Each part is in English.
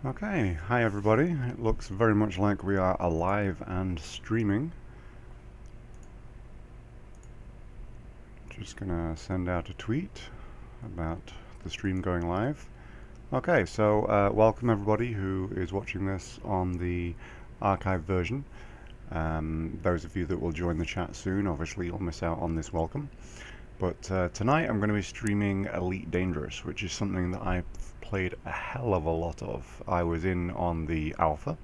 Okay, hi everybody. It looks very much like we are alive and streaming. Just gonna send out a tweet about the stream going live. Okay, so welcome everybody who is watching this on the archive version. Those of you that will join the chat soon, obviously you'll miss out on this welcome. But tonight I'm going to be streaming Elite Dangerous, which is something that I've played a hell of a lot of. I was in on the alpha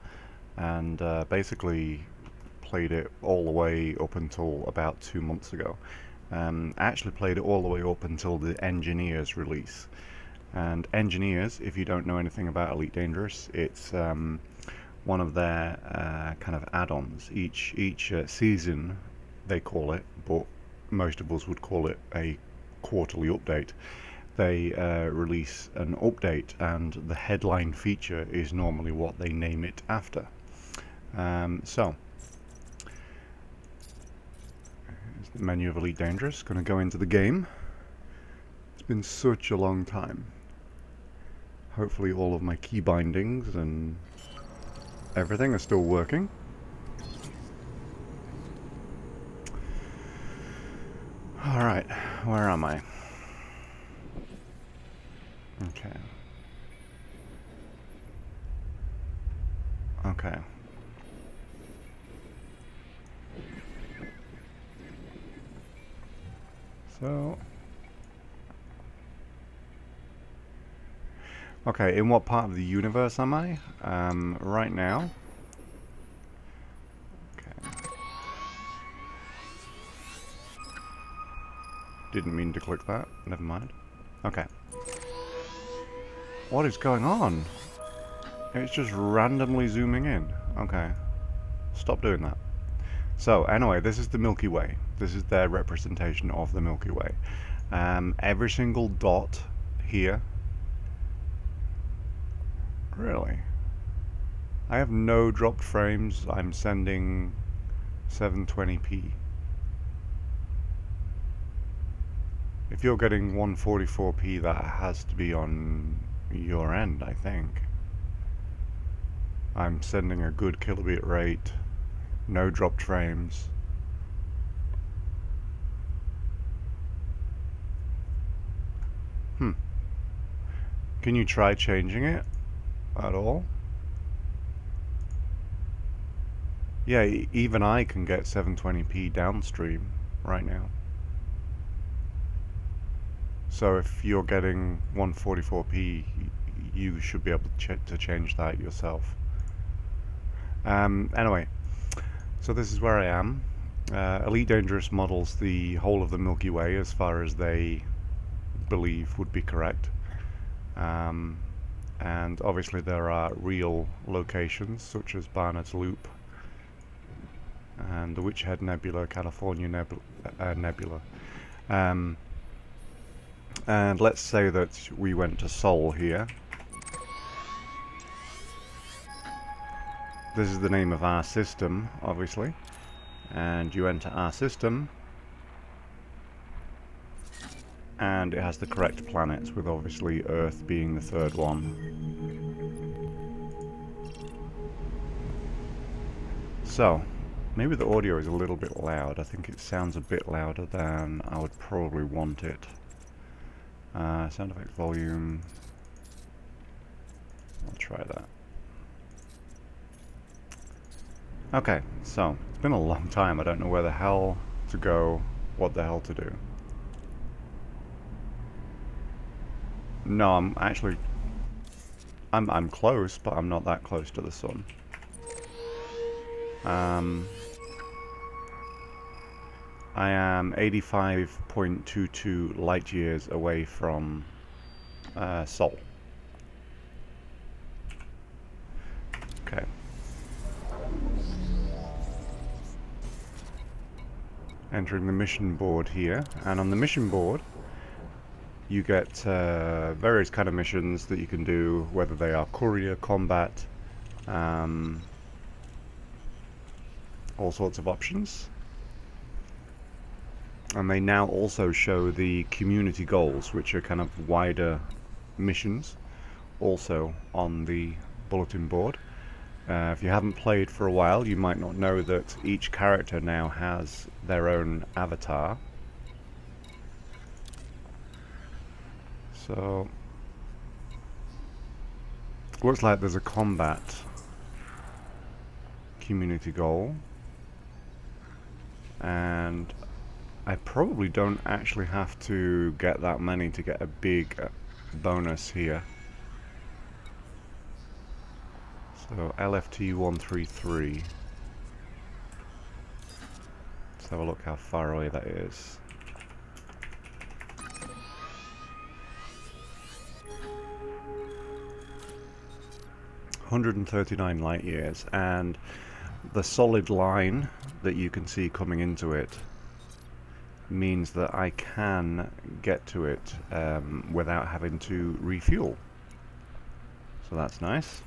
and basically played it all the way up until about 2 months ago. I actually played it all the way up until the Engineers release. And Engineers, if you don't know anything about Elite Dangerous, it's one of their kind of add-ons. Each season, they call it, but most of us would call it a quarterly update. They release an update, and the headline feature is normally what they name it after. So, here's the menu of Elite Dangerous. Going to go into the game. It's been such a long time. Hopefully all of my key bindings and everything are still working. Alright, where am I? Okay. Okay. So... Okay, in what part of the universe am I? Right now... Okay. Didn't mean to click that. Never mind. Okay. What is going on? It's just randomly zooming in. Okay. Stop doing that. So, anyway, this is the Milky Way. This is their representation of the Milky Way. Every single dot here... Really? I have no dropped frames. I'm sending 720p. If you're getting 144p, that has to be on your end, I think. I'm sending a good kilobit rate, no dropped frames. Can you try changing it at all? Yeah, even I can get 720p downstream right now. So if you're getting 144p, you should be able to change that yourself. Anyway, so this is where I am. Elite Dangerous models the whole of the Milky Way as far as they believe would be correct. And obviously there are real locations such as Barnard's Loop and the Witch Head Nebula, California Nebula. And let's say that we went to Sol here. This is the name of our system, obviously. And you enter our system. And it has the correct planets, with obviously Earth being the third one. So, maybe the audio is a little bit loud. I think it sounds a bit louder than I would probably want it. Sound effects volume. I'll try that. Okay, so, it's been a long time. I don't know where the hell to go, what the hell to do. No, I'm close, but I'm not that close to the sun. I am 85.22 light years away from Sol. Okay. Entering the mission board here, and on the mission board you get various kind of missions that you can do, whether they are courier, combat, all sorts of options. And they now also show the community goals, which are kind of wider missions, also on the bulletin board. If you haven't played for a while, you might not know that each character now has their own avatar. So, looks like there's a combat community goal, and I probably don't actually have to get that many to get a big bonus here. So LFT 133. Let's have a look how far away that is. (139 light years), and the solid line that you can see coming into it means that I can get to it without having to refuel. So that's nice.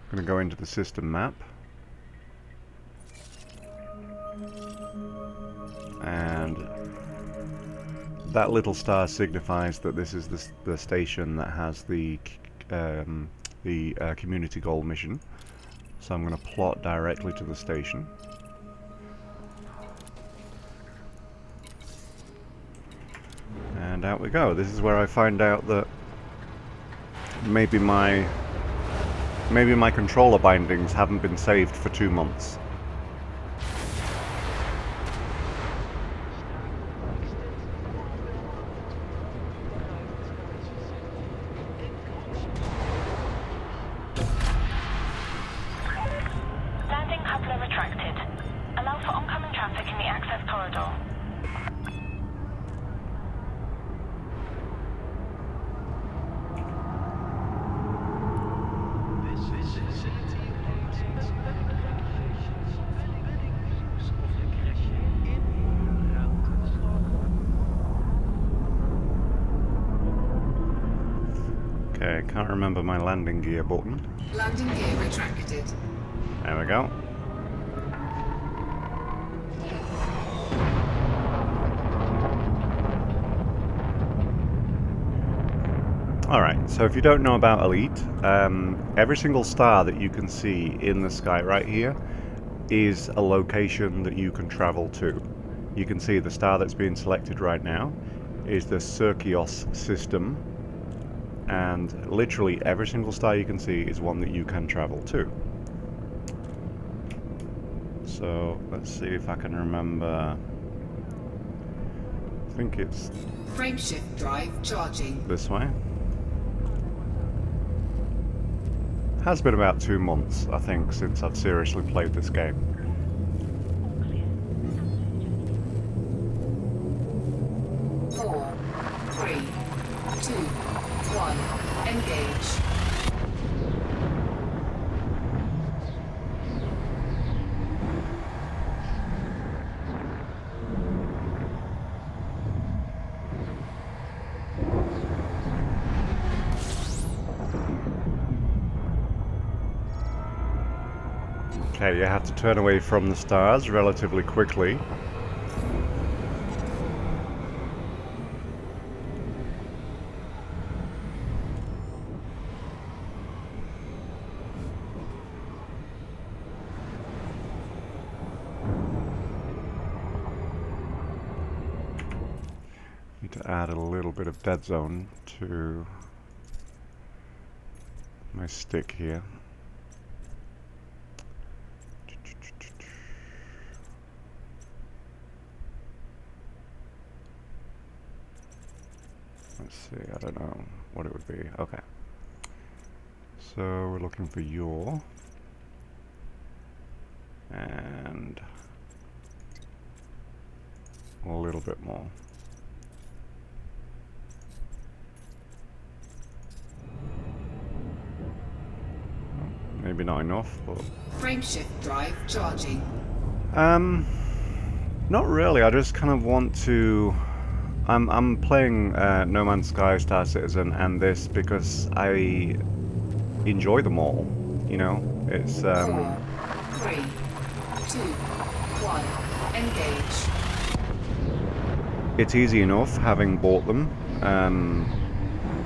I'm going to go into the system map, and that little star signifies that this is the station that has the community goal mission. So I'm going to plot directly to the station. And out we go. This is where I find out that maybe my controller bindings haven't been saved for 2 months. Landing coupler retracted. Allow for oncoming traffic in the access corridor. Okay, can't remember my landing gear button. Landing gear retracted. There we go. Alright, so if you don't know about Elite, every single star that you can see in the sky right here is a location that you can travel to. You can see the star that's being selected right now is the Circios system, and literally every single star you can see is one that you can travel to. So let's see if I can remember. I think it's Frameshift drive charging. this way. Has been about 2 months, I think, since I've seriously played this game. Four, three, two, one. Engage. Okay, you have to turn away from the stars relatively quickly. Need to add a little bit of dead zone to my stick here. Let's see, I don't know what it would be. Okay. So we're looking for yaw. And a little bit more. Maybe not enough, but Frameshift drive charging. not really. I just kind of want to. I'm playing No Man's Sky, Star Citizen, and this because I enjoy them all. You know, it's 4, 3, 2, 1. Engage. it's easy enough having bought them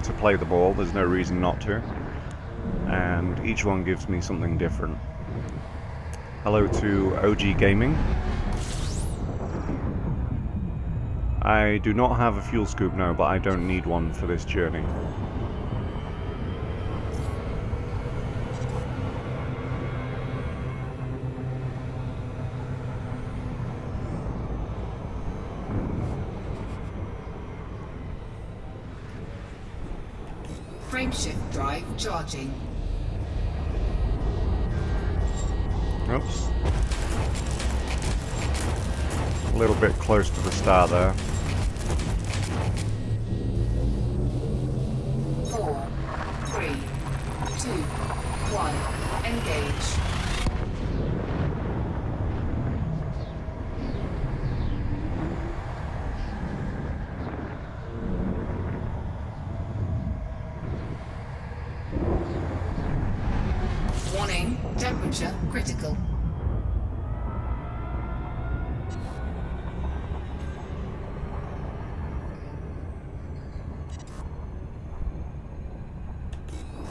to play them all. There's no reason not to. and each one gives me something different. Hello to OG Gaming. I do not have a fuel scoop, no, but I don't need one for this journey. Frameshift drive charging. Oops. A little bit close to the star there. 4, 3, 2, 1, engage. Warning, temperature critical.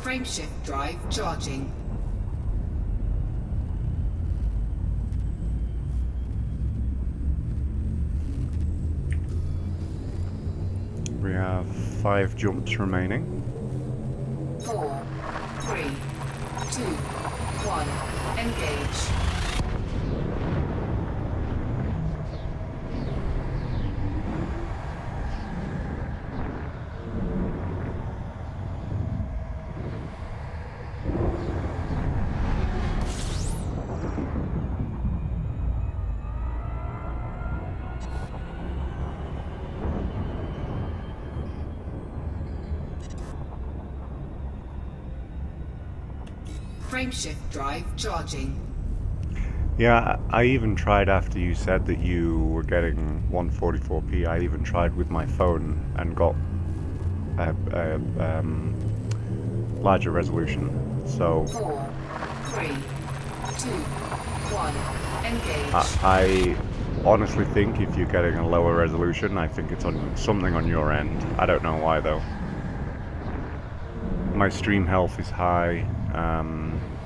Frameshift drive charging. We have 5 jumps remaining. 4, 3, 2, 1, engage. Frameshift drive charging. Yeah, I even tried after you said that you were getting 144p. I even tried with my phone and got a larger resolution. So 4, 3, 2, 1, engage. I honestly think if you're getting a lower resolution, I think it's on something on your end. I don't know why though. My stream health is high.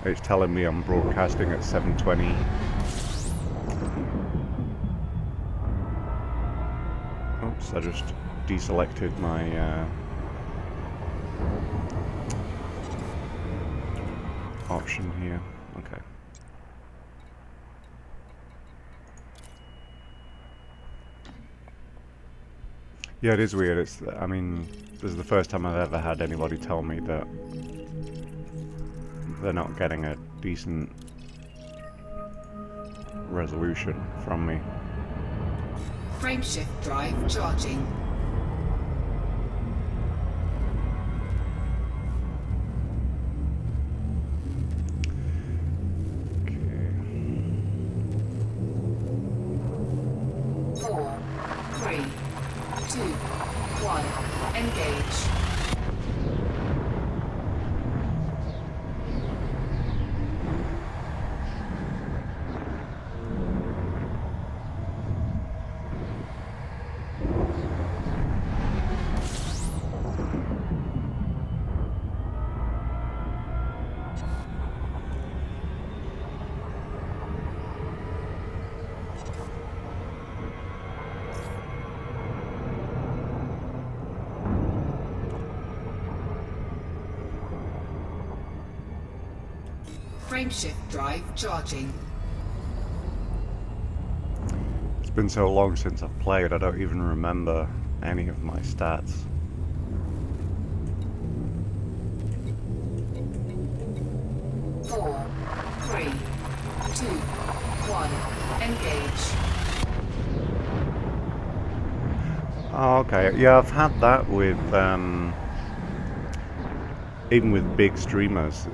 It's telling me I'm broadcasting at 720. Oops, I just deselected my option here. Okay. Yeah, it is weird. I mean, this is the first time I've ever had anybody tell me that they're not getting a decent resolution from me. Frameshift drive charging. Okay. 4, 3, 2, 1, engage. Frameshift drive charging. It's been so long since I've played, I don't even remember any of my stats. Four, 3, 2, 1, engage. Oh, okay. Yeah, I've had that with even with big streamers,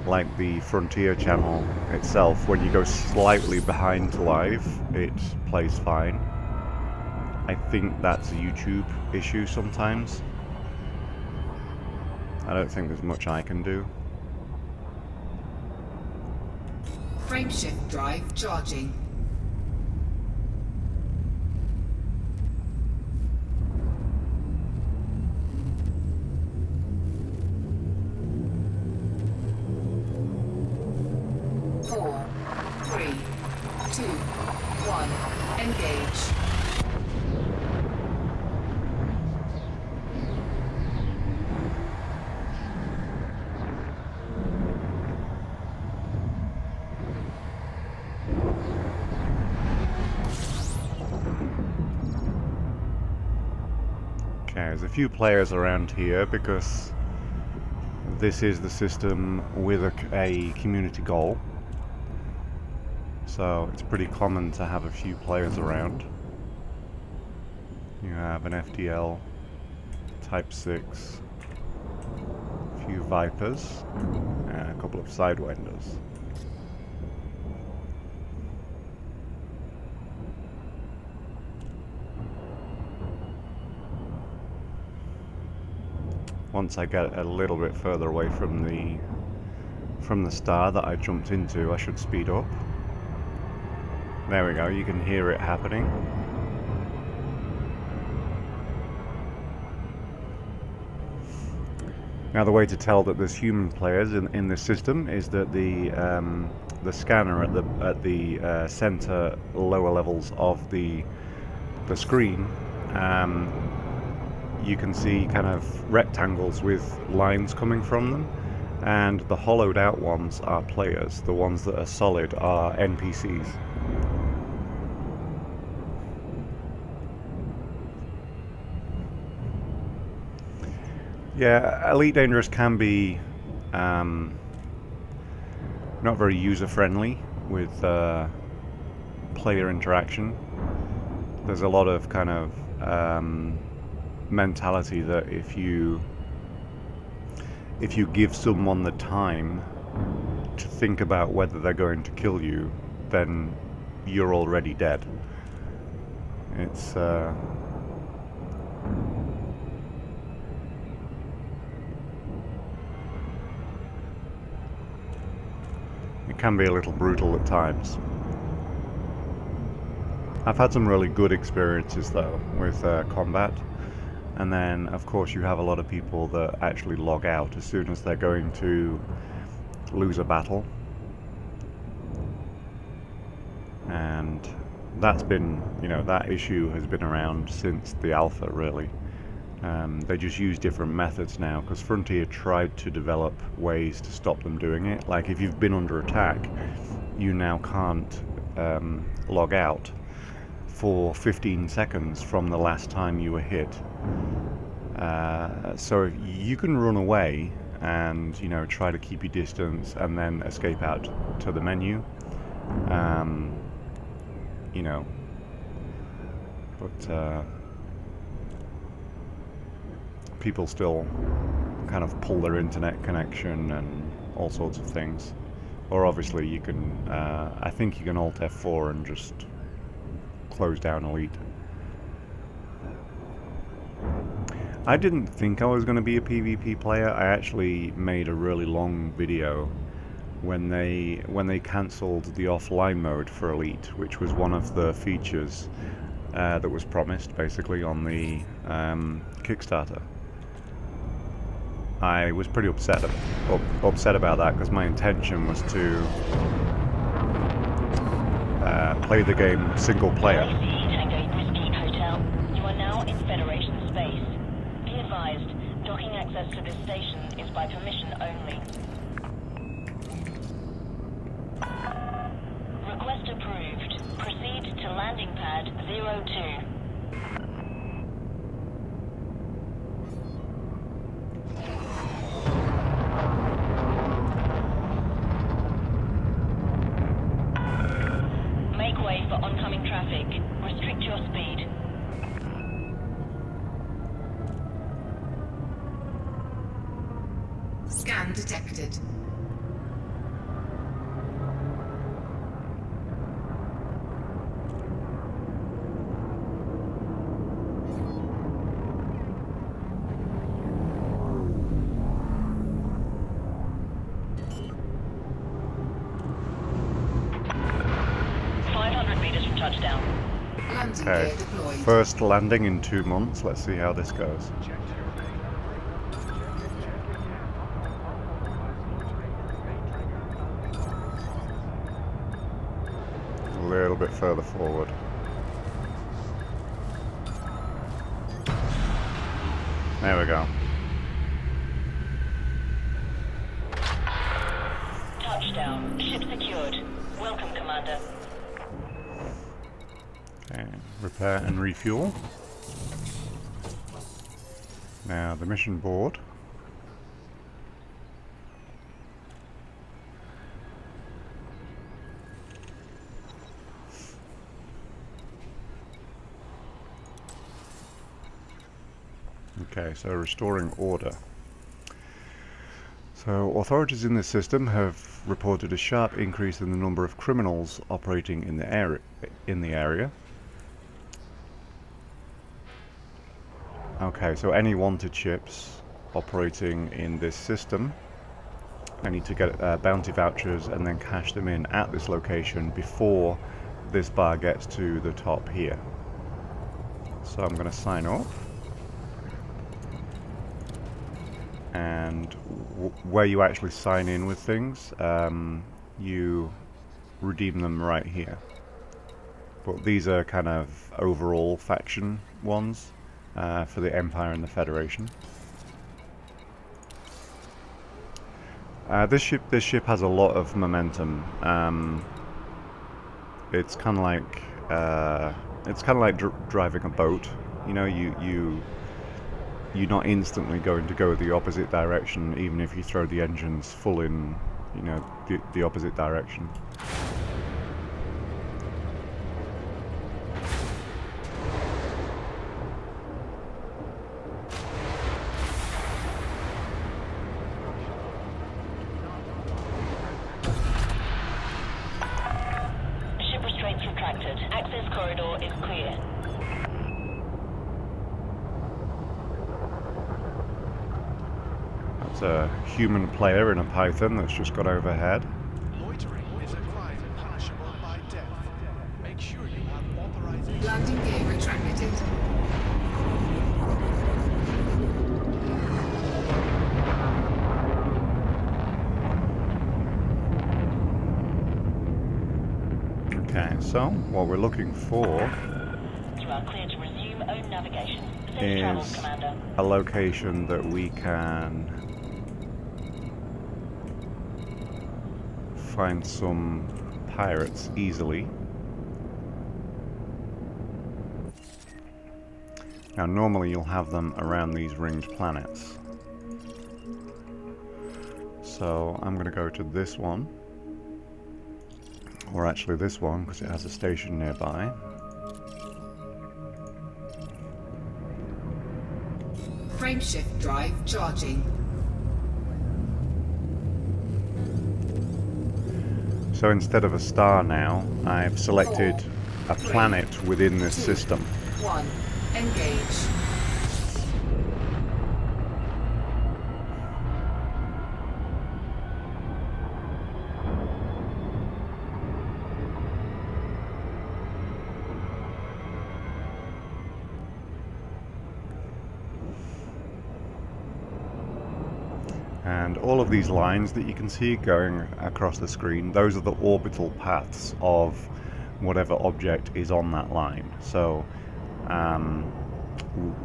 like the Frontier channel itself. When you go slightly behind live, it plays fine. I think that's a YouTube issue sometimes. I don't think there's much I can do. Frameshift drive charging. Engage. Okay, there's a few players around here because this is the system with a community goal. So it's pretty common to have a few players around. You have an FDL, Type 6, a few Vipers, and a couple of Sidewinders. Once I get a little bit further away from the star that I jumped into, I should speed up. There we go, you can hear it happening. Now the way to tell that there's human players in this system is that the scanner at the center lower levels of the screen, you can see kind of rectangles with lines coming from them, and the hollowed out ones are players. The ones that are solid are NPCs. Yeah, Elite Dangerous can be not very user-friendly with player interaction. There's a lot of kind of mentality that if you give someone the time to think about whether they're going to kill you, then you're already dead. It's it can be a little brutal at times. I've had some really good experiences though with combat, and then of course you have a lot of people that actually log out as soon as they're going to lose a battle, and that's been, you know, that issue has been around since the alpha really. They just use different methods now because Frontier tried to develop ways to stop them doing it. Like if you've been under attack, you now can't log out for 15 seconds from the last time you were hit. So you can run away and, you know, try to keep your distance and then escape out to the menu. You know, but people still kind of pull their internet connection and all sorts of things. Or obviously you can, I think you can Alt F4 and just close down Elite. I didn't think I was going to be a PvP player. I actually made a really long video when they cancelled the offline mode for Elite, which was one of the features that was promised basically on the Kickstarter. I was pretty upset about that because my intention was to play the game single player. Hotel. You are now in Federation space. Be advised, docking access to this station is by permission only. Request approved. Proceed to landing pad 02. Make way for oncoming traffic. Restrict your speed. Scan detected. Landing Okay, gear deployed. first landing in 2 months. Let's see how this goes. A little bit further forward. There we go. Touchdown. Ship secured. Welcome, Commander. Okay, repair and refuel. Now the mission board. Okay, so restoring order. So authorities in this system have reported a sharp increase in the number of criminals operating in the area. Okay, so any wanted ships operating in this system, I need to get bounty vouchers and then cash them in at this location before this bar gets to the top here. So I'm going to sign up. And where you actually sign in with things, you redeem them right here. But these are kind of overall faction ones for the Empire and the Federation. This ship has a lot of momentum. It's kind of like driving a boat. You know, you're not instantly going to go the opposite direction, even if you throw the engines full in, you know, the opposite direction. Ship restraints retracted. Access corridor is clear. That's a human player in a Python that's just got overhead. Loitering is a crime punishable by death. Make sure you have authorization. Landing gear retracted. Okay, so what we're looking for You are clear to resume own navigation. Safe travels, is Commander. a location that we can find some pirates easily. Now normally you'll have them around these ringed planets. So I'm going to go to this one, or actually this one because it has a station nearby. Frameshift drive charging. So instead of a star now, I've selected a planet within this system. 1. Engage. And all of these lines that you can see going across the screen, those are the orbital paths of whatever object is on that line. So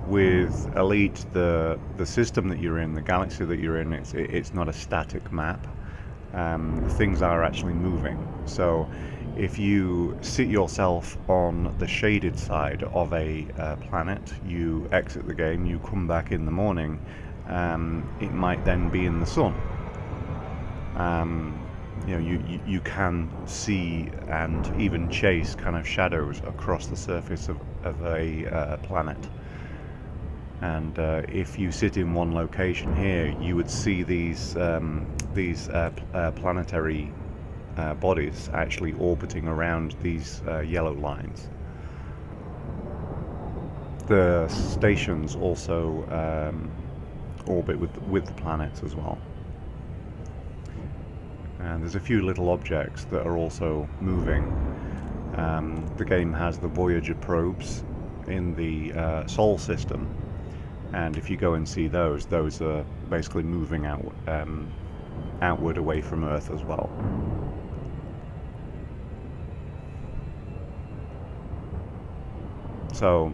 with Elite, the system that you're in, the galaxy that you're in, it's not a static map. Things are actually moving. So if you sit yourself on the shaded side of a planet, you exit the game, you come back in the morning, it might then be in the sun. You know, you can see and even chase kind of shadows across the surface of a planet. And if you sit in one location here, you would see these planetary bodies actually orbiting around these yellow lines. The stations also orbit with the planets as well. And there's a few little objects that are also moving. The game has the Voyager probes in the Sol system, and if you go and see those are basically moving outward away from Earth as well. So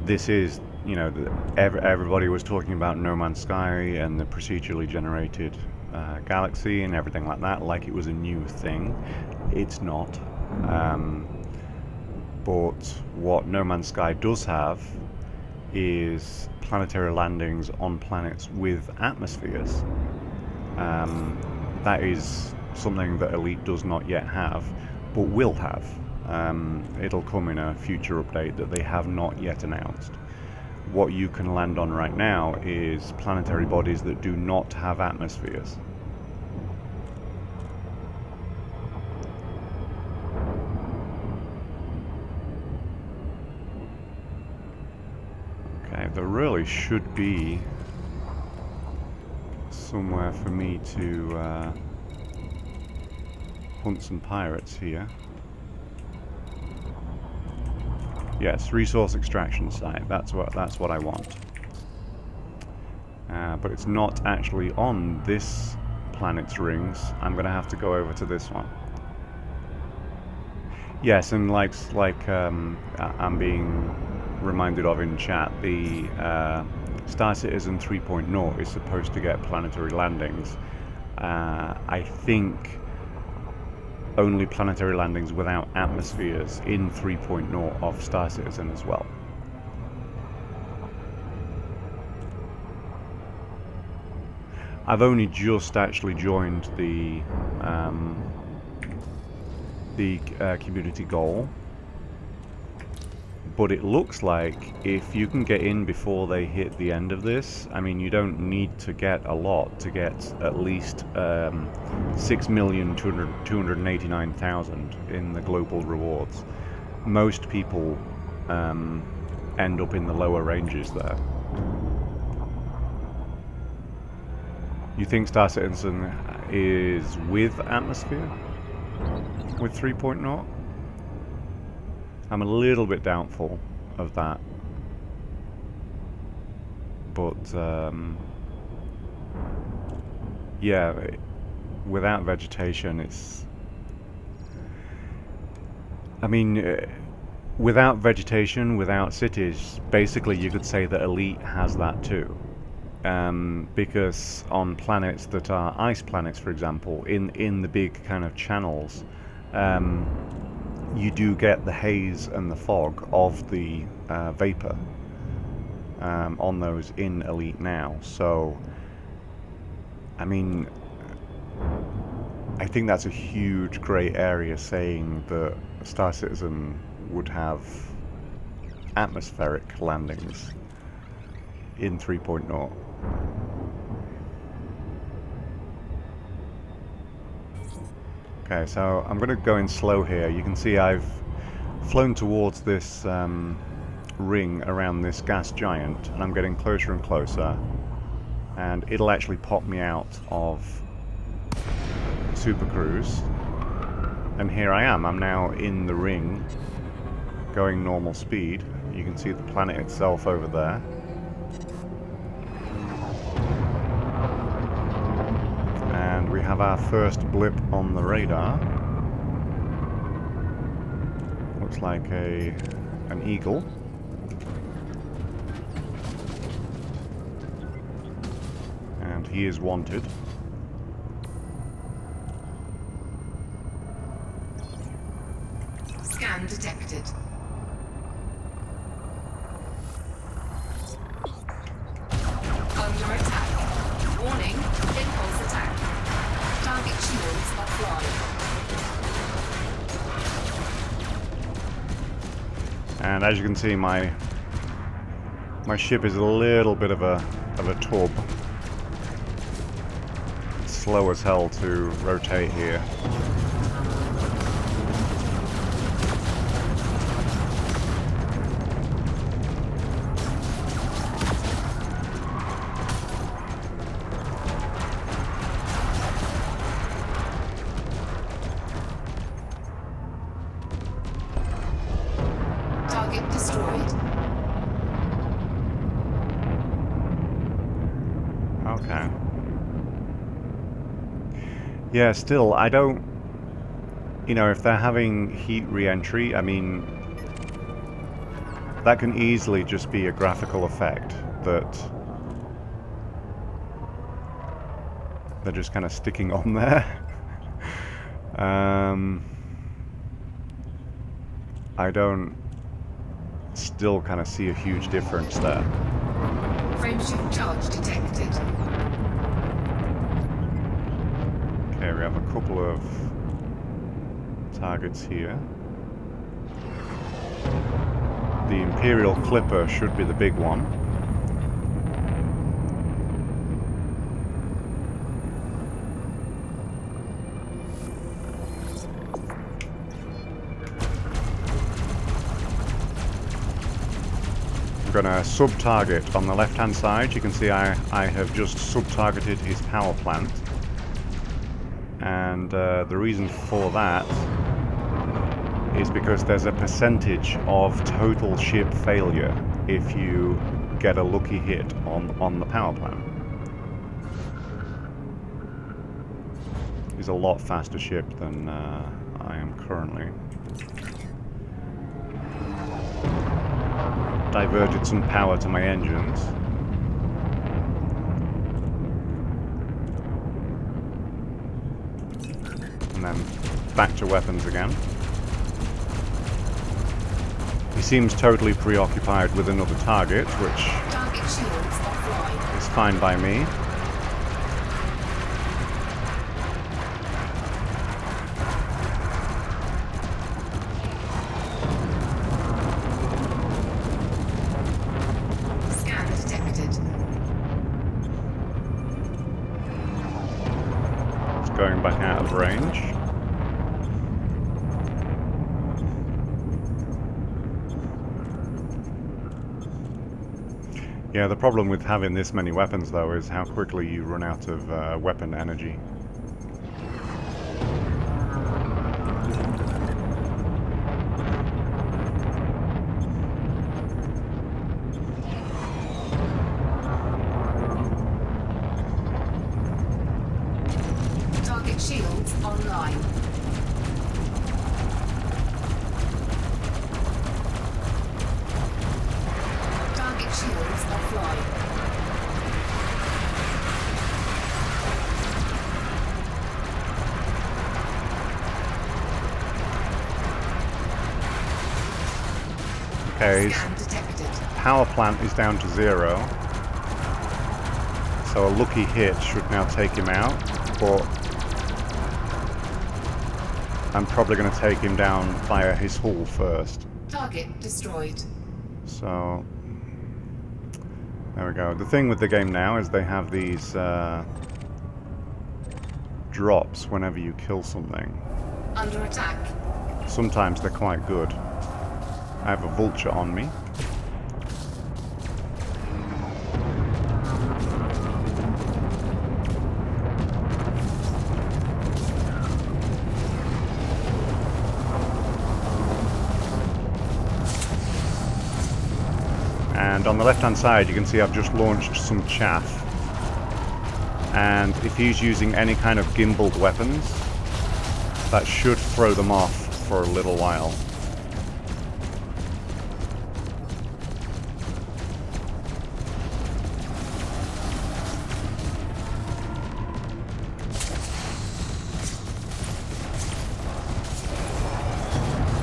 this is you know, everybody was talking about No Man's Sky and the procedurally generated galaxy and everything like that, like it was a new thing. It's not. But what No Man's Sky does have is planetary landings on planets with atmospheres. That is something that Elite does not yet have, but will have. It'll come in a future update that they have not yet announced. What you can land on right now is planetary bodies that do not have atmospheres. Okay, there really should be somewhere for me to hunt some pirates here. Yes, resource extraction site. That's what I want. But it's not actually on this planet's rings. I'm gonna have to go over to this one. Yes, and like I'm being reminded of in chat, the Star Citizen 3.0 is supposed to get planetary landings. I think only planetary landings without atmospheres in 3.0 of Star Citizen as well. I've only just actually joined the community goal, but it looks like if you can get in before they hit the end of this, I mean, you don't need to get a lot to get at least 6,289,000 in the global rewards. Most people end up in the lower ranges there. You think Star Citizen is with atmosphere? With 3.0? I'm a little bit doubtful of that. But, yeah, without vegetation, it's... I mean, without vegetation, without cities, basically you could say that Elite has that too. Because on planets that are ice planets, for example, in the big kind of channels, you do get the haze and the fog of the vapor on those in Elite now. So, I mean, I think that's a huge grey area saying that Star Citizen would have atmospheric landings in 3.0. Okay, so I'm going to go in slow here. You can see I've flown towards this ring around this gas giant, and I'm getting closer and closer, and it'll actually pop me out of Super Cruise, and here I am. I'm now in the ring, going normal speed. You can see the planet itself over there. And we have our first blip on the radar. Looks like an eagle. And he is wanted. Scan detected. Under attack. Warning, impulse attack. Target shields offline. And as you can see, my ship is a little bit of a tub. It's slow as hell to rotate here. Target destroyed. Okay. Yeah, still, I don't... You know, if they're having heat re-entry, I mean... that can easily just be a graphical effect that they're just kind of sticking on there. I don't still kind of see a huge difference there. Frameshift charge detected. Okay, we have a couple of targets here. The Imperial Clipper should be the big one. I'm gonna sub-target on the left-hand side. You can see I have just sub-targeted his power plant. And the reason for that is because there's a percentage of total ship failure if you get a lucky hit on the power plant. He's a lot faster ship than I am currently. Diverted some power to my engines. And then back to weapons again. He seems totally preoccupied with another target, which Target shields offline. is fine by me. Scan detected. It's going back out of range. Yeah, the problem with having this many weapons, though, is how quickly you run out of weapon energy. Target shields online. Target shields offline. Okay, his Scan detected. power plant is down to 0. So a lucky hit should now take him out, but I'm probably going to take him down via his hull first. Target destroyed. So there we go. The thing with the game now is they have these drops whenever you kill something. Under attack. Sometimes they're quite good. I have a vulture on me. And on the left hand side you can see I've just launched some chaff. And if he's using any kind of gimbaled weapons, that should throw them off for a little while.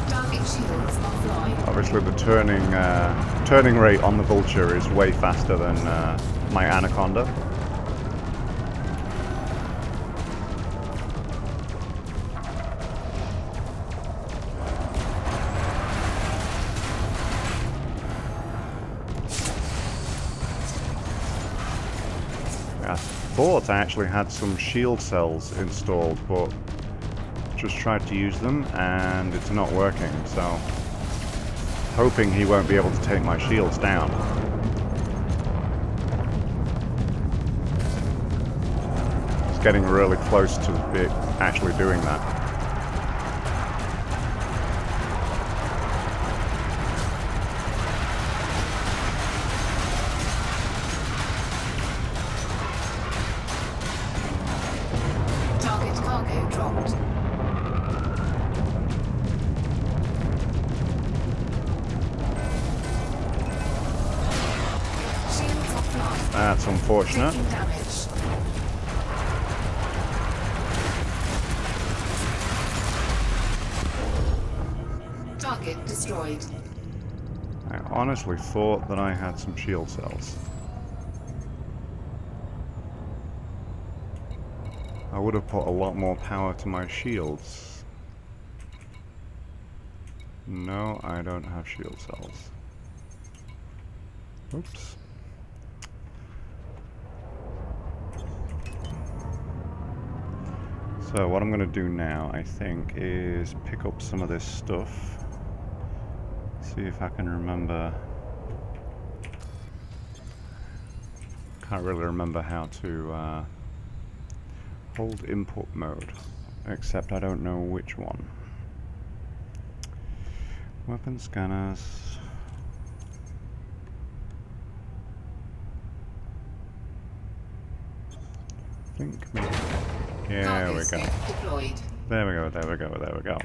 Target shields offline. Obviously the turning rate on the Vulture is way faster than my Anaconda. I thought I actually had some shield cells installed, but just tried to use them and it's not working, so hoping he won't be able to take my shields down. It's getting really close to it actually doing that. Target cargo dropped. That's unfortunate. Taking damage. Target destroyed. I honestly thought that I had some shield cells. I would have put a lot more power to my shields. No, I don't have shield cells. Oops. So what I'm going to do now, I think, is pick up some of this stuff. See if I can remember. Can't really remember how to hold input mode, except I don't know which one. Weapon scanners. I think maybe. Yeah, there we go. Deployed. There we go, there we go, there we go.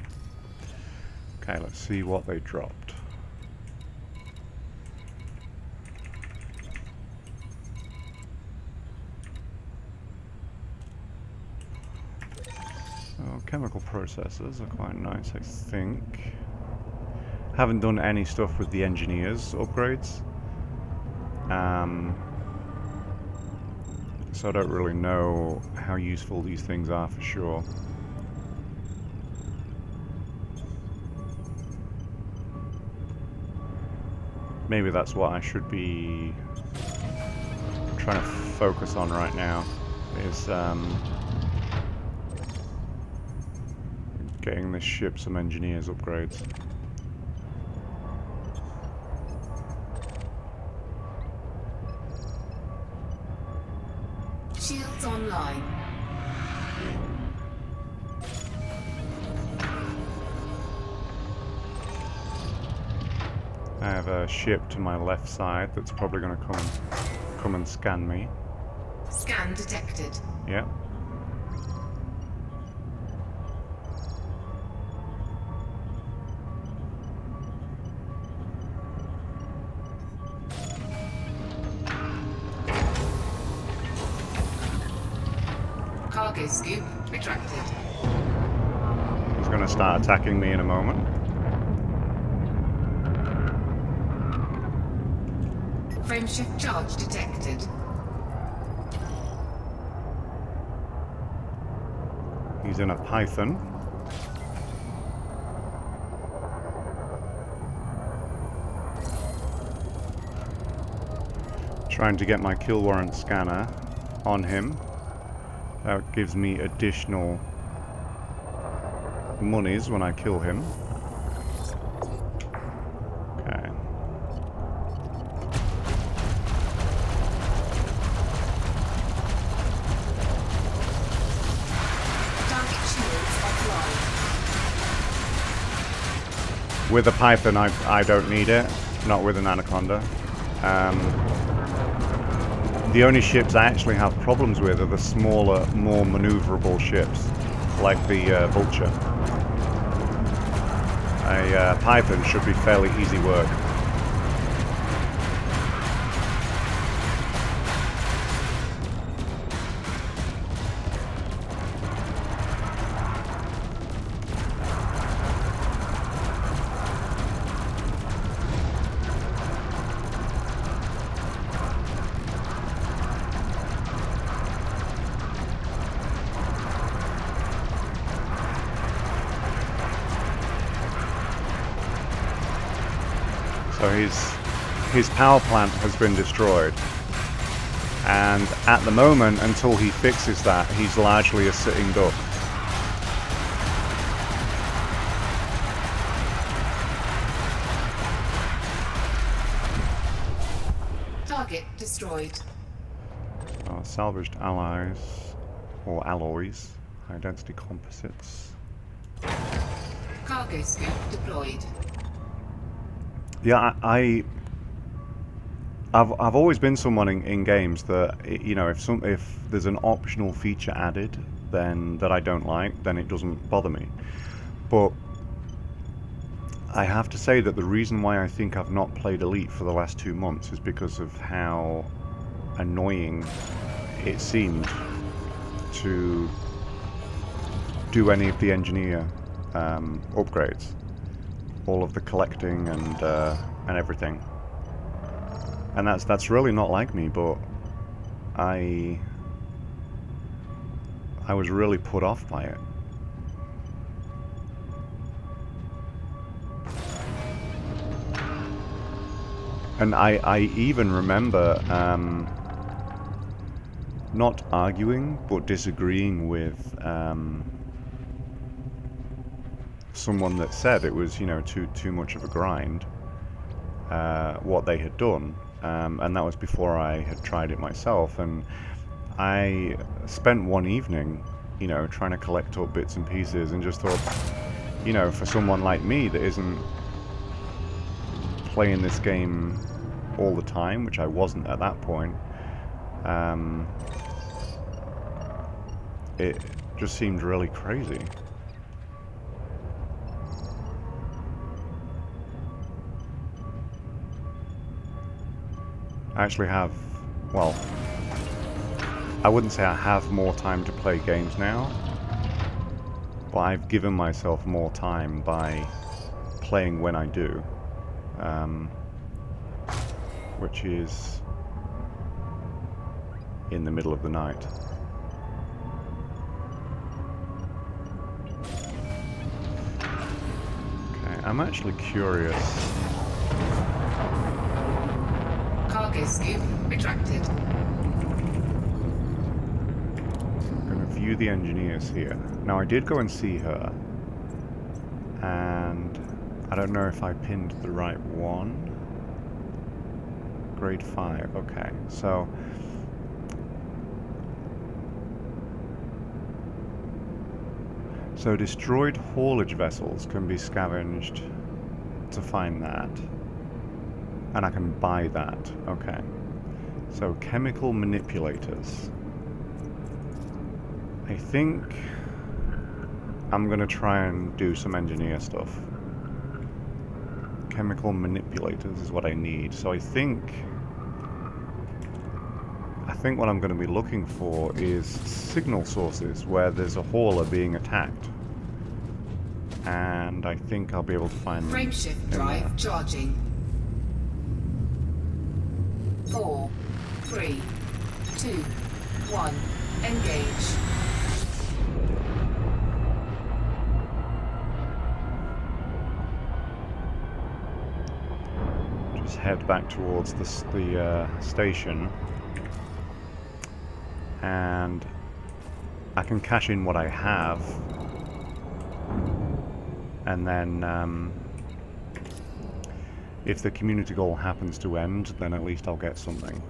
Okay, let's see what they dropped. So, chemical processors are quite nice, I think. Haven't done any stuff with the engineers upgrades. So I don't really know how useful these things are for sure. Maybe that's what I should be trying to focus on right now, is getting this ship some engineers upgrades. Shields online. I have a ship to my left side that's probably going to come and scan me. Scan detected. Yep. Cargo scoop retracted. He's going to start attacking me in a moment. Frameshift charge detected. He's in a Python. Trying to get my kill warrant scanner on him. That gives me additional monies when I kill him. Okay. Target shields offline. With a Python, I don't need it. Not with an Anaconda. The only ships I actually have problems with are the smaller, more maneuverable ships, like the Vulture. A Python should be fairly easy work. So his power plant has been destroyed, and at the moment, until he fixes that, he's largely a sitting duck. Target destroyed. Salvaged allies, or alloys, high density composites. Cargo scoop deployed. Yeah, I've always been someone in games that, you know, if there's an optional feature added then that I don't like, then it doesn't bother me. But I have to say that the reason why I think I've not played Elite for the last 2 months is because of how annoying it seemed to do any of the engineer upgrades, all of the collecting and everything. And that's really not like me, but I was really put off by it. And I even remember not arguing, but disagreeing with someone that said it was, you know, too much of a grind, what they had done, and that was before I had tried it myself. And I spent one evening, you know, trying to collect up bits and pieces, and just thought, you know, for someone like me that isn't playing this game all the time, which I wasn't at that point, it just seemed really crazy. I actually have, well, I wouldn't say I have more time to play games now, but I've given myself more time by playing when I do, which is in the middle of the night. Okay, I'm actually curious. Cargo scoop retracted. I'm going to view the engineers here. Now, I did go and see her, and I don't know if I pinned the right one. Grade 5, okay. So destroyed haulage vessels can be scavenged to find that. And I can buy that, okay. So chemical manipulators. I think I'm going to try and do some engineer stuff. Chemical manipulators is what I need. So I think what I'm going to be looking for is signal sources where there's a hauler being attacked. And I think I'll be able to find them. Frameshift drive charging. 4, 3, 2, 1. Engage. Just head back towards the station, and I can cash in what I have, and then if the community goal happens to end, then at least I'll get something.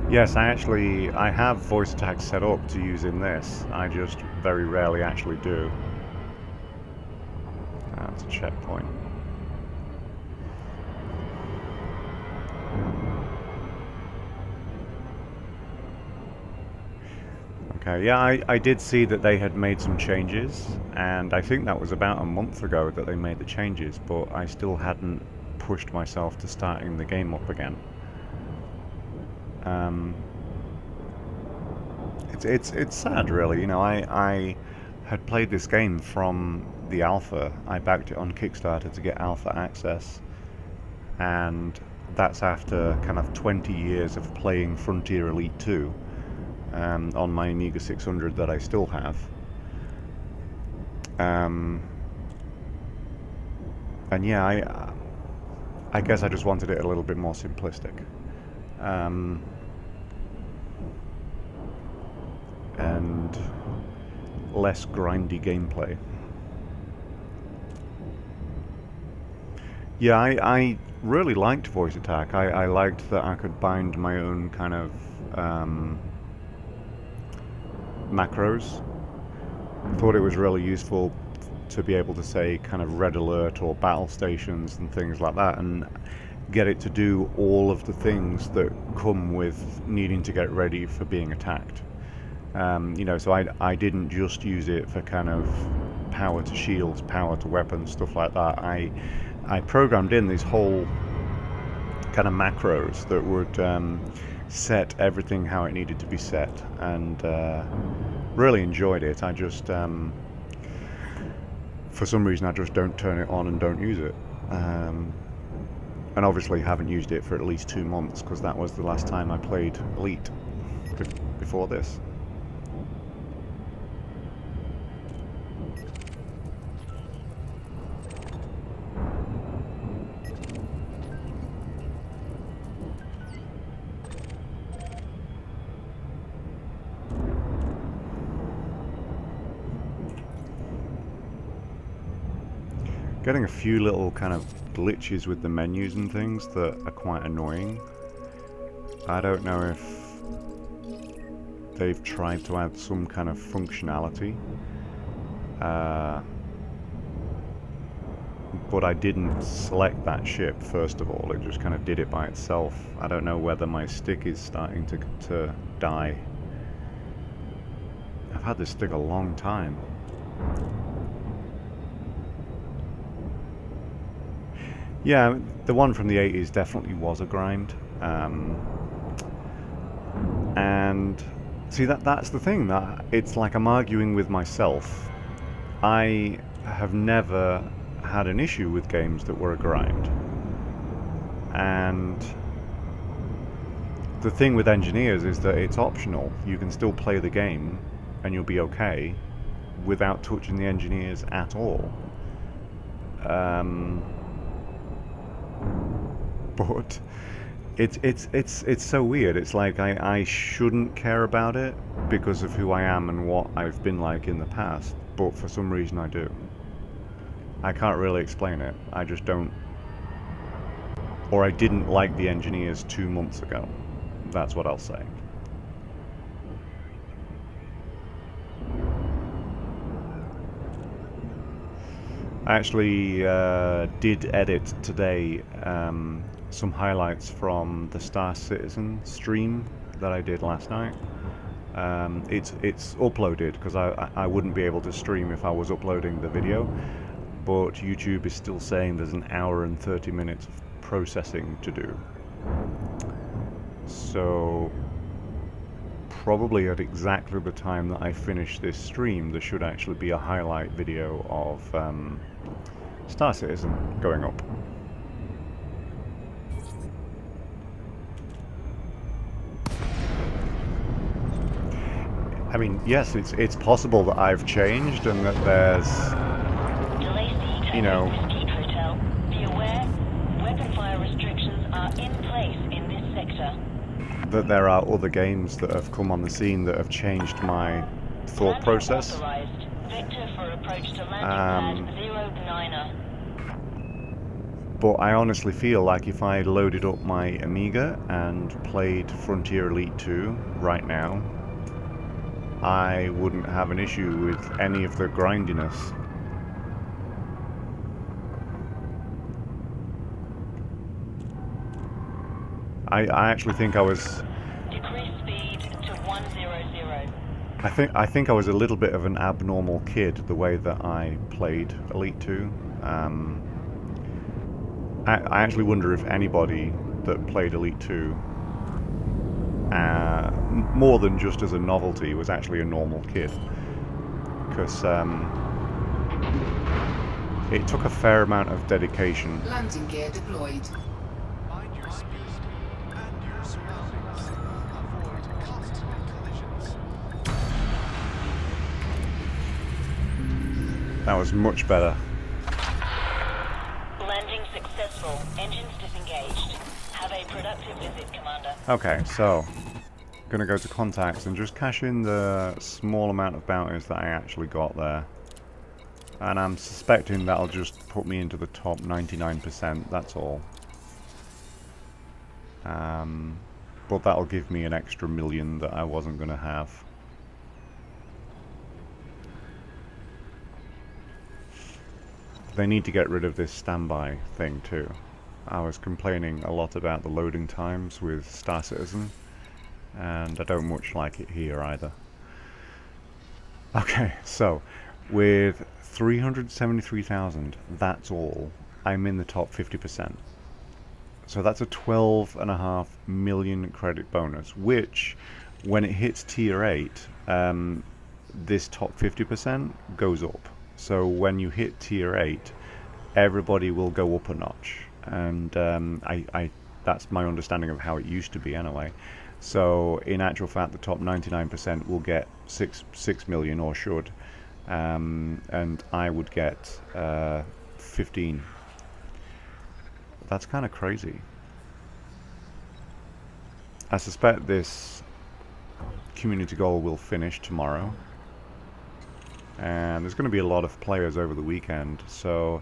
Yes, I have voice attacks set up to use in this. I just very rarely actually do. That's a checkpoint. Okay, yeah, I did see that they had made some changes, and I think that was about a month ago that they made the changes, but I still hadn't pushed myself to starting the game up again. It's sad, really. You know, I had played this game from the alpha. I backed it on Kickstarter to get alpha access, and that's after kind of 20 years of playing Frontier Elite 2 on my Amiga 600 that I still have. And yeah, I guess I just wanted it a little bit more simplistic. And less grindy gameplay. Yeah, I really liked Voice Attack. I liked that I could bind my own kind of macros. Thought it was really useful to be able to say kind of red alert or battle stations and things like that, and get it to do all of the things that come with needing to get ready for being attacked. You know, so I didn't just use it for kind of power to shields, power to weapons, stuff like that. I programmed in these whole kind of macros that would set everything how it needed to be set, and really enjoyed it. I just, for some reason, I just don't turn it on and don't use it. And obviously haven't used it for at least 2 months, because that was the last time I played Elite before this. Getting a few little kind of glitches with the menus and things that are quite annoying. I don't know if they've tried to add some kind of functionality, but I didn't select that ship first of all. It just kind of did it by itself. I don't know whether my stick is starting to die. I've had this stick a long time. Yeah, the one from the 80s definitely was a grind. And see, that's the thing, that it's like I'm arguing with myself. I have never had an issue with games that were a grind. And the thing with engineers is that it's optional. You can still play the game and you'll be okay without touching the engineers at all. But it's so weird. It's like I shouldn't care about it because of who I am and what I've been like in the past, but for some reason I do. I can't really explain it. I just don't. Or I didn't like the engineers 2 months ago. That's what I'll say. I actually did edit today some highlights from the Star Citizen stream that I did last night. It's uploaded because I wouldn't be able to stream if I was uploading the video, but YouTube is still saying there's an hour and 30 minutes of processing to do. So probably at exactly the time that I finish this stream, there should actually be a highlight video of Star Citizen going up. I mean, yes, it's possible that I've changed and that there's, you know, Hotel. Be aware, weapon fire restrictions are in place in this sector. that there are other games that have come on the scene that have changed my thought process. Vector for approach to landing pad 09er. But I honestly feel like if I loaded up my Amiga and played Frontier Elite 2 right now, I wouldn't have an issue with any of the grindiness. I actually think I was... Decrease speed to 100. I think I was a little bit of an abnormal kid the way that I played Elite 2. I actually wonder if anybody that played Elite 2 more than just as a novelty was actually a normal kid, because it took a fair amount of dedication. Landing gear deployed. Mind your speed and your surroundings. Avoid constant collisions. That was much better. Landing successful. Engines disengaged. Have a productive visit, Commander. Okay, so gonna go to contacts and just cash in the small amount of bounties that I actually got there. And I'm suspecting that'll just put me into the top 99%, that's all. But that'll give me an extra million that I wasn't gonna have. They need to get rid of this standby thing too. I was complaining a lot about the loading times with Star Citizen, and I don't much like it here either. Okay, so with 373,000, that's all, I'm in the top 50%. So that's a 12.5 million credit bonus, which, when it hits tier 8, this top 50% goes up. So when you hit tier 8, everybody will go up a notch. And that's my understanding of how it used to be anyway. So in actual fact, the top 99% will get 6 million, or should, and I would get 15. That's kind of crazy. I suspect this community goal will finish tomorrow, and there's going to be a lot of players over the weekend, so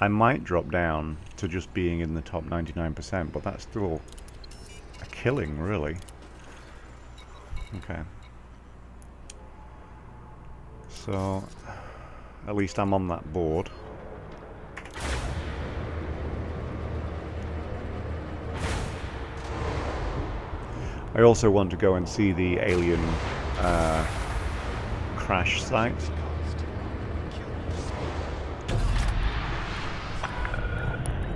I might drop down to just being in the top 99%, but that's still a killing, really. Okay. So, at least I'm on that board. I also want to go and see the alien crash site.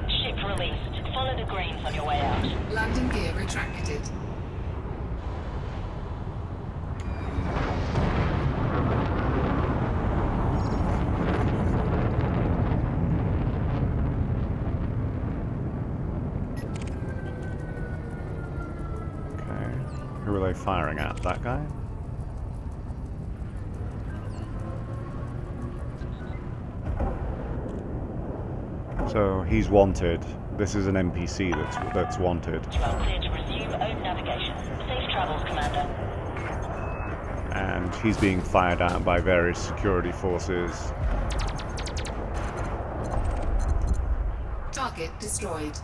Ship released. Follow the greens on your way out. Landing gear retracted. Who are they firing at? That guy? So he's wanted. This is an NPC that's wanted. You are clear to resume own navigation. Safe travels, Commander. And he's being fired at by various security forces. Target destroyed.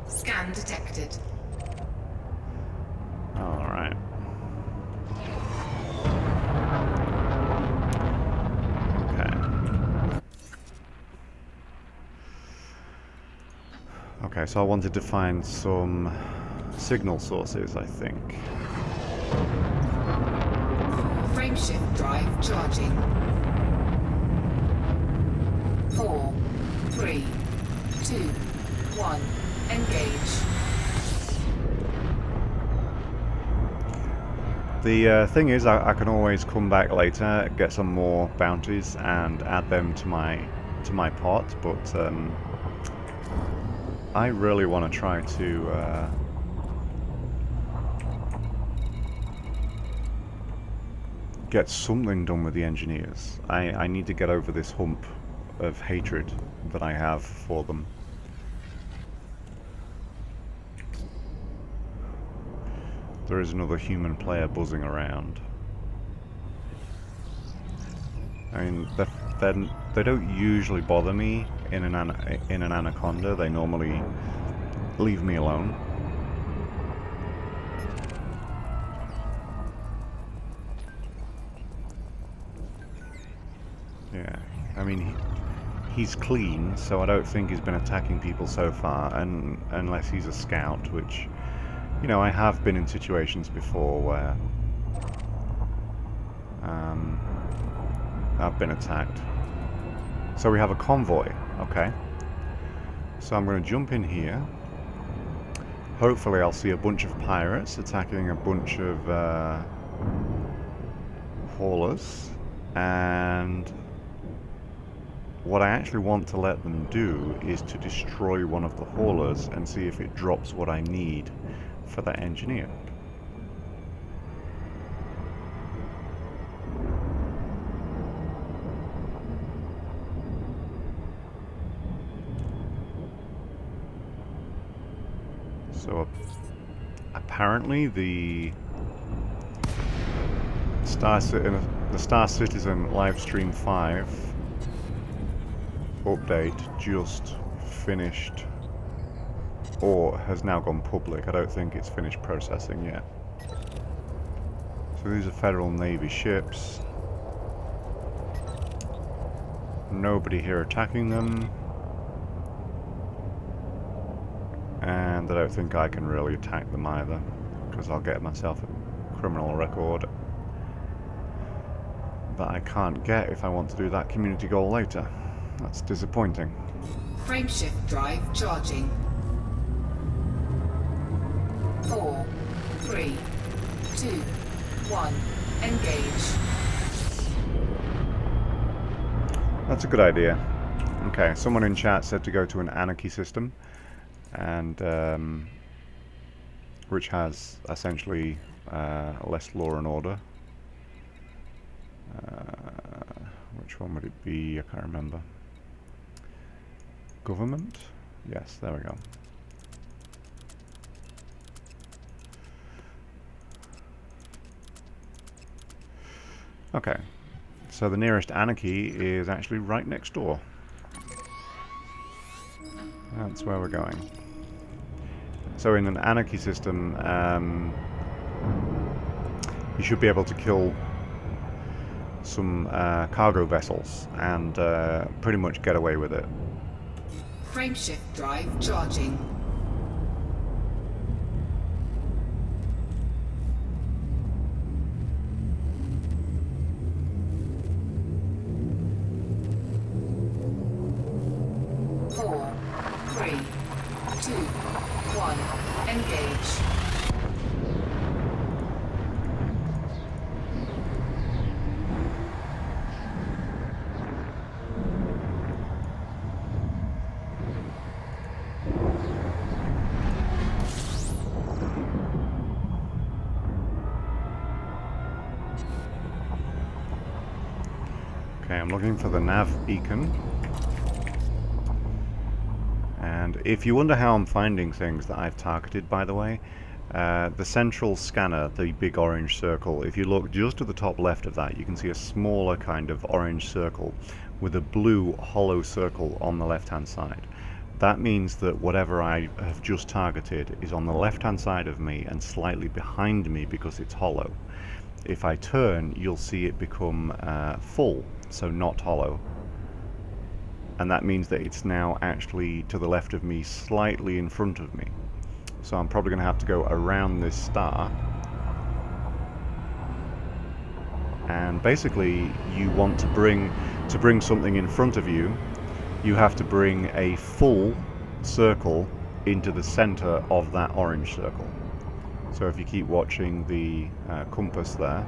Scan detected. Alright. Okay, so I wanted to find some signal sources, I think. Frameshift drive charging. 4, 3, 2, 1. Engage. The thing is, I can always come back later, get some more bounties, and add them to my pot. But I really want to try to get something done with the engineers. I need to get over this hump of hatred that I have for them. There is another human player buzzing around. I mean, they don't usually bother me in an anaconda. They normally leave me alone. Yeah, I mean, he's clean, so I don't think he's been attacking people so far, and unless he's a scout, which, you know, I have been in situations before where I've been attacked. So we have a convoy, okay. So I'm going to jump in here. Hopefully I'll see a bunch of pirates attacking a bunch of haulers, and what I actually want to let them do is to destroy one of the haulers and see if it drops what I need for that engineer. So apparently the Star Citizen Livestream 5 update just finished, or has now gone public. I don't think it's finished processing yet. So these are Federal Navy ships. Nobody here attacking them. And And I don't think I can really attack them either, because I'll get myself a criminal record that I can't get if I want to do that community goal later. That's disappointing. Frameshift drive charging. 4, 3, 2, 1. Engage. That's a good idea. Okay, someone in chat said to go to an anarchy system, and which has essentially less law and order. Which one would it be? I can't remember. Government? Yes, there we go. Okay, so the nearest anarchy is actually right next door. That's where we're going. So in an anarchy system, you should be able to kill some cargo vessels and pretty much get away with it. Frameshift drive charging. Okay, I'm looking for the nav beacon. And if you wonder how I'm finding things that I've targeted, by the way, the central scanner, the big orange circle, if you look just to the top left of that, you can see a smaller kind of orange circle with a blue hollow circle on the left-hand side. That means that whatever I have just targeted is on the left-hand side of me and slightly behind me because it's hollow. If I turn, you'll see it become full, so not hollow. And that means that it's now actually to the left of me, slightly in front of me. So I'm probably going to have to go around this star. And basically, you want to bring something in front of you, you have to bring a full circle into the center of that orange circle. So if you keep watching the compass there,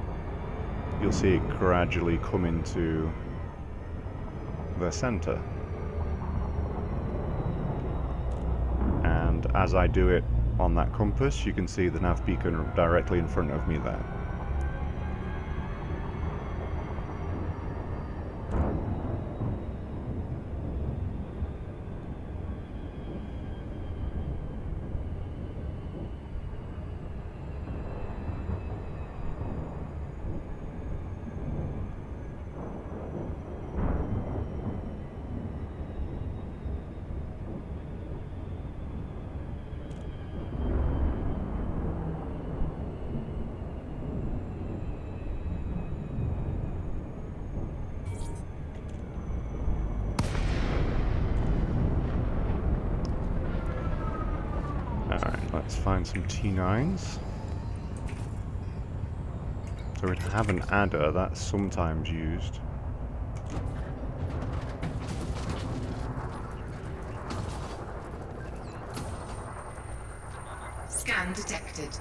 you'll see it gradually come into the center. And as I do it on that compass, you can see the nav beacon directly in front of me there. Let's find some T9s. So we'd have an adder, that's sometimes used. Scan detected.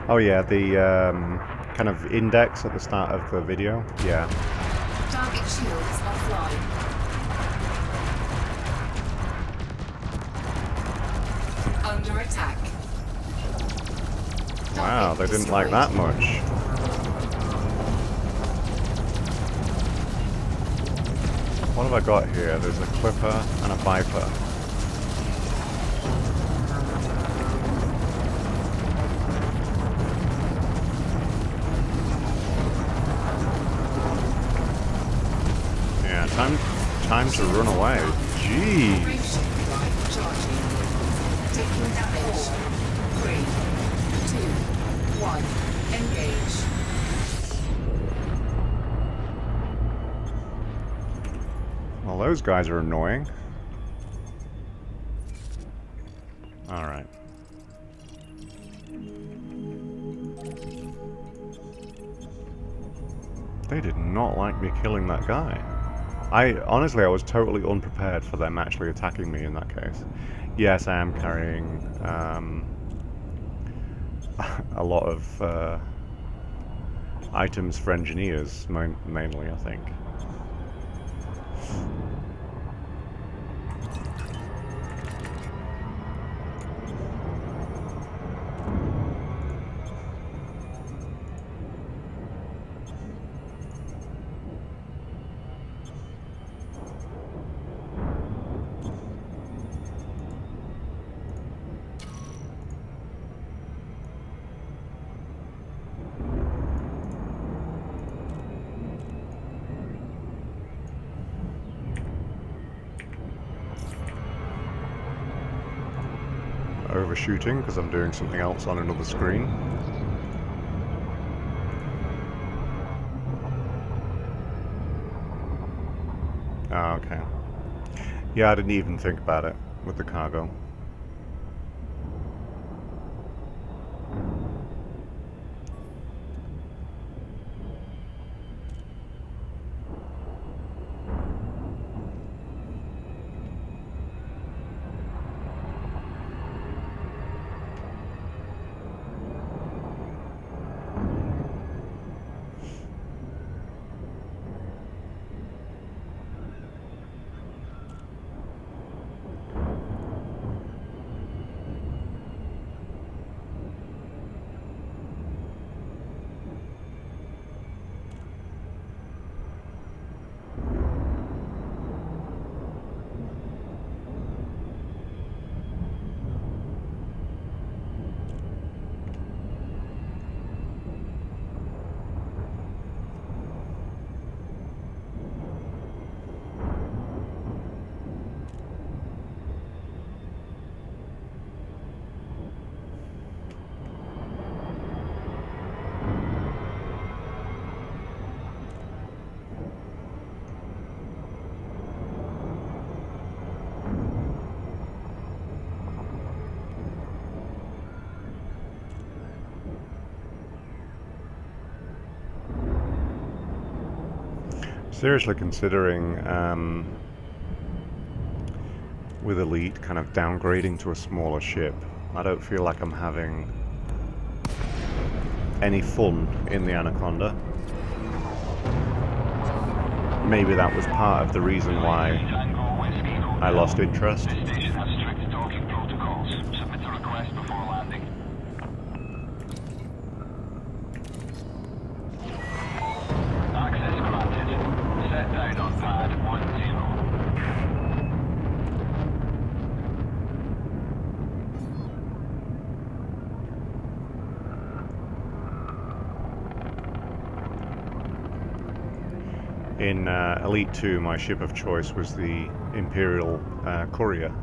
Oh yeah, the kind of index at the start of the video. Yeah. Target shields offline. Under attack. Wow, they didn't like that much. What have I got here? There's a Clipper and a Viper. Time to run away. Jeez. Taking damage. 3, 2, 1. Engage. those guys are annoying. Alright. They did not like me killing that guy. Honestly, I was totally unprepared for them actually attacking me in that case. Yes, I am carrying a lot of items for engineers, mainly, I think. Overshooting because I'm doing something else on another screen. Ah, okay. Yeah, I didn't even think about it with the cargo. Seriously considering, with Elite, kind of downgrading to a smaller ship. I don't feel like I'm having any fun in the Anaconda. Maybe that was part of the reason why I lost interest. In Elite 2, my ship of choice was the Imperial Courier.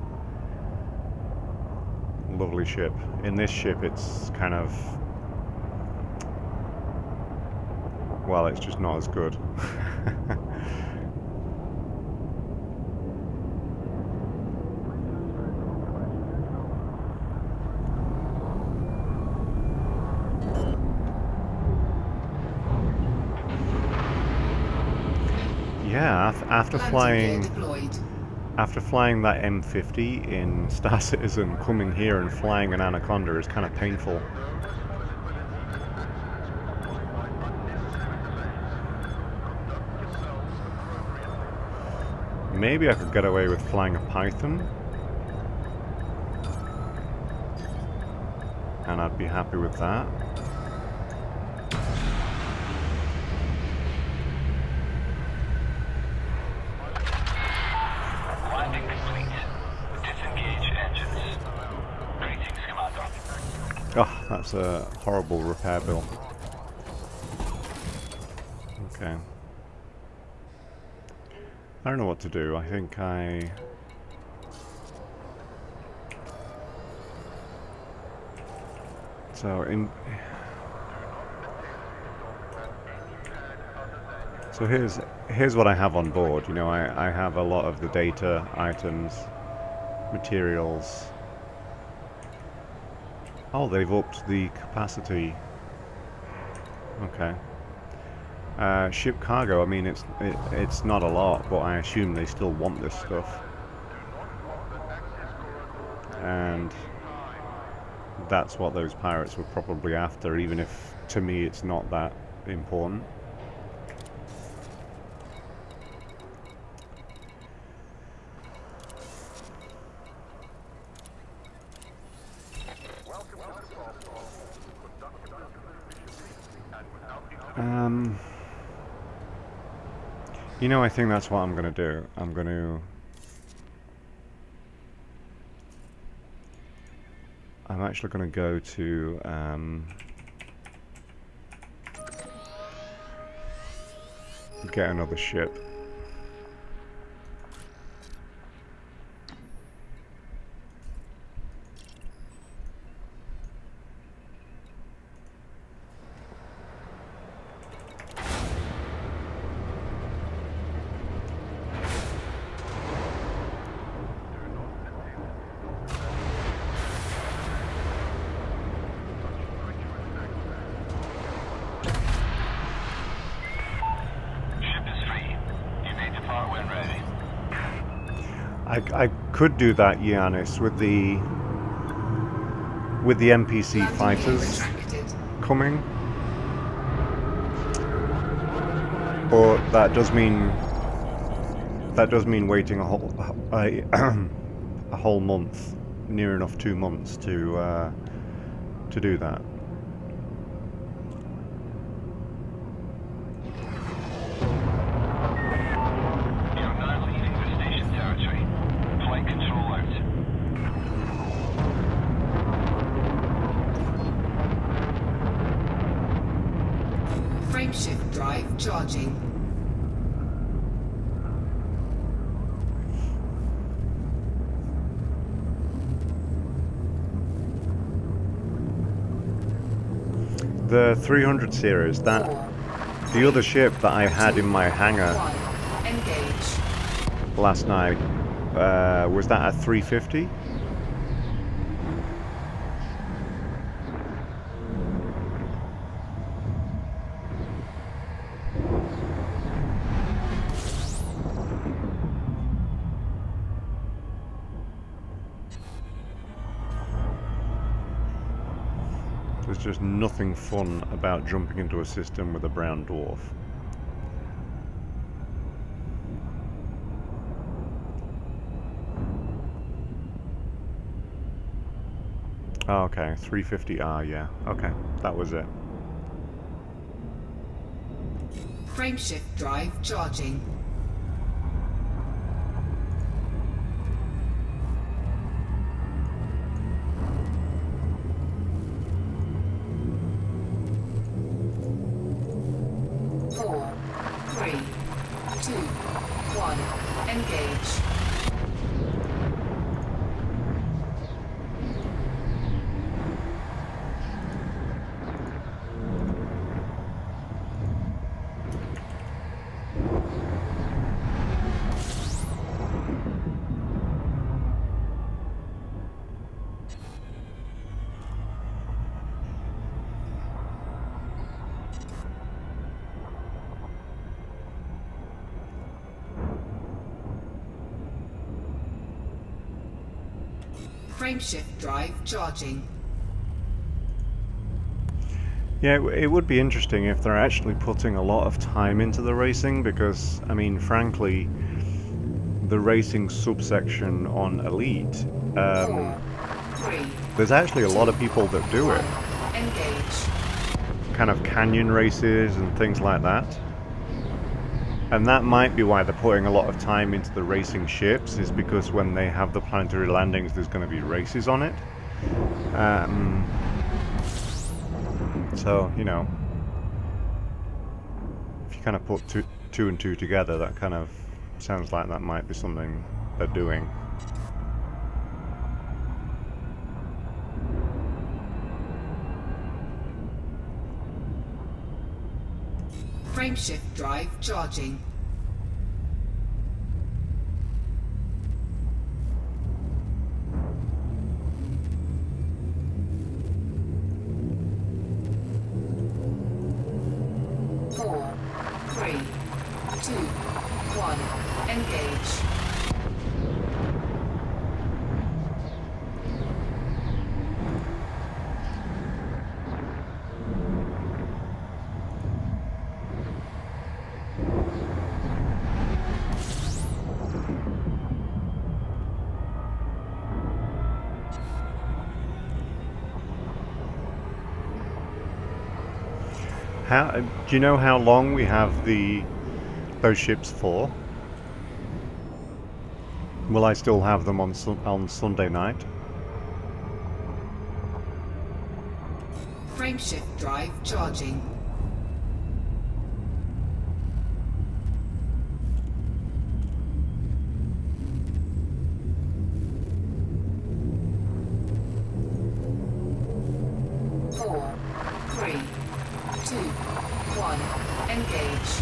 Lovely ship. In this ship, it's kind of... well, it's just not as good. Yeah, after flying that M50 in Star Citizen, coming here and flying an Anaconda is kind of painful. Maybe I could get away with flying a Python, and I'd be happy with that. Oh, that's a horrible repair bill. Okay. I don't know what to do. I think So here's what I have on board. You know, I have a lot of the data, items, materials. Oh, they've upped the capacity. Okay. Ship cargo, I mean, it's not a lot, but I assume they still want this stuff. And that's what those pirates were probably after, even if, to me, it's not that important. You know, I think that's what I'm going to do. I'm actually going to go to get another ship. I could do that, Giannis, with the NPC Landing fighters gear retracted. coming, but that does mean waiting a whole month, near enough 2 months to do that. Frameshift drive charging. The 300 series, that 4, the other ship that I had in my hangar 1. Engage. last night, was that a 350? There's just nothing fun about jumping into a system with a brown dwarf. Oh, okay, 350R, yeah. Okay, that was it. Frameshift drive charging. Four, three, two, one. Engage. Frameshift drive charging. Yeah, it would be interesting if they're actually putting a lot of time into the racing, because, I mean, frankly, the racing subsection on Elite, 4, 3, there's actually a lot of people that do it. engage. Kind of canyon races and things like that. And that might be why they're putting a lot of time into the racing ships, is because when they have the planetary landings, there's going to be races on it. So, you know, if you kind of put two and two together, that kind of sounds like that might be something they're doing. Frameshift drive charging. Four, three, two, one. Engage. Do you know how long we have those ships for? Will I still have them on Sunday night? Frameshift drive charging. Four, three, two, one. Engage.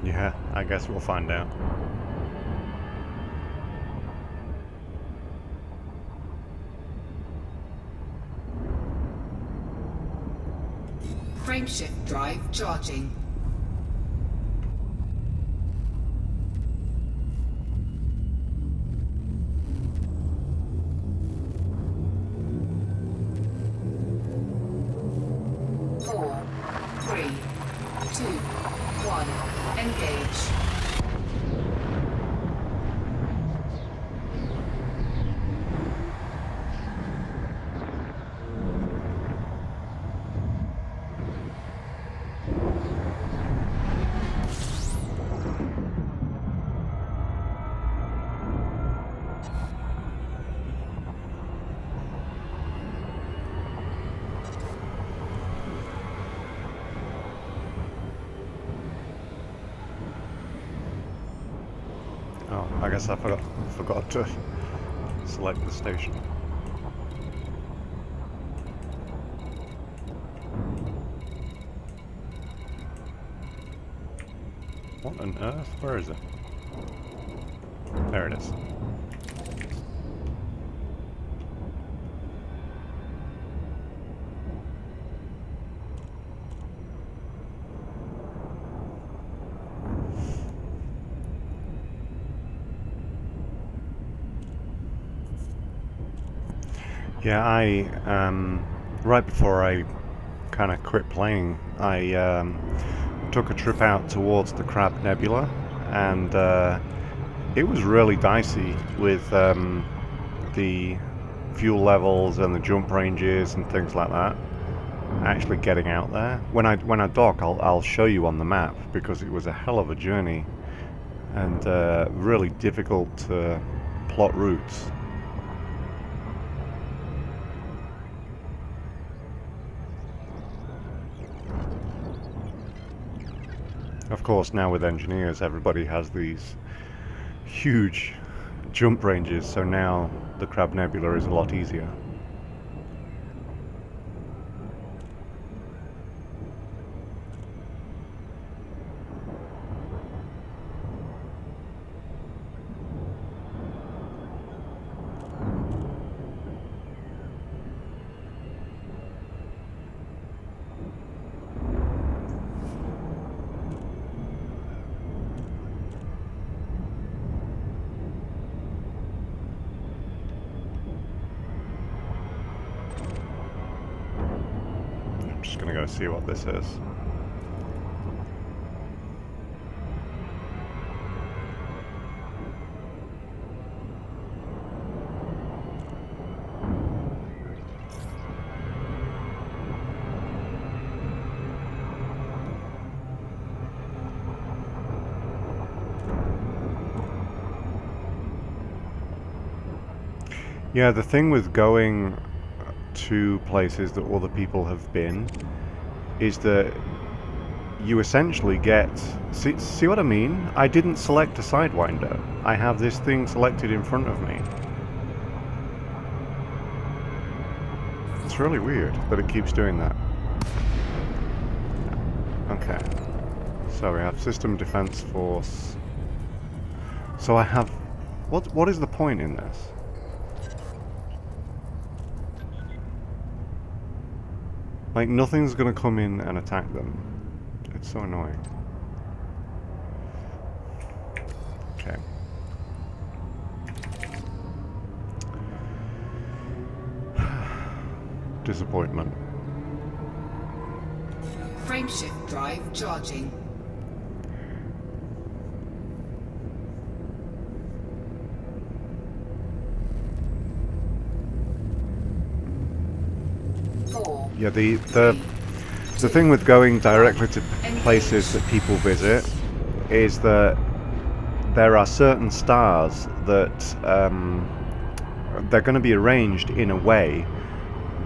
Yeah, I guess we'll find out. Frameshift drive charging. Four, three, two, one. Engage. Oh, I guess I forgot to select the station. What on earth? Where is it? There it is. Yeah, right before I kind of quit playing, I took a trip out towards the Crab Nebula, and it was really dicey with the fuel levels and the jump ranges and things like that. Actually getting out there. When I dock, I'll show you on the map, because it was a hell of a journey and really difficult to plot routes. Of course, now with engineers, everybody has these huge jump ranges, so now the Crab Nebula is a lot easier. Just gonna go see what this is. Yeah, the thing with going to places that other people have been is that you essentially get... See what I mean? I didn't select a Sidewinder. I have this thing selected in front of me. It's really weird that it keeps doing that. Okay. So we have System Defense Force. So I have... What is the point in this? Like, nothing's gonna come in and attack them. It's so annoying. Okay. Disappointment. Frameshift drive charging. Yeah, the thing with going directly to places that people visit is that there are certain stars that they're going to be arranged in a way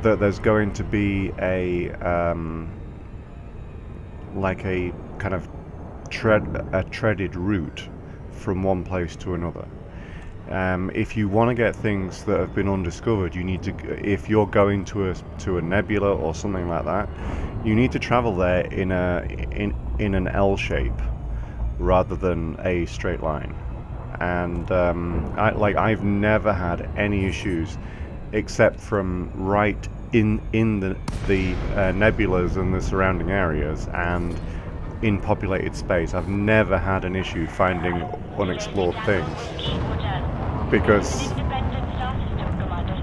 that there's going to be a like a kind of treaded route from one place to another. If you want to get things that have been undiscovered, you need to. If you're going to a nebula or something like that, you need to travel there in an L shape rather than a straight line. And I've never had any issues, except from right in the nebulas and the surrounding areas and in populated space. I've never had an issue finding unexplored things, because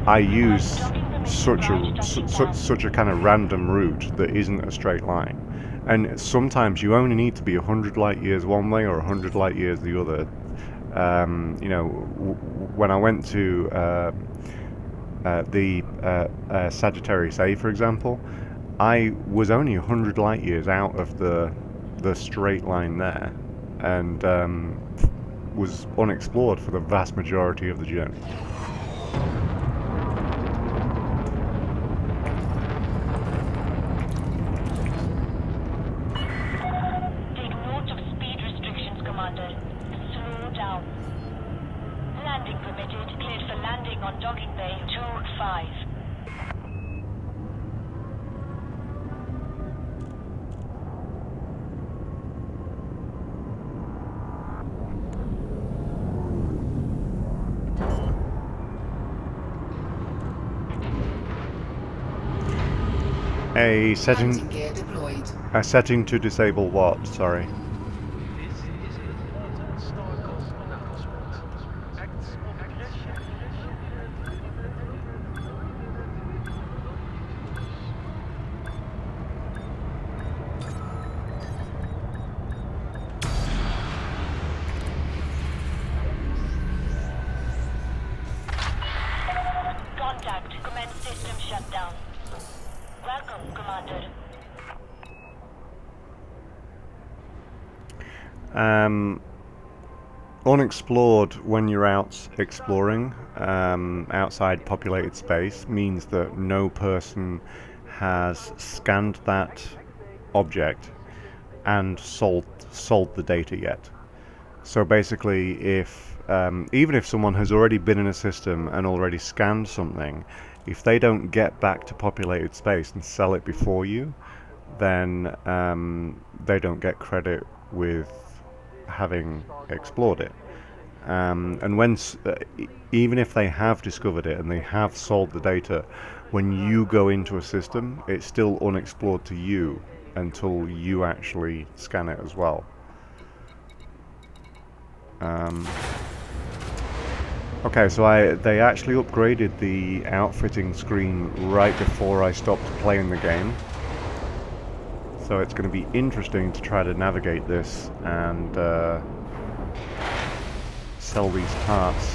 I use such a kind of random route that isn't a straight line. And sometimes you only need to be 100 light years one way or 100 light years the other. You know, when I went to the Sagittarius A, for example, I was only 100 light years out of the straight line there, and was unexplored for the vast majority of the journey. Take note of speed restrictions, Commander. Slow down. Landing permitted. Cleared for landing on docking bay 2-5. A setting Landing gear deployed. A setting to disable what? Sorry. This is a modern historical announcement. Acts of aggression. Contact. Commence system shutdown. Welcome, Commander. Unexplored when you're out exploring outside populated space means that no person has scanned that object and sold the data yet. So basically, if even if someone has already been in a system and already scanned something, if they don't get back to populated space and sell it before you, then they don't get credit with having explored it. And when even if they have discovered it and they have sold the data, when you go into a system, it's still unexplored to you until you actually scan it as well. Okay, so they actually upgraded the outfitting screen right before I stopped playing the game. So it's going to be interesting to try to navigate this and sell these parts.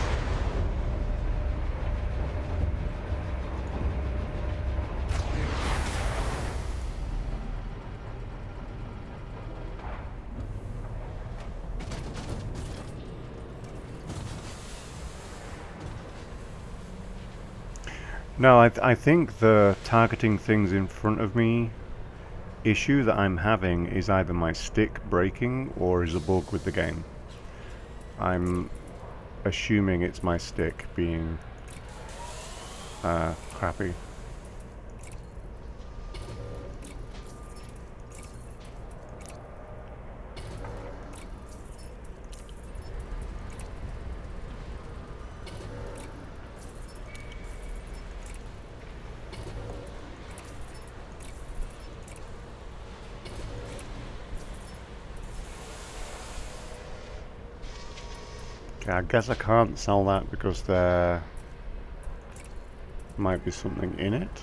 No, I think the targeting things in front of me issue that I'm having is either my stick breaking or is a bug with the game. I'm assuming it's my stick being crappy. Okay, I guess I can't sell that because there might be something in it.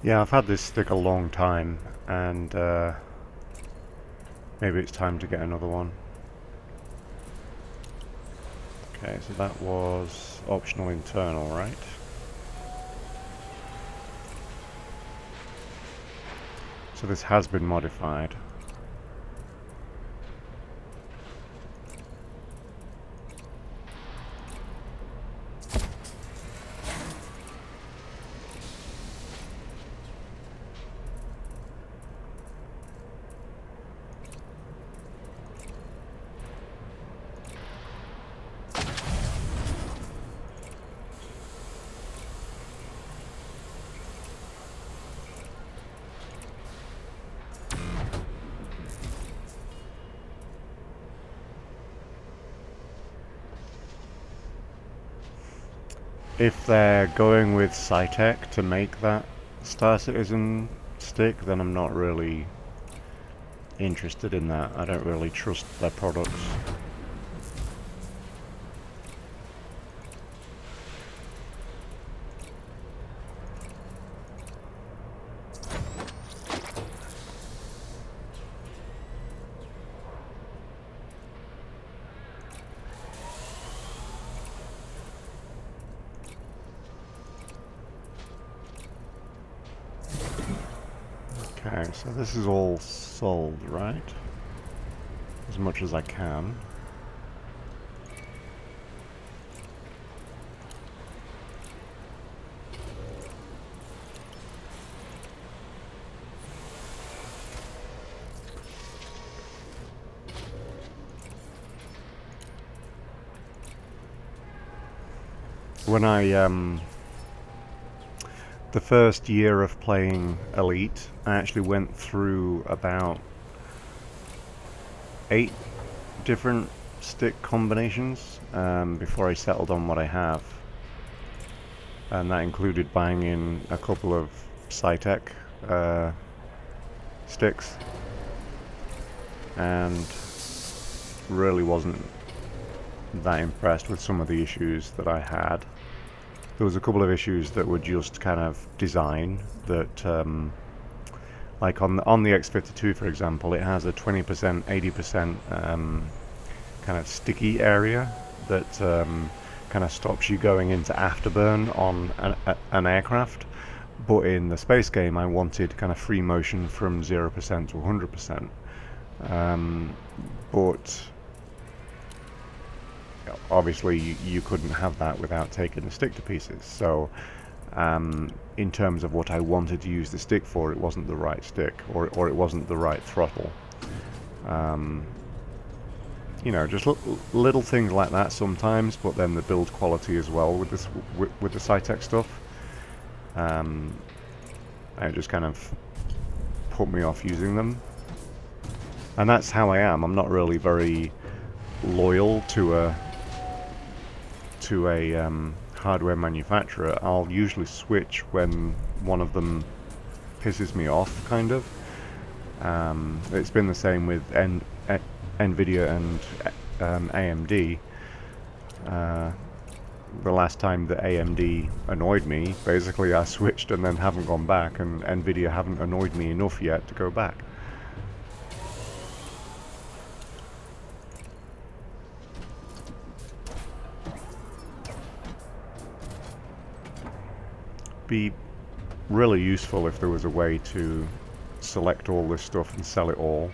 Yeah, I've had this stick a long time, and maybe it's time to get another one. Okay, so that was optional internal, right? So this has been modified. If they're going with Cytec to make that Star Citizen stick, then I'm not really interested in that. I don't really trust their products. Okay, so this is all sold, right? As much as I can. When the first year of playing Elite, I actually went through about 8 different stick combinations before I settled on what I have. And that included buying in a couple of Cytec sticks. And really wasn't that impressed with some of the issues that I had. There was a couple of issues that were just kind of design that, like on the X52, for example, it has a 20%, 80% kind of sticky area that kind of stops you going into afterburn on an aircraft. But in the space game, I wanted kind of free motion from 0% to 100%. But obviously you couldn't have that without taking the stick to pieces. So in terms of what I wanted to use the stick for, it wasn't the right stick, or it wasn't the right throttle. You know, just little things like that sometimes, but then the build quality as well with this with the Cytec stuff. It just kind of put me off using them. And that's how I am. I'm not really very loyal to a hardware manufacturer. I'll usually switch when one of them pisses me off, kind of. It's been the same with NVIDIA and AMD. the last time that AMD annoyed me, basically I switched and then haven't gone back, and Nvidia haven't annoyed me enough yet to go back. Be really useful if there was a way to select all this stuff and sell it all,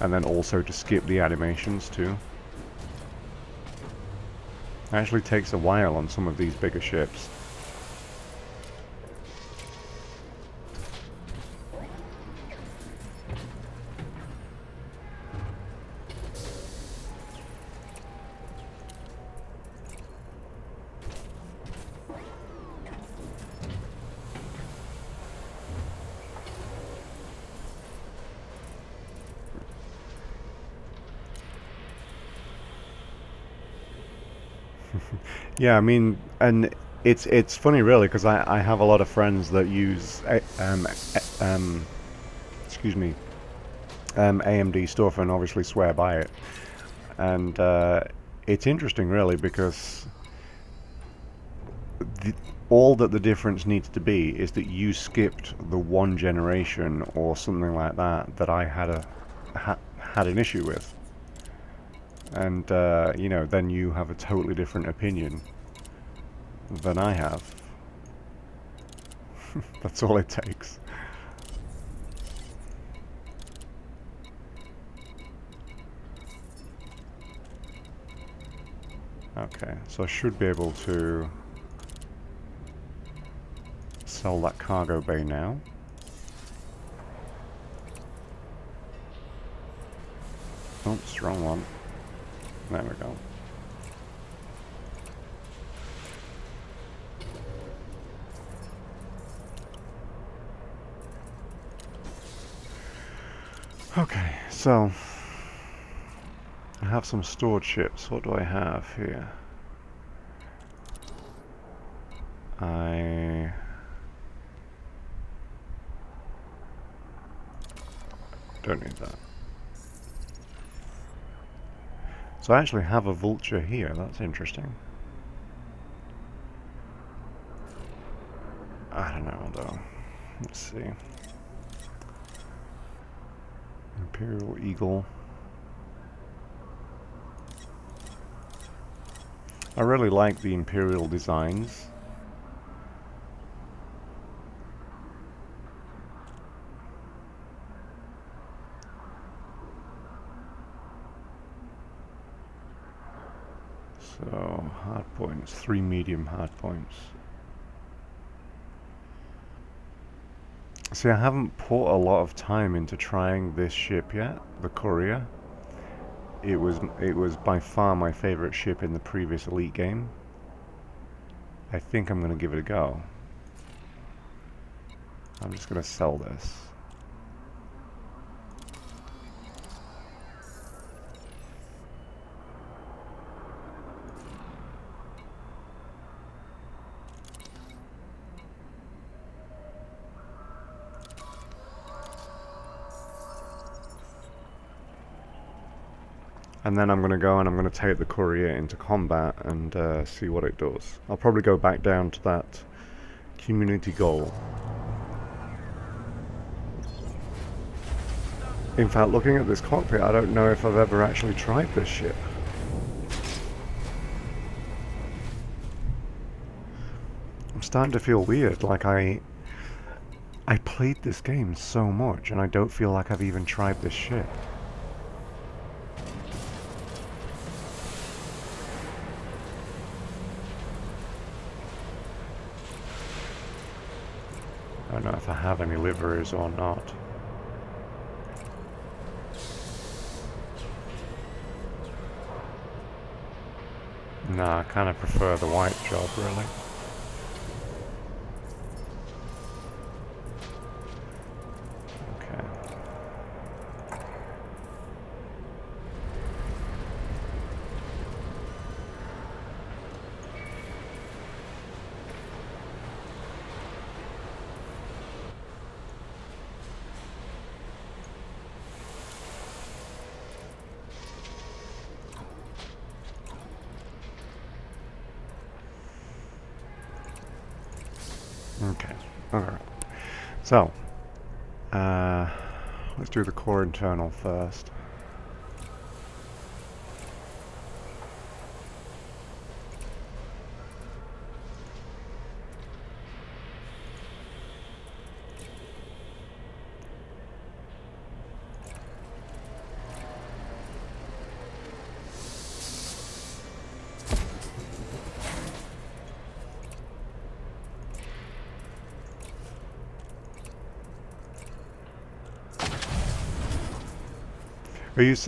and then also to skip the animations too. It actually takes a while on some of these bigger ships. Yeah, I mean, and it's funny really, because I have a lot of friends that use excuse me, AMD stuff and obviously swear by it, and it's interesting really, because all that the difference needs to be is that you skipped the one generation or something like that that I had an issue with. And, you know, then you have a totally different opinion than I have. That's all it takes. Okay, so I should be able to sell that cargo bay now. Oh, strong one. There we go. Okay, so I have some stored ships. What do I have here? I don't need that. So I actually have a vulture here. That's interesting. I don't know though. Let's see. Imperial Eagle. I really like the Imperial designs. So, hard points, 3 medium hard points. See, I haven't put a lot of time into trying this ship yet, the Courier. It was by far my favorite ship in the previous Elite game. I think I'm going to give it a go. I'm just going to sell this. And then I'm going to go and I'm going to take the Courier into combat and see what it does. I'll probably go back down to that community goal. In fact, looking at this cockpit, I don't know if I've ever actually tried this ship. I'm starting to feel weird, like I played this game so much and I don't feel like I've even tried this ship. I don't know if I have any liveries or not. Nah, I kind of prefer the white job, really. Okay. Alright. So, let's do the core internal first.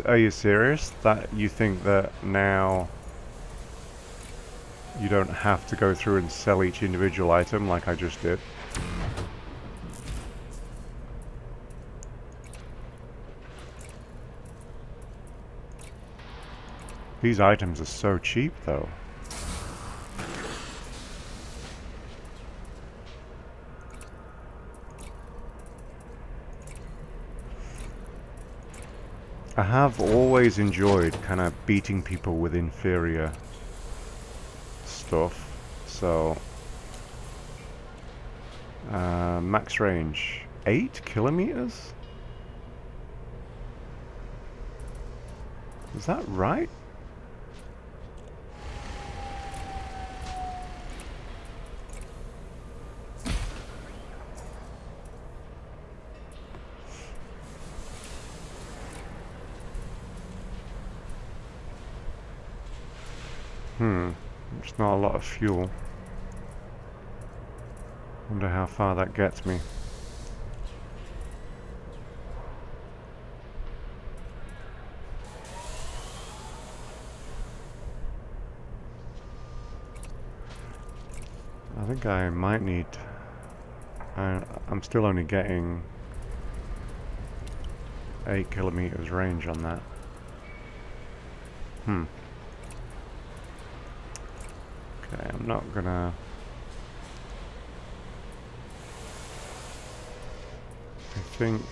Are you serious that you think that now you don't have to go through and sell each individual item like I just did? These items are so cheap though. I have always enjoyed kind of beating people with inferior stuff, so max range 8 kilometers? Is that right? It's not a lot of fuel. Wonder how far that gets me. I think I might need... I'm still only getting 8 kilometers range on that. Okay, I'm not gonna... I think...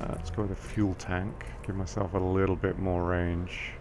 let's go with a fuel tank, give myself a little bit more range.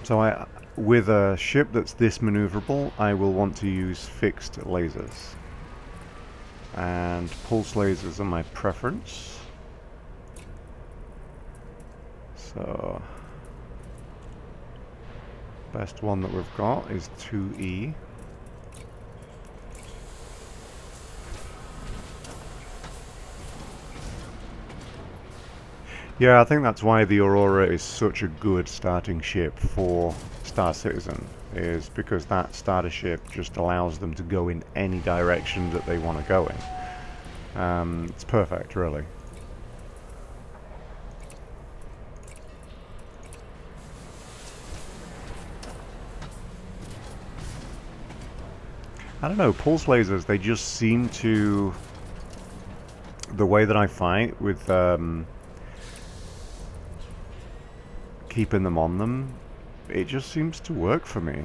So with a ship that's this maneuverable, I will want to use fixed lasers. And pulse lasers are my preference. So, best one that we've got is 2E. Yeah, I think that's why the Aurora is such a good starting ship for Star Citizen, is because that starter ship just allows them to go in any direction that they want to go in. It's perfect, really. I don't know, pulse lasers, they just seem to... The way that I fight with... keeping them on them, it just seems to work for me.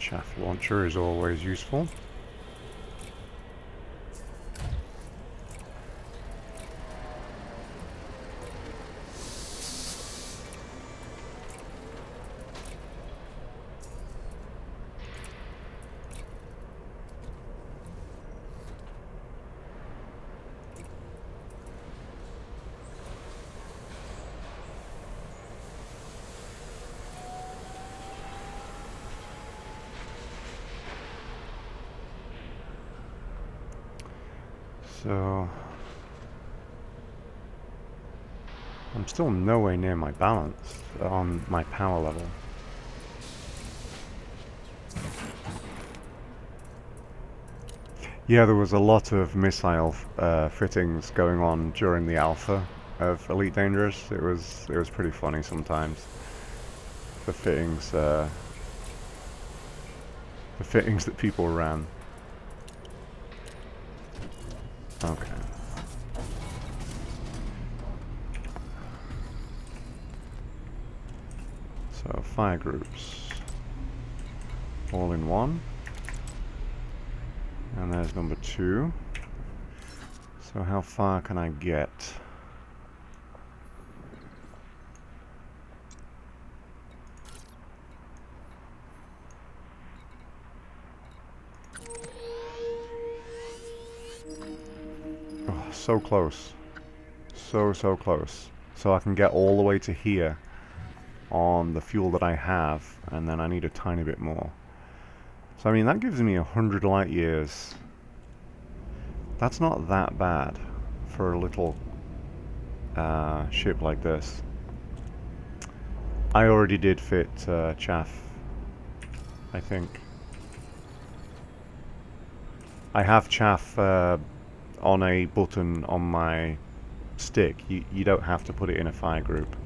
Chaff launcher is always useful. So I'm still nowhere near my balance on my power level. Yeah, there was a lot of missile fittings going on during the alpha of Elite Dangerous. It was pretty funny sometimes. The fittings that people ran. Okay. So fire groups, all in one. And there's number 2. So how far can I get? Oh, so close. So close. So I can get all the way to here on the fuel that I have, and then I need a tiny bit more. So I mean, that gives me 100 light years. That's not that bad for a little ship like this. I already did fit Chaff, I think. I have Chaff on a button on my stick. You don't have to put it in a fire group.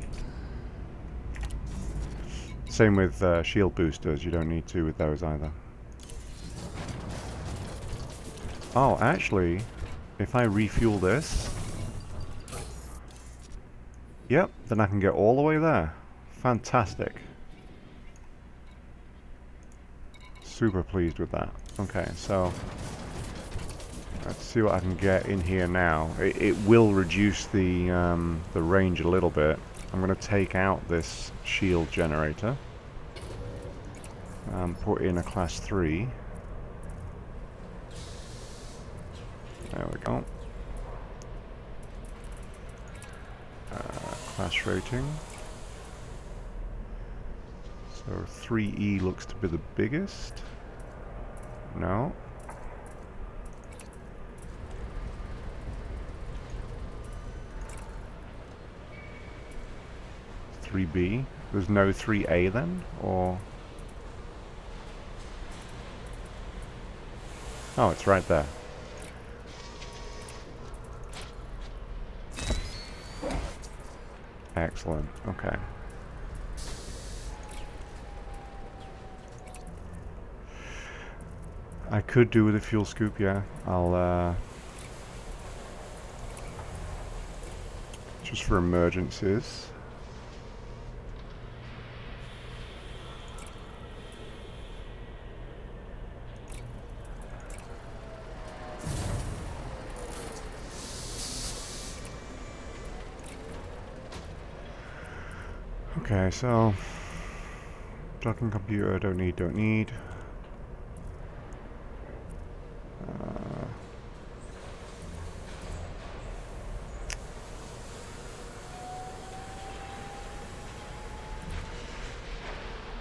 Same with shield boosters, you don't need to with those either. Oh, actually, if I refuel this, yep, then I can get all the way there. Fantastic. Super pleased with that. Okay, so let's see what I can get in here now. It will reduce the range a little bit. I'm going to take out this shield generator and put in a class 3. There we go. Class rating. So 3E looks to be the biggest. No. B. There's no 3A then, or? Oh, it's right there. Excellent. Okay. I could do with a fuel scoop, yeah. I'll just for emergencies. Okay, so docking computer, don't need.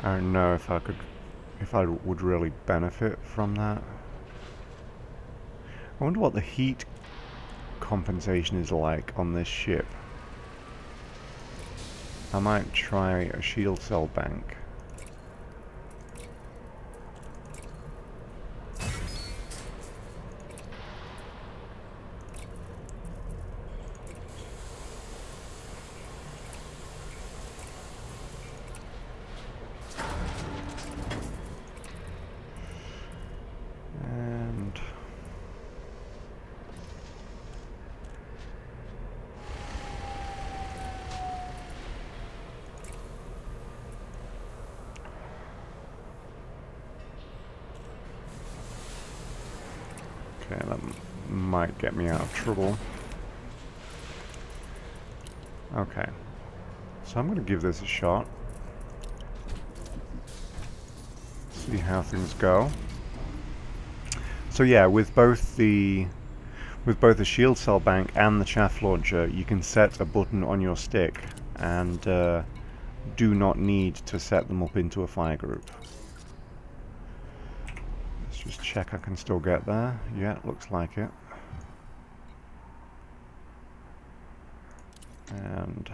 I don't know if I would really benefit from that. I wonder what the heat compensation is like on this ship. I might try a shield cell bank. And Okay, that might get me out of trouble. Okay, so I'm going to give this a shot. See how things go. So yeah, with both the shield cell bank and the chaff launcher, you can set a button on your stick, and do not need to set them up into a fire group. Let's just check I can still get there. Yeah, looks like it. And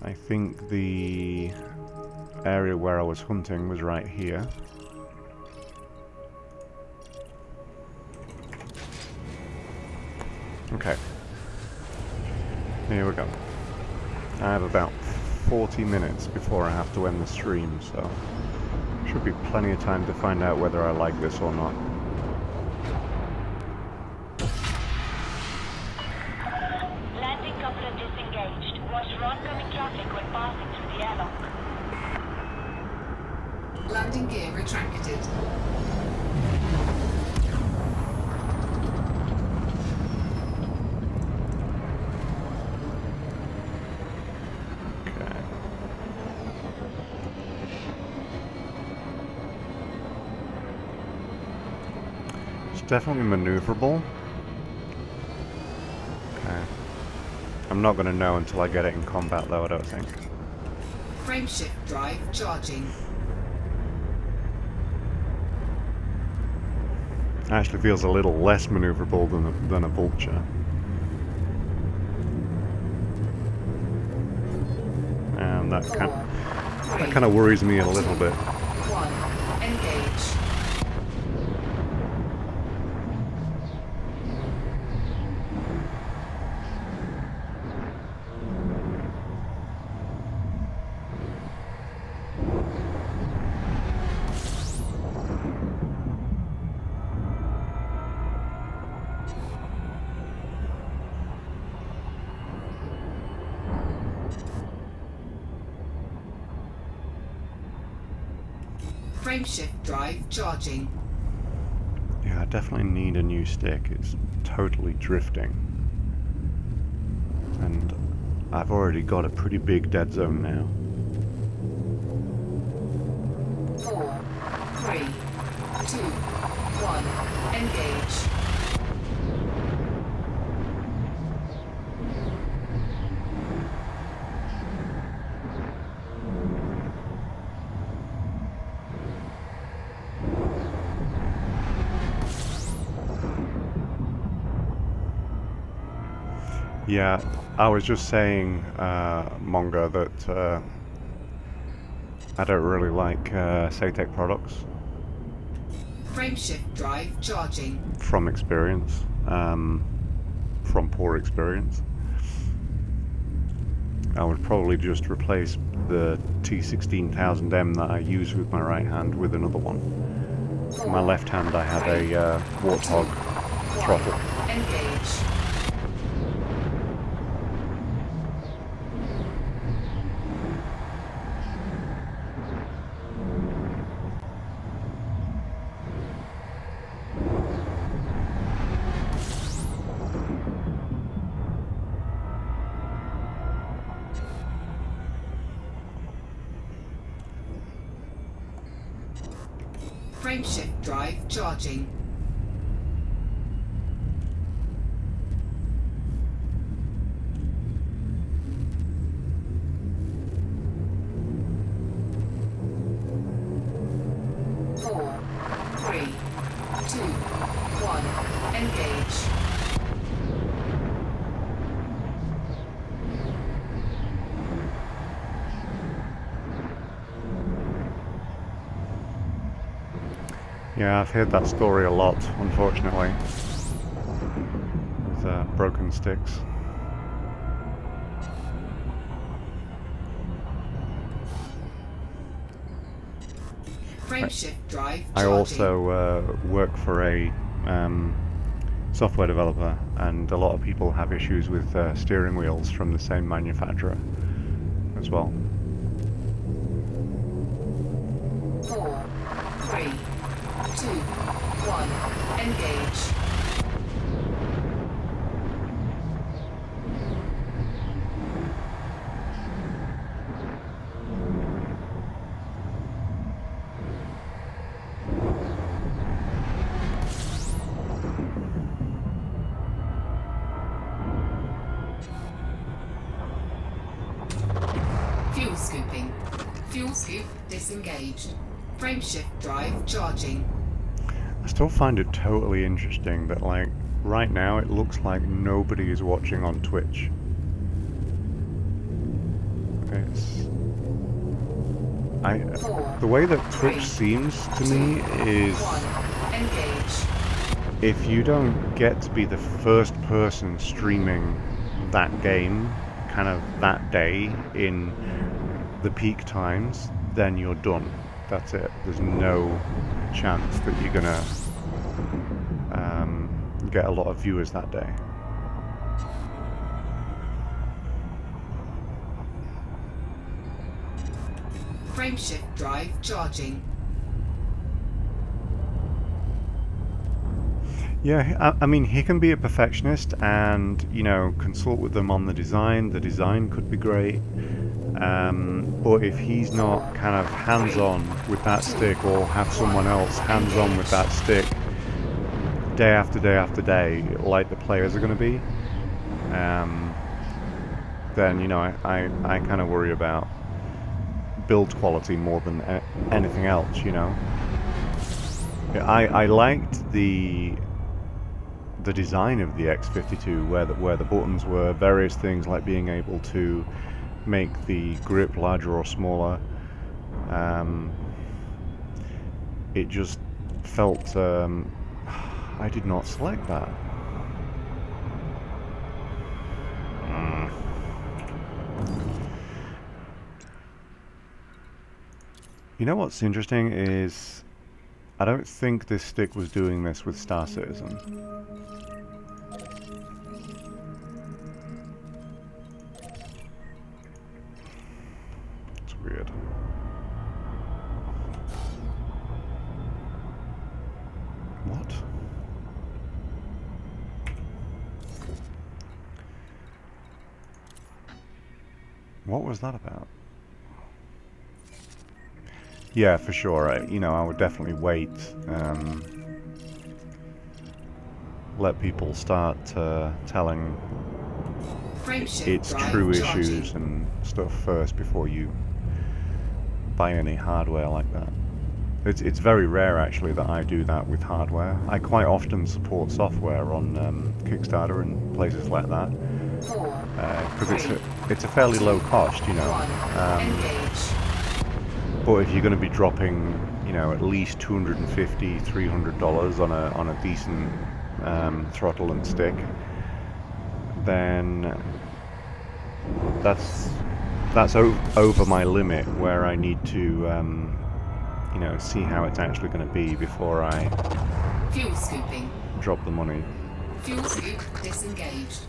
I think the area where I was hunting was right here. Okay. Here we go. I have about 40 minutes before I have to end the stream, so should be plenty of time to find out whether I like this or not. Landing coupler disengaged. Watch for oncoming traffic when passing through the airlock. Landing gear retracted. Okay. It's definitely maneuverable. Okay. I'm not going to know until I get it in combat, though, I don't think. Frameshift drive charging. Actually feels a little less maneuverable than a vulture. And that kind of worries me a little bit. 1. Engage. Frameshift drive charging. Yeah, I definitely need a new stick. It's totally drifting. And I've already got a pretty big dead zone now. 4, 3, 2, 1. Engage. Yeah, I was just saying, Mongo, that I don't really like Satec products Frameshift drive charging. from experience, from poor experience. I would probably just replace the T16000M that I use with my right hand with another one. For my left hand I have a Warthog throttle. Engage. Frameshift drive charging. Four, three, two, one. Engage. Yeah, I've heard that story a lot, unfortunately, with broken sticks. Frameshift drive charging. I also work for a software developer, and a lot of people have issues with steering wheels from the same manufacturer as well. 4, 3, 1. Engage. Fuel scooping. Fuel scoop disengaged. Frameshift drive charging. I still find it totally interesting that, like, right now it looks like nobody is watching on Twitch. The way that Twitch seems to me is, if you don't get to be the first person streaming that game kind of that day in the peak times, then you're done. That's it. There's no chance that you're gonna get a lot of viewers that day. Frameshift drive charging. Yeah, I mean, he can be a perfectionist and, you know, consult with them on the design. The design could be great. But if he's not kind of hands-on with that stick, or have someone else hands-on with that stick day after day after day, like the players are going to be, then, you know, I kind of worry about build quality more than anything else, you know. I liked the design of the X52, where the buttons were various things, like being able to make the grip larger or smaller. It just felt I did not select that. You know what's interesting is, I don't think this stick was doing this with Star Citizen. It's weird. What? What was that about? Yeah, for sure. You know, I would definitely wait. Let people start telling its true issues and stuff first before you buy any hardware like that. It's very rare, actually, that I do that with hardware. I quite often support software on Kickstarter and places like that, because it's a fairly low cost, you know. But if you're going to be dropping, you know, at least $250, $300 on a decent throttle and stick, then that's over my limit, where I need to, you know, see how it's actually going to be before I fuel scooping. Drop the money. Fuel scoop disengaged.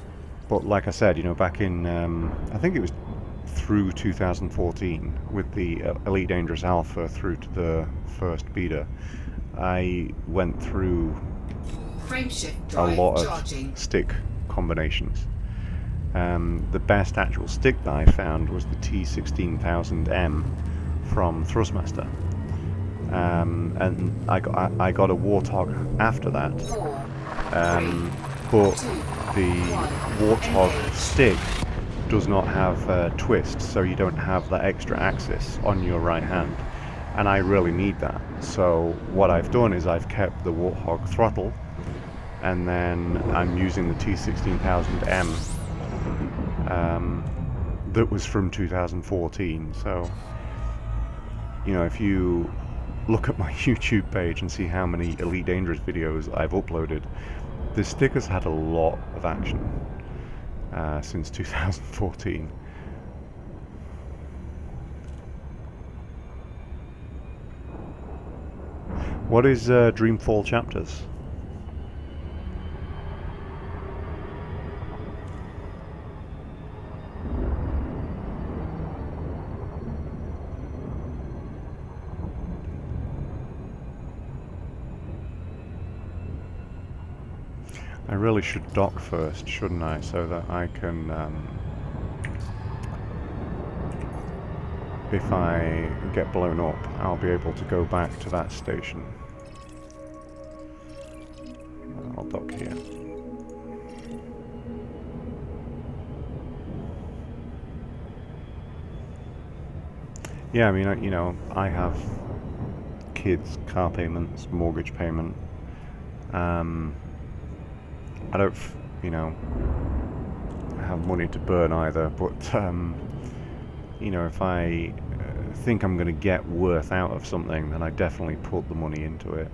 But like I said, you know, back in I think it was through 2014 with the Elite Dangerous Alpha through to the first beta, I went through a lot of stick combinations. The best actual stick that I found was the T16000M from Thrustmaster, and I got a Warthog after that, but the Warthog stick does not have a twist, so you don't have that extra axis on your right hand, and I really need that. So what I've done is I've kept the Warthog throttle, and then I'm using the T16000M that was from 2014. So, you know, if you look at my YouTube page and see how many Elite Dangerous videos I've uploaded, the stick has had a lot of action since 2014. What is Dreamfall Chapters? I really should dock first, shouldn't I? So that I can, if I get blown up, I'll be able to go back to that station. I'll dock here. Yeah, I mean, you know, I have kids, car payments, mortgage payment. I don't, you know, have money to burn either, but, you know, if I think I'm going to get worth out of something, then I definitely put the money into it.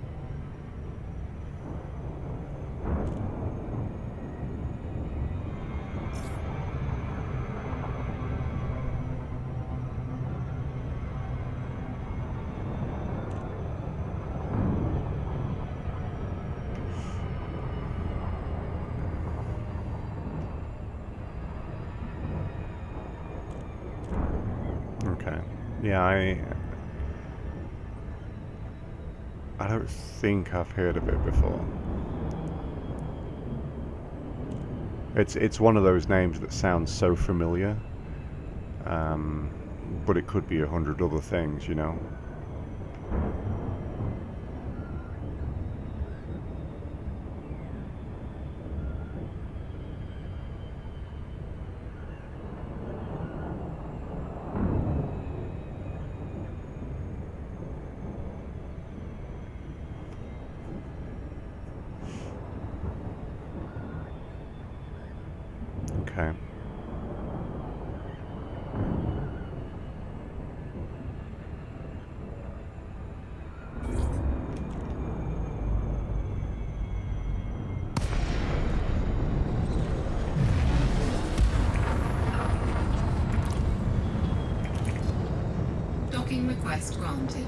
Okay. Yeah, I don't think I've heard of it before. It's one of those names that sounds so familiar, but it could be 100 other things, you know. Okay. Docking request granted.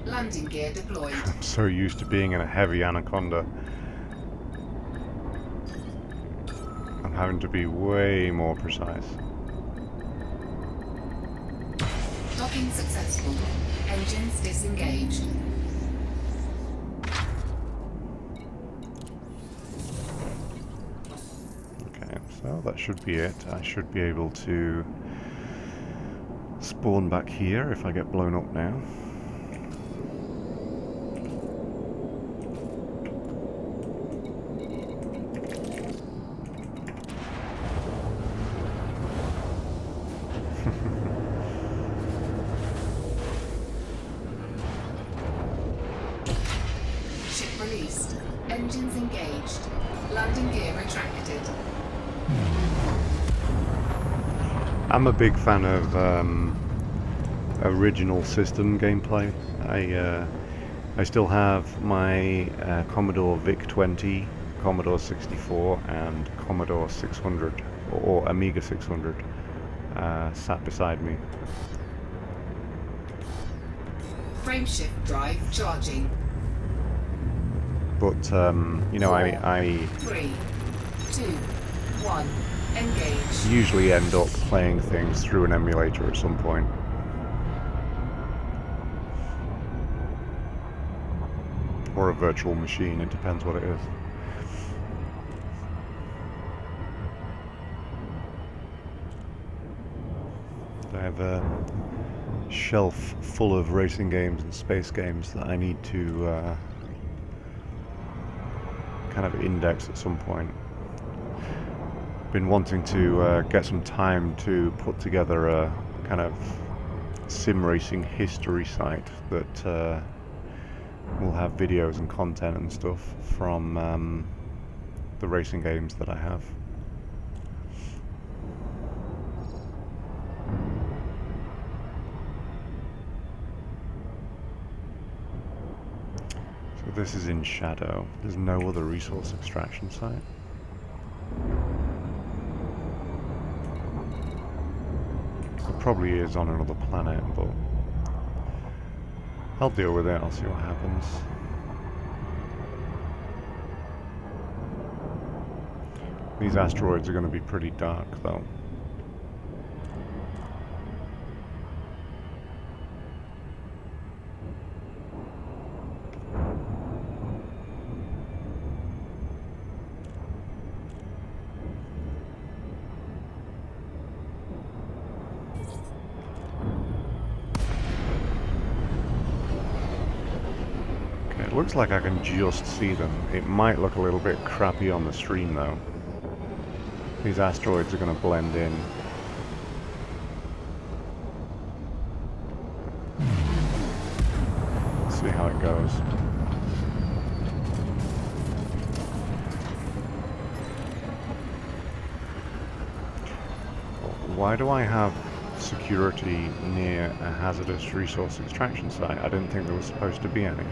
Landing gear deployed. I'm so used to being in a heavy Anaconda. I'm having to be way more precise. Docking successful. Engines disengaged. Okay, so that should be it. I should be able to spawn back here if I get blown up now. Ship released. Engines engaged. Landing gear retracted. I'm a big fan of original system gameplay. I still have my Commodore VIC-20, Commodore 64, and Commodore 600 or Amiga 600 sat beside me. Frameshift drive charging. But you know, I 3, 2, 1. Engage. usually end up playing things through an emulator at some point. Or a virtual machine, it depends what it is. I have a shelf full of racing games and space games that I need to kind of index at some point. Been wanting to get some time to put together a kind of sim racing history site that will have videos and content and stuff from the racing games that I have. So this is in shadow. There's no other resource extraction site. probably is on another planet, but I'll deal with it. I'll see what happens. These asteroids are going to be pretty dark, though. Okay, it looks like I can just see them. It might look a little bit crappy on the stream, though. These asteroids are going to blend in. Let's see how it goes. Why do I have security near a hazardous resource extraction site? I didn't think there was supposed to be any.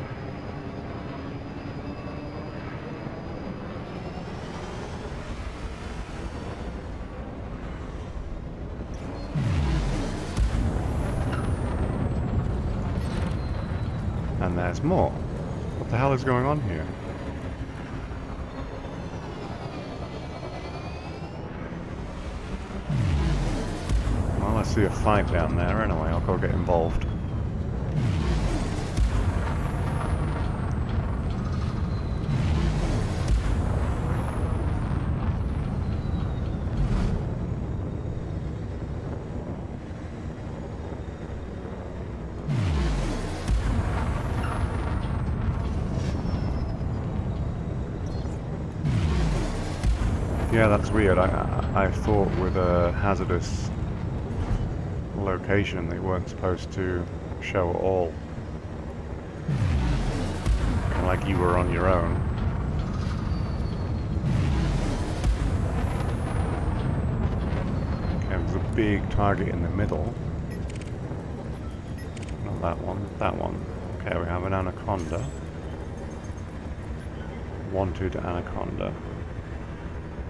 And there's more. What the hell is going on here? Well, I see a fight down there anyway. I'll go get involved. Yeah, that's weird. I thought with a hazardous location they weren't supposed to show at all. Kind of like you were on your own. Okay, there's a big target in the middle. Not that one, that one. Okay, we have an anaconda. Wanted anaconda.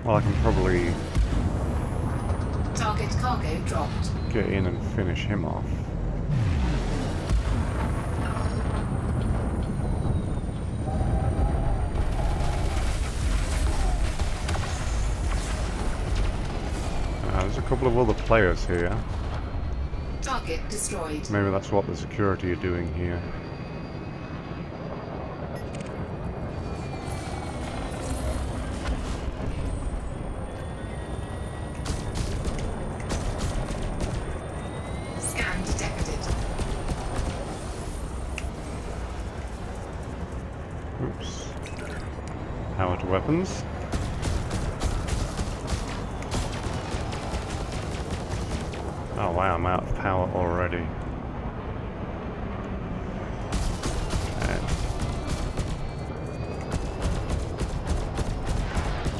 Well, I can probably Target cargo dropped. get in and finish him off. There's a couple of other players here. Target destroyed. Maybe that's what the security are doing here. Scan detected. Oops. Power to weapons. Oh wow, I'm out of power already. Okay.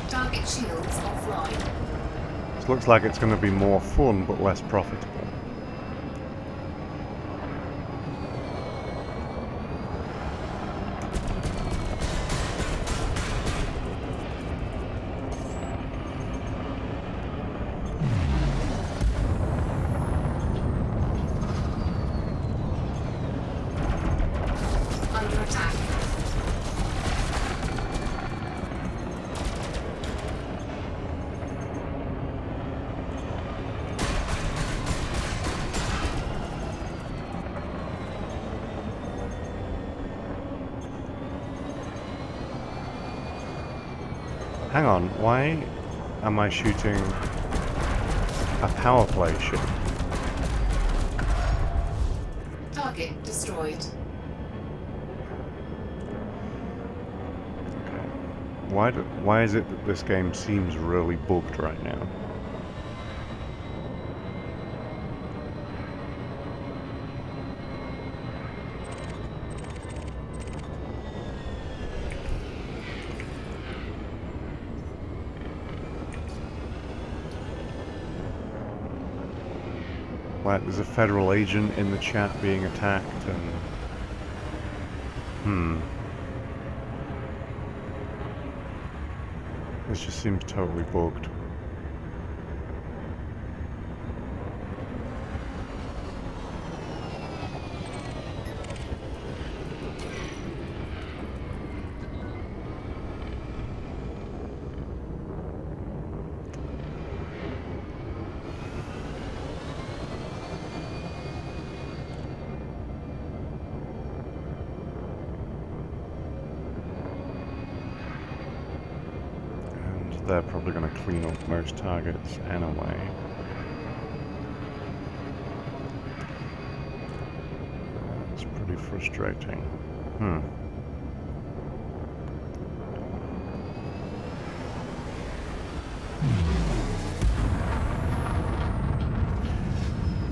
Target shields offline. This looks like it's going to be more fun but less profitable. Under attack. Hang on, why am I shooting a power play ship? Target destroyed. Okay. Why is it that this game seems really bugged right now? Like, there's a federal agent in the chat being attacked, and... This just seems totally bugged. they're probably going to clean up most targets anyway. It's pretty frustrating.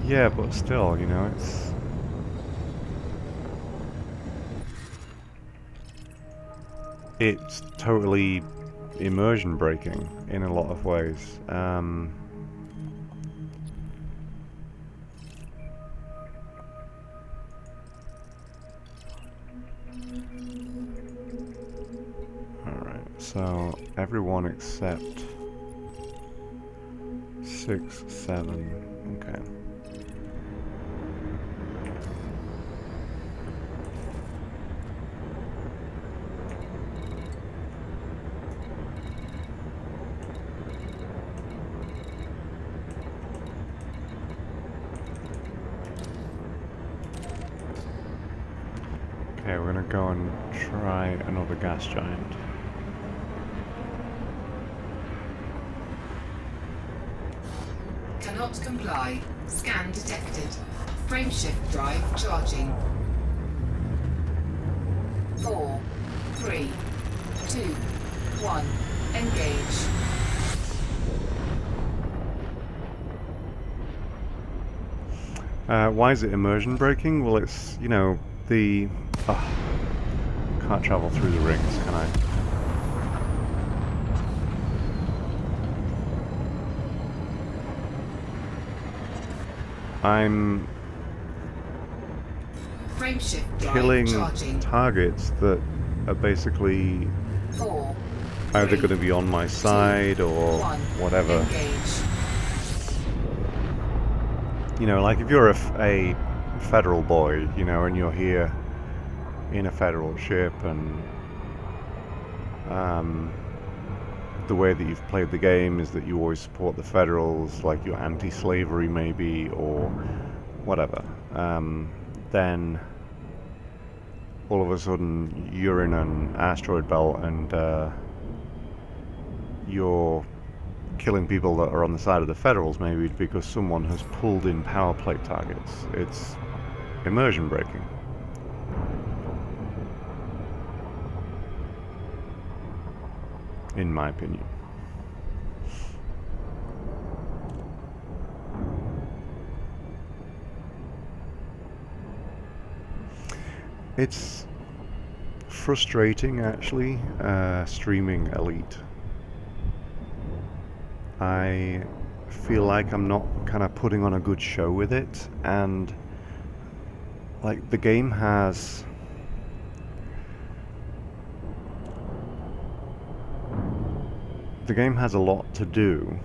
Yeah, but still, you know, it's totally immersion breaking in a lot of ways. Alright, so everyone except 6, 7, okay. Okay, we're gonna go and try another gas giant. Cannot comply. Scan detected. Frameshift drive charging. 4, 3, 2, 1. Engage. Why is it immersion breaking? Well, it's, you know, the... can't travel through the rings, can I? I'm Frameshift drive killing charging. targets that are basically 4, either 3, going to be on my 2, side or 1. whatever. Engage. You know, like if you're a federal boy, you know, and you're here in a federal ship, and the way that you've played the game is that you always support the Federals, like you're anti-slavery maybe, or whatever, then all of a sudden you're in an asteroid belt and you're killing people that are on the side of the Federals maybe because someone has pulled in power plate targets. It's immersion breaking. In my opinion. It's frustrating, actually, streaming Elite. I feel like I'm not kind of putting on a good show with it, and like the game has a lot to do,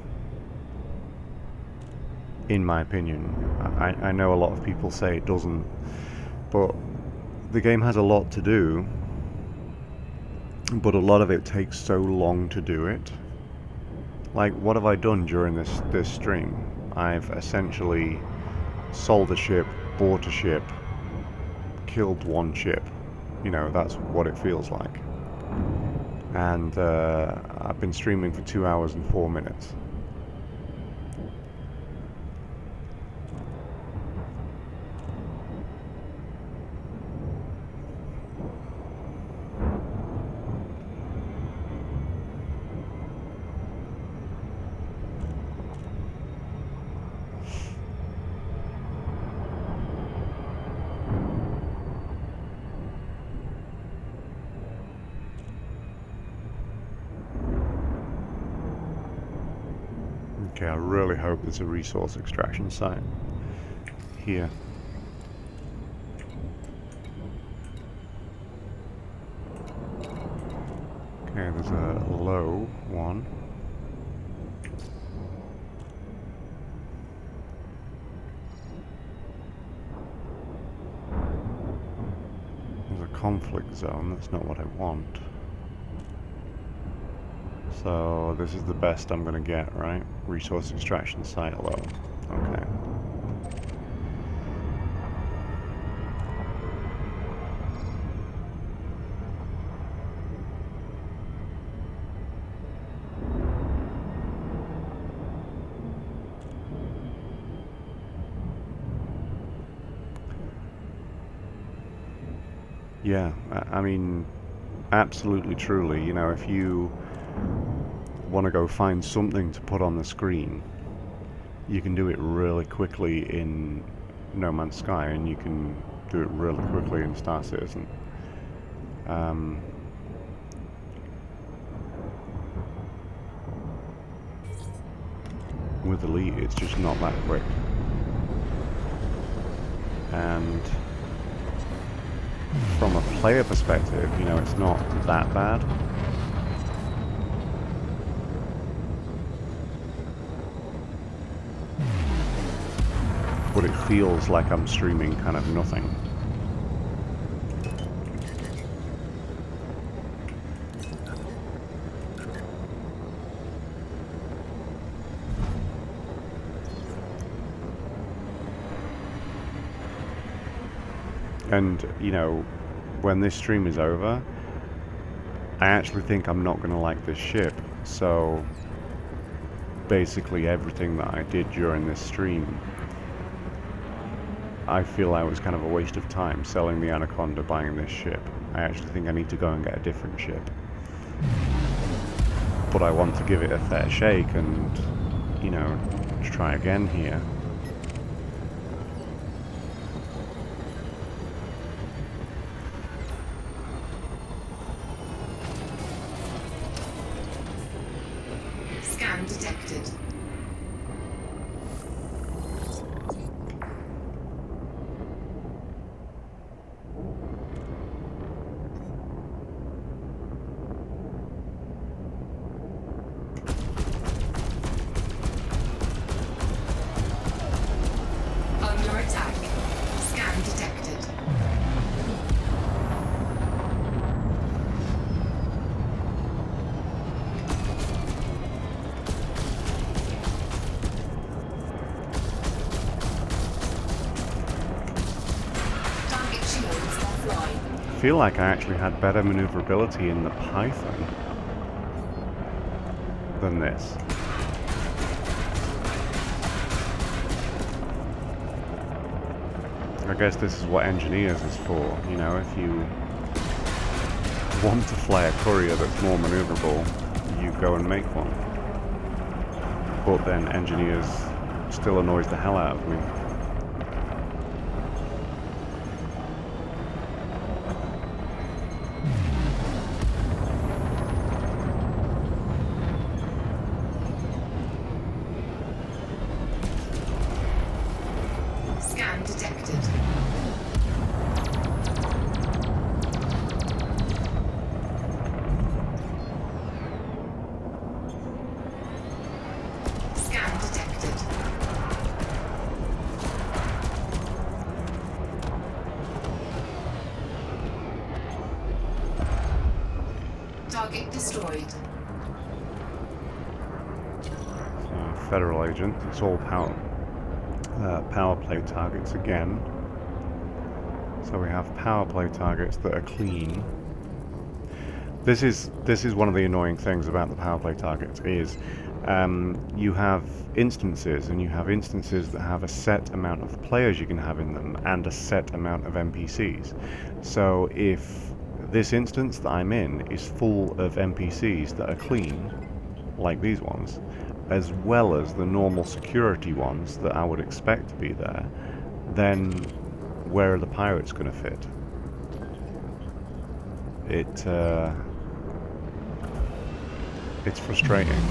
in my opinion. I know a lot of people say it doesn't, but the game has a lot to do, but a lot of it takes so long to do it. Like, what have I done during this stream? I've essentially sold a ship, bought a ship, killed one ship. You know, that's what it feels like. And I've been streaming for 2 hours and 4 minutes. Okay, I really hope there's a resource extraction site here. Okay, there's a low one. There's a conflict zone, that's not what I want. So this is the best I'm gonna get, right? Resource extraction site low. Okay. Yeah, I mean, absolutely, truly, you know, if you want to go find something to put on the screen, you can do it really quickly in No Man's Sky, and you can do it really quickly in Star Citizen. With Elite, it's just not that quick. And from a player perspective, you know, it's not that bad. But it feels like I'm streaming kind of nothing. And, you know, when this stream is over, I actually think I'm not going to like this ship. So, basically everything that I did during this stream, I feel I was kind of a waste of time selling the Anaconda, buying this ship. I actually think I need to go and get a different ship. But I want to give it a fair shake and, you know, try again here. Scan detected. Under attack. Scan detected. Target shields offline. I feel like I actually had better maneuverability in the Python than this. I guess this is what engineers is for, you know, if you want to fly a Courier that's more maneuverable, you go and make one. But then engineers still annoys the hell out of me. Scan detected. Scan detected. Target destroyed. Federal agent, it's all power play targets again. So we have power play targets that are clean. This is one of the annoying things about the power play targets is you have instances, and you have instances that have a set amount of players you can have in them and a set amount of NPCs. So if this instance that I'm in is full of NPCs that are clean, like these ones, as well as the normal security ones that I would expect to be there, then where are the pirates going to fit? It's frustrating.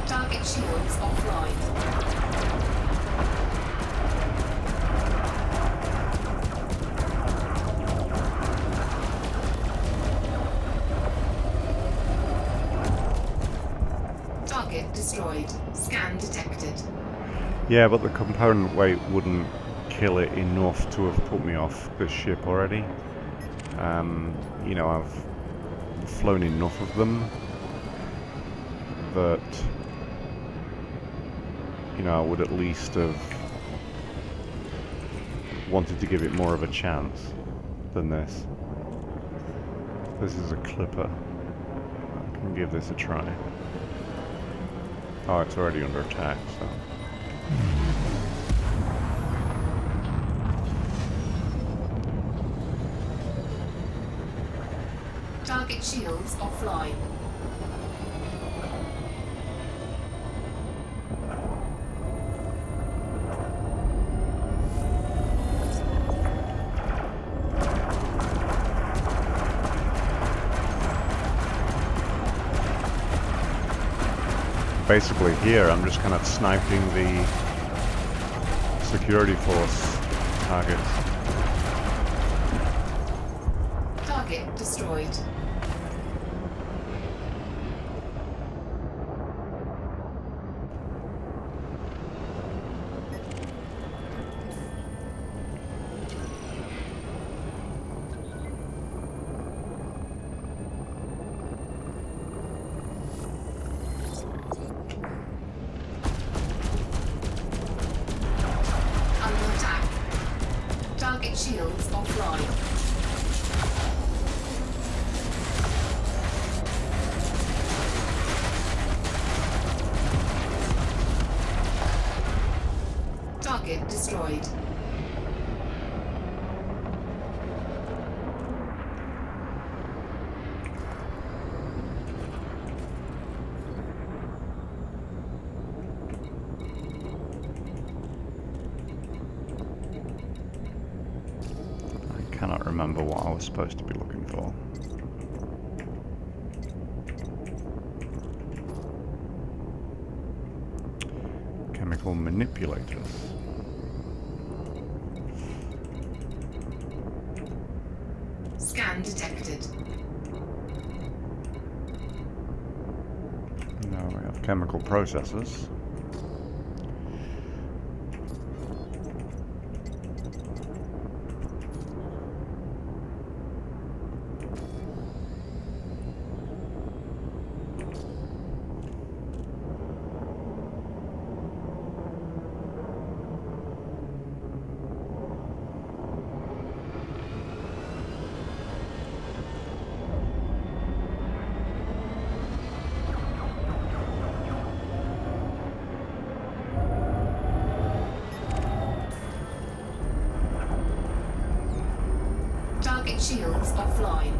Target shields offline. Target destroyed. Scan detected. Yeah, but the component weight wouldn't kill it enough to have put me off this ship already. You know, I've flown enough of them that, you know, I would at least have wanted to give it more of a chance than this. This is a clipper. I can give this a try. Oh, it's already under attack, so... Target shields offline. Basically here, I'm just kind of sniping the security force targets. Target destroyed. Under attack. Target shields offline. Target destroyed. I cannot remember what I was supposed to be looking for. Chemical manipulators. Scan detected. Now we have chemical processes. Target shields offline.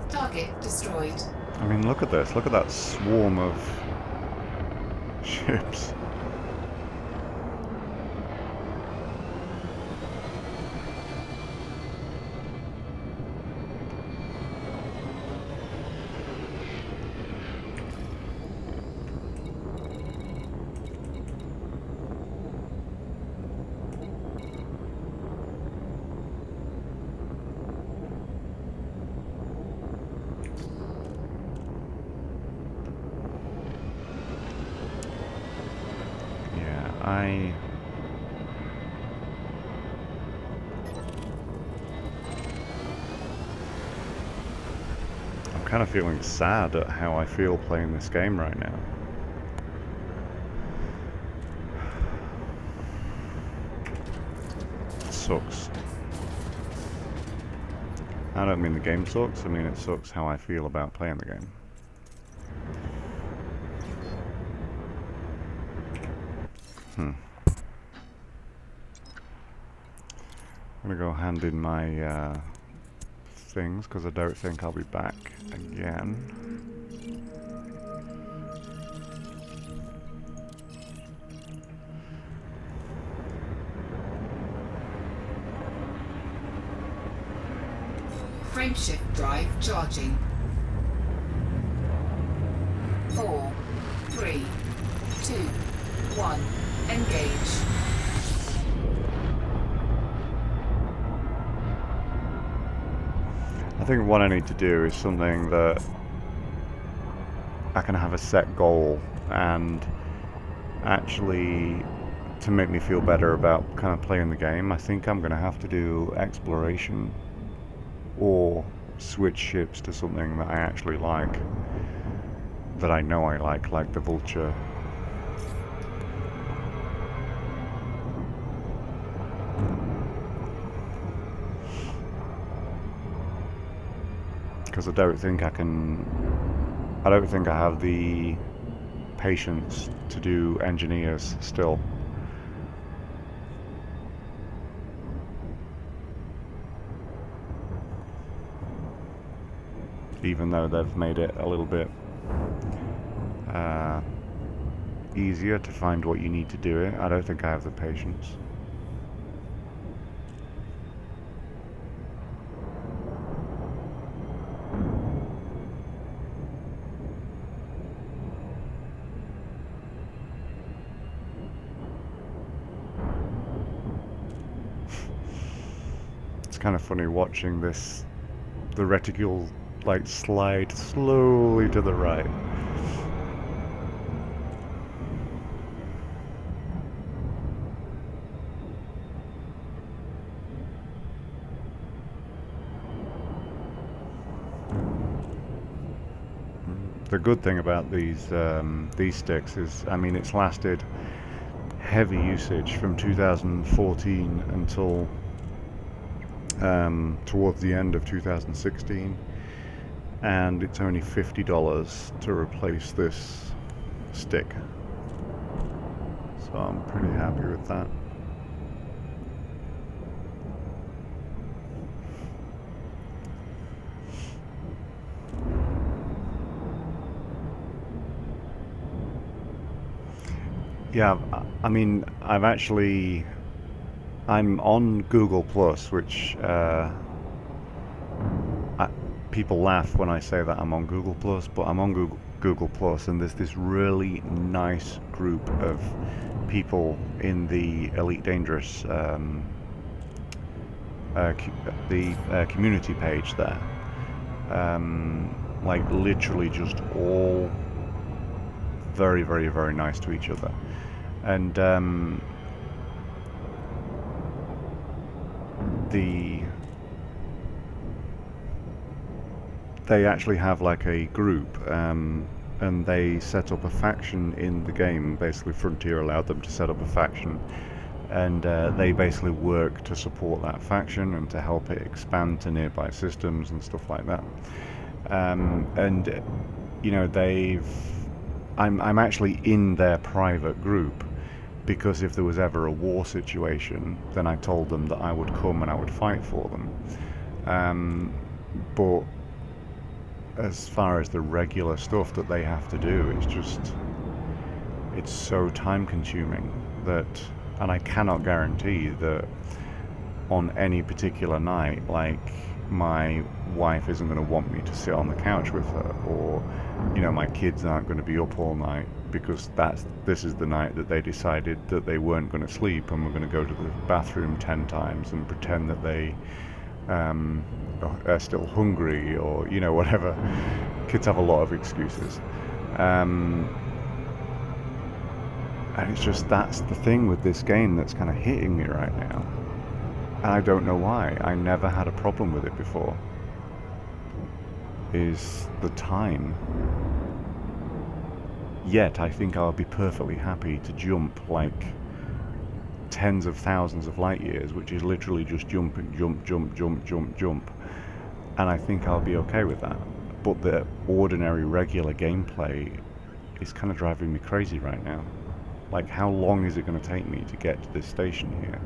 Target destroyed. I mean, look at this. Look at that swarm of ships. Yeah, I'm kind of feeling sad at how I feel playing this game right now. It sucks. I don't mean the game sucks, I mean it sucks how I feel about playing the game. I'm gonna go hand in my things because I don't think I'll be back again. Frameshift drive charging. 4, 3, 2, 1. Engage. I think what I need to do is something that I can have a set goal and actually to make me feel better about kind of playing the game. I think I'm going to have to do exploration or switch ships to something that I actually like, that I know I like the Vulture. because I don't think I can. I don't think I have the patience to do engineers still. Even though they've made it a little bit easier to find what you need to do it, I don't think I have the patience. It's kind of funny watching this, the reticule like slide slowly to the right. The good thing about these sticks is, I mean, it's lasted heavy usage from 2014 until towards the end of 2016, and it's only $50 to replace this stick, so I'm pretty happy with that. Yeah, I mean, I'm on Google Plus, which people laugh when I say that I'm on Google Plus, but I'm on Google Plus, and there's this really nice group of people in the Elite Dangerous, community page there. Like literally just all very, very, very nice to each other. And they actually have like a group, and they set up a faction in the game. Basically, Frontier allowed them to set up a faction, and they basically work to support that faction and to help it expand to nearby systems and stuff like that. And you know, I'm actually in their private group, because if there was ever a war situation, then I told them that I would come and I would fight for them. But as far as the regular stuff that they have to do, it's so time consuming that, and I cannot guarantee that on any particular night, like, my wife isn't going to want me to sit on the couch with her, or, you know, my kids aren't going to be up all night, because this is the night that they decided that they weren't going to sleep and were going to go to the bathroom 10 times and pretend that they are still hungry, or, you know, whatever. Kids have a lot of excuses. And it's just, that's the thing with this game that's kind of hitting me right now. And I don't know why. I never had a problem with it before. Is the time. Yet I think I'll be perfectly happy to jump like tens of thousands of light years, which is literally just jump and jump, jump, jump, jump, jump. And I think I'll be okay with that. But the ordinary, regular gameplay is kind of driving me crazy right now. Like, how long is it going to take me to get to this station here?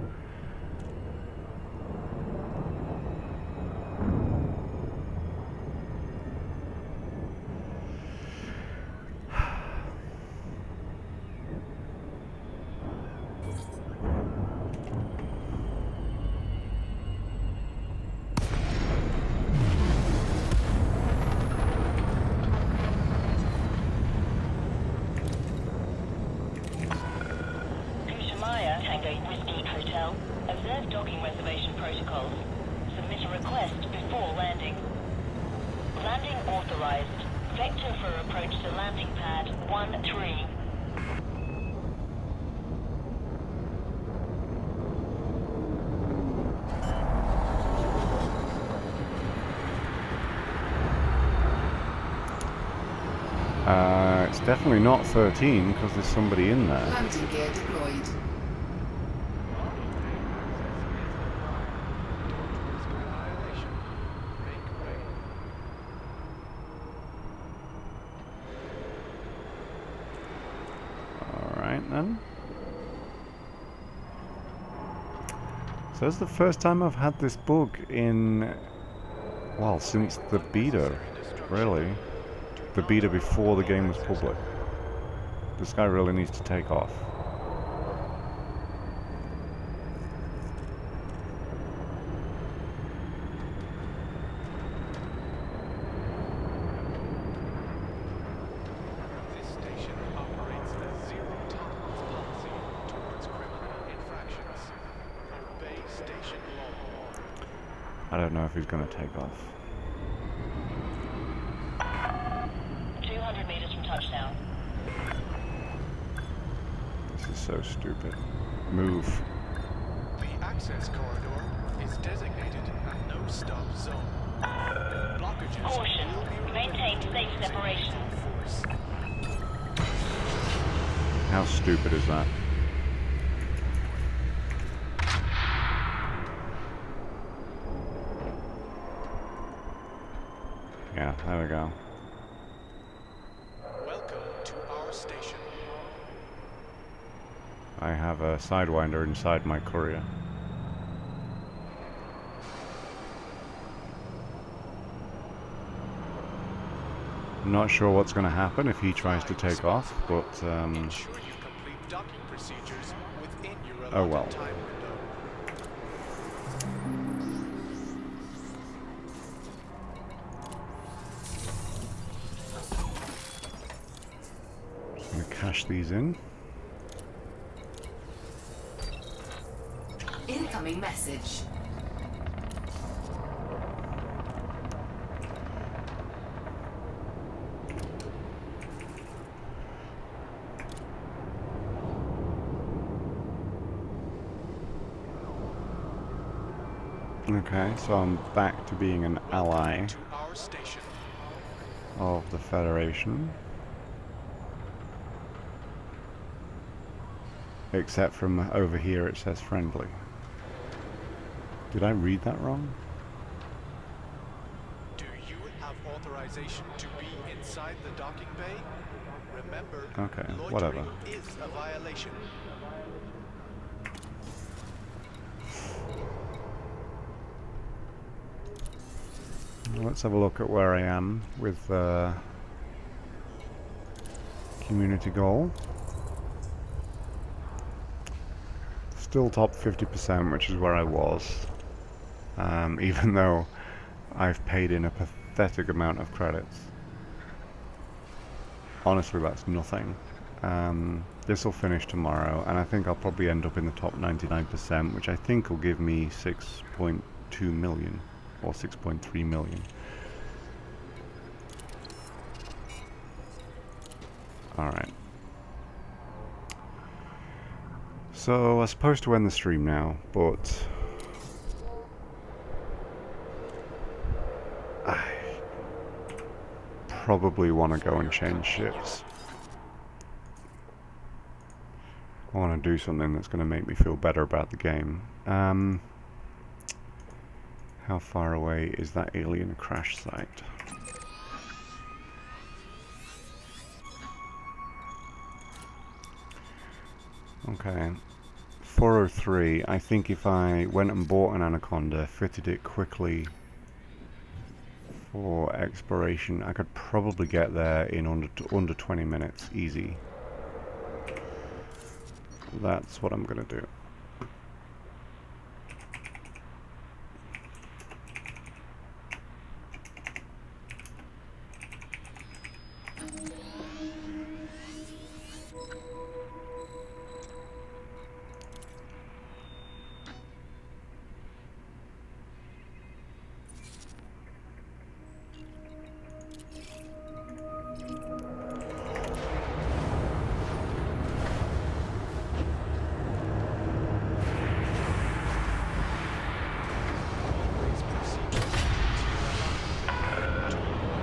Observe docking reservation protocols. Submit a request before landing. Landing authorized. Vector for approach to landing pad 1-3. It's definitely not 13, because there's somebody in there. Landing gear deployed. then. So it's the first time I've had this bug in, well, since the beta, really. The beta before the game was public. This guy really needs to take off. This station operates a zero-tolerance policy towards criminal infractions. Obey station law. I don't know if he's going to take off. 200 meters from touchdown. This is so stupid. Move. The access corridor is designated a no-stop zone. Blockages Caution. will be Maintain safe separation. force. How stupid is that? Yeah, there we go. Welcome to our station. I have a Sidewinder inside my Courier. I'm not sure what's going to happen if he tries to take off, but Ensure you complete docking procedures within your Oh, allotted well. time window. I'm going to cash these in. Incoming message. Okay, so I'm back to being an ally To our station. of the Federation. Except from over here it says friendly. Did I read that wrong? Do you have authorization to be inside the docking bay? Remember, Okay, loitering whatever. is a violation. Let's have a look at where I am with community goal. Still top 50%, which is where I was. Even though I've paid in a pathetic amount of credits. Honestly, that's nothing. This will finish tomorrow, and I think I'll probably end up in the top 99%, which I think will give me 6.2 million, or 6.3 million. Alright. So, I'm supposed to end the stream now, but I probably want to go and change ships. I want to do something that's going to make me feel better about the game. How far away is that alien crash site? Okay. 403. I think if I went and bought an Anaconda, fitted it quickly for exploration, I could probably get there in under 20 minutes, easy. That's what I'm gonna do.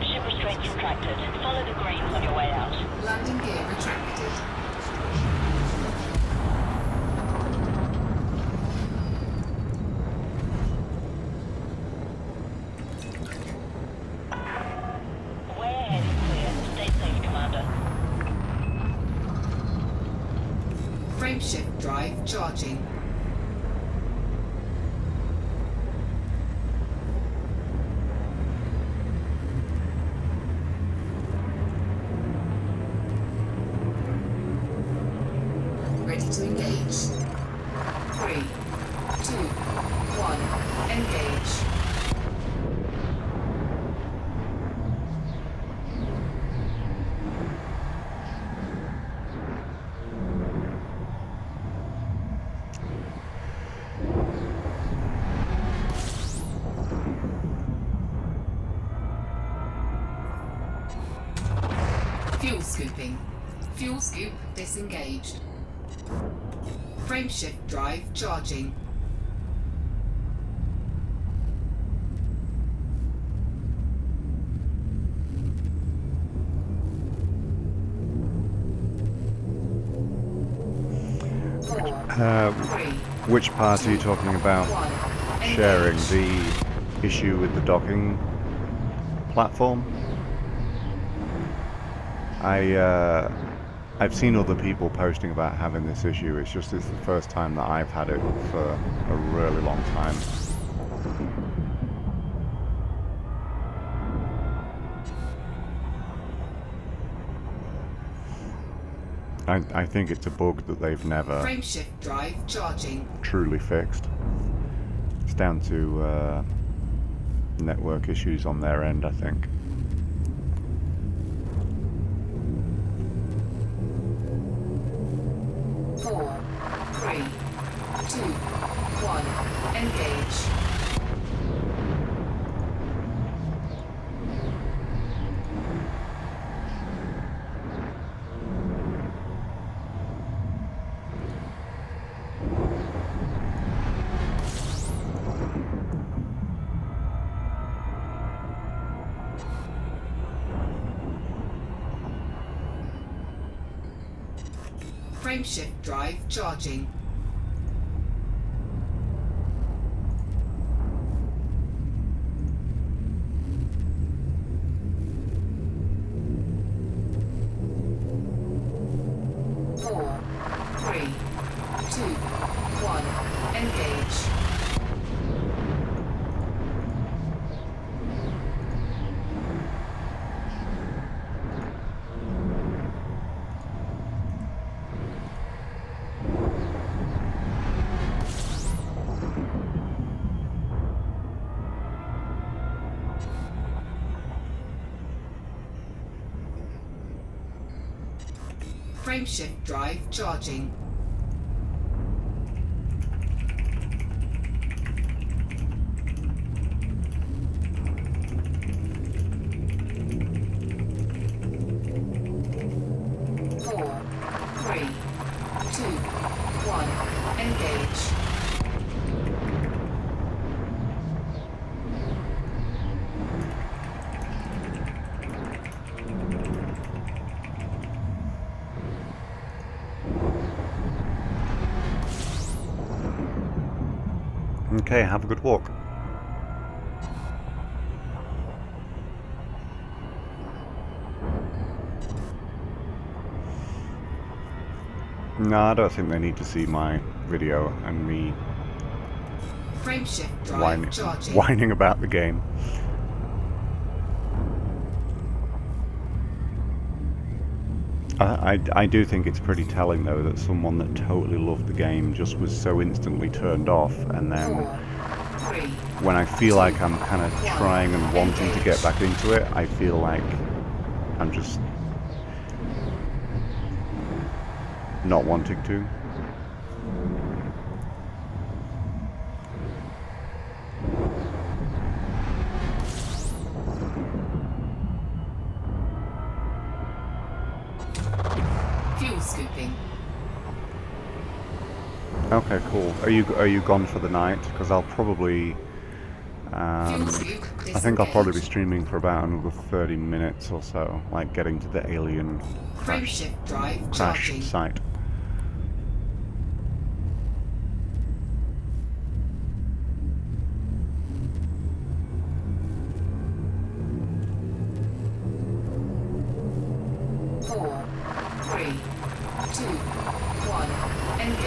Ship restraints retracted. Follow the greens on your way out. Landing gear retracted. Way ahead is clear. Stay safe, Commander. Frameshift drive charging. Ready to engage. 3, 2, 1, engage. Fuel scooping. Fuel scoop disengaged. Frameshift drive charging. Which part are you talking about sharing? The issue with the docking platform? I've seen other people posting about having this issue. It's the first time that I've had it for a really long time. I think it's a bug that they've never Frameshift drive charging. truly fixed. It's down to network issues on their end, I think. Four, 3, 2, 1, engage. Frameshift drive charging. Four, 3, 2, 1, engage. Frameshift drive charging. Four, 3, 2, 1, engage. Okay, have a good walk. No, I don't think they need to see my video and me Frameshift drive charging. whining about the game. I do think it's pretty telling though that someone that totally loved the game just was so instantly turned off, and then when I feel like I'm kind of trying and wanting to get back into it, I feel like I'm just not wanting to. Fuel scooping. Okay, cool. Are you gone for the night? Because I'll probably Fuel scoop I think I'll probably be disengaged. streaming for about another 30 minutes or so, like getting to the alien crash Frameshift drive charging. site. Four, 3, 2, 1, engage.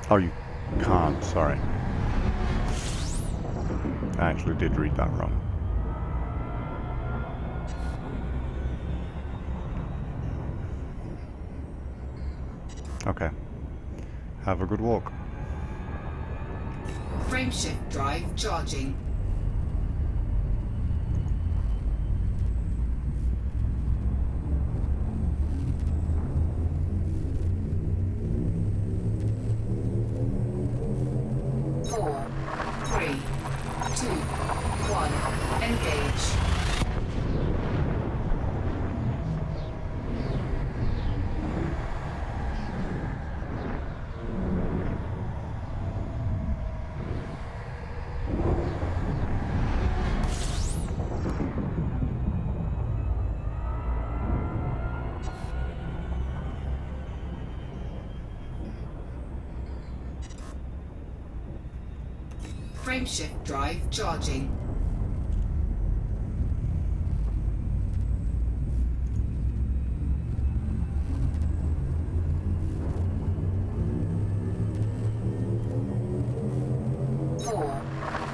Oh, you can't, sorry. I actually did read that wrong. Okay. Have a good walk. Frameshift drive charging. Four, three, two, one. Engage. Frameshift drive charging. Four,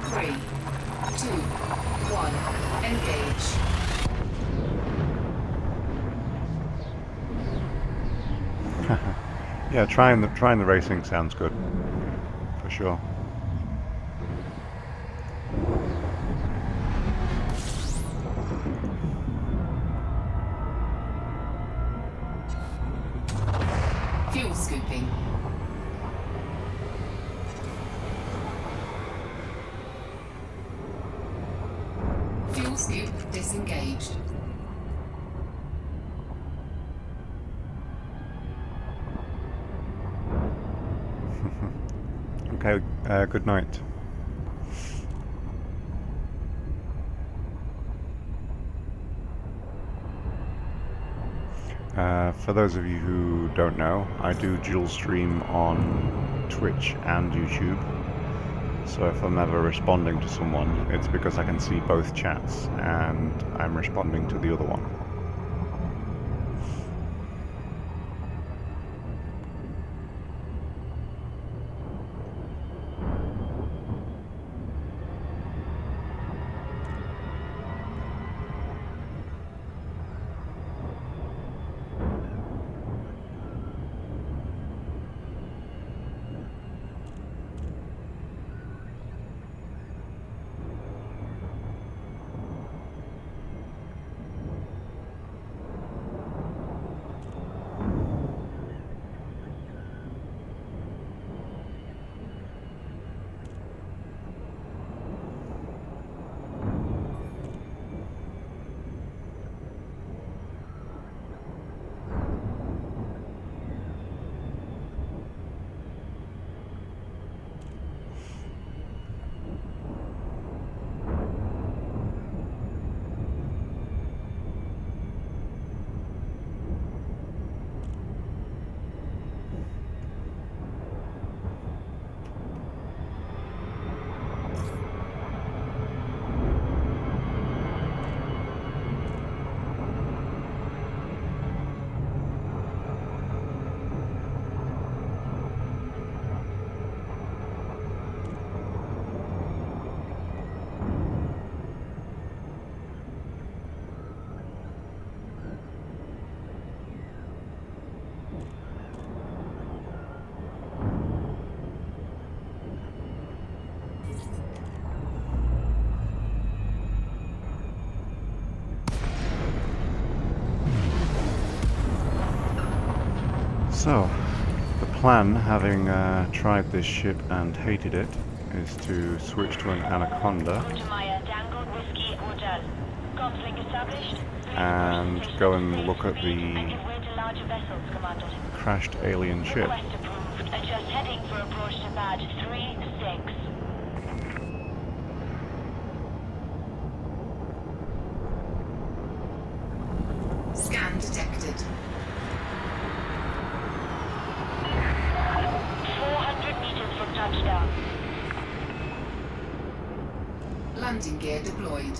three, two, one. Engage. Yeah, trying the racing sounds good. For sure. Fuel scooping. Fuel scoop disengaged. Okay, good night. For those of you who don't know, I do dual stream on Twitch and YouTube. So if I'm ever responding to someone, it's because I can see both chats and I'm responding to the other one. So, the plan, having tried this ship and hated it, is to switch to an Anaconda and go and look at the crashed alien ship. Adjust heading for approach to pad 36. Scan detected. 400 meters from touchdown. Landing gear deployed.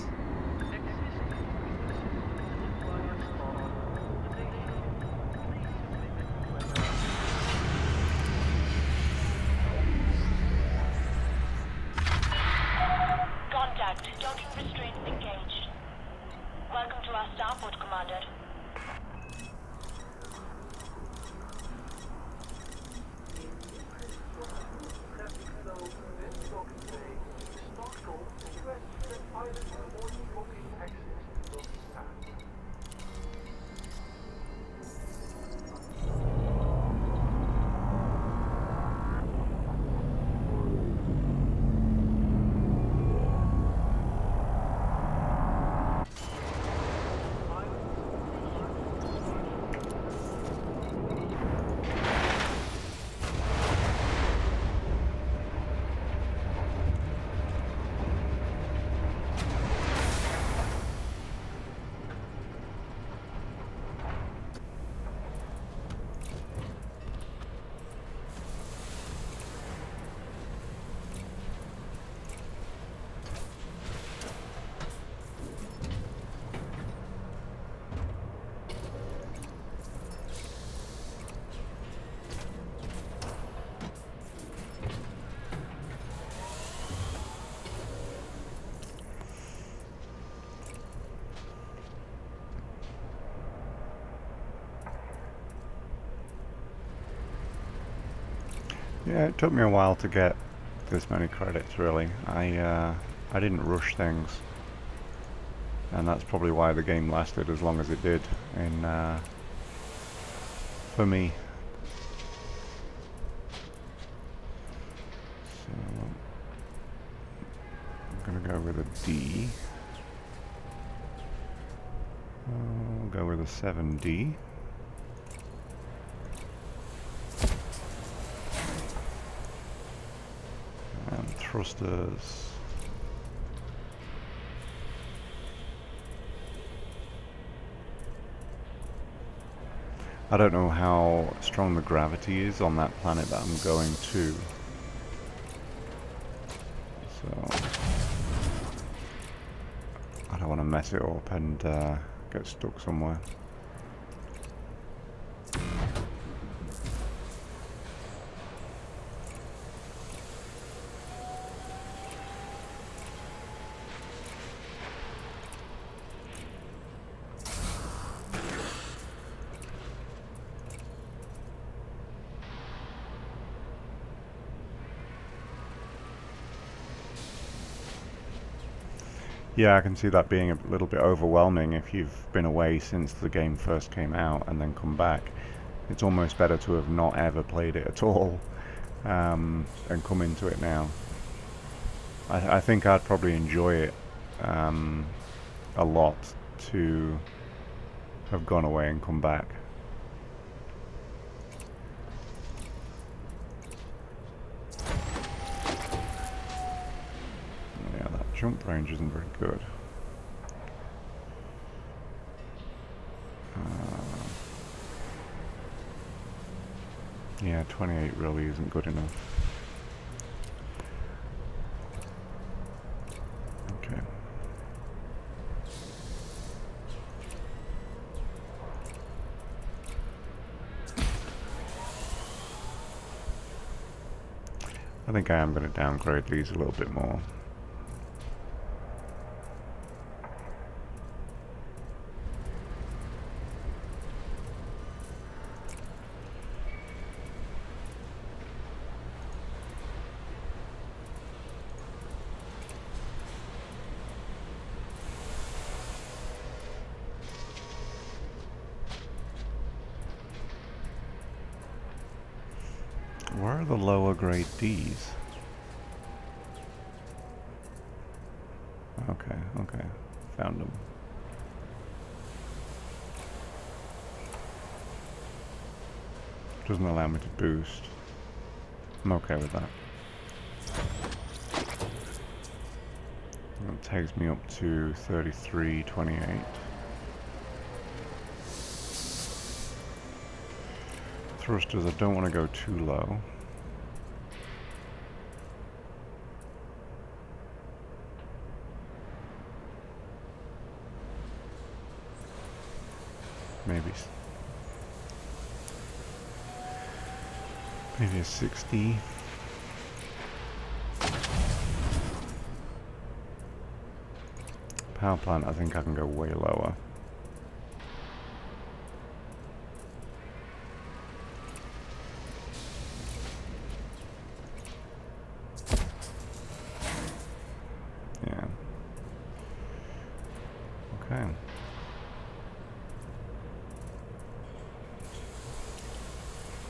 Yeah, it took me a while to get this many credits, really. I didn't rush things, and that's probably why the game lasted as long as it did for me. So I'm gonna go with a D. I'll go with a 7D. And thrusters. I don't know how strong the gravity is on that planet that I'm going to. So I don't want to mess it up and get stuck somewhere. Yeah, I can see that being a little bit overwhelming if you've been away since the game first came out and then come back. It's almost better to have not ever played it at all and come into it now. I think I'd probably enjoy it a lot to have gone away and come back. Yeah, that jump range isn't very good. Yeah, 28 really isn't good enough. Okay. I think I am going to downgrade these a little bit more. Where are the lower grade Ds? Okay, okay. Found them. Doesn't allow me to boost. I'm okay with that. That takes me up to 33.28. Thrusters, I don't want to go too low. Maybe a 60. Power plant, I think I can go way lower. Yeah. Okay.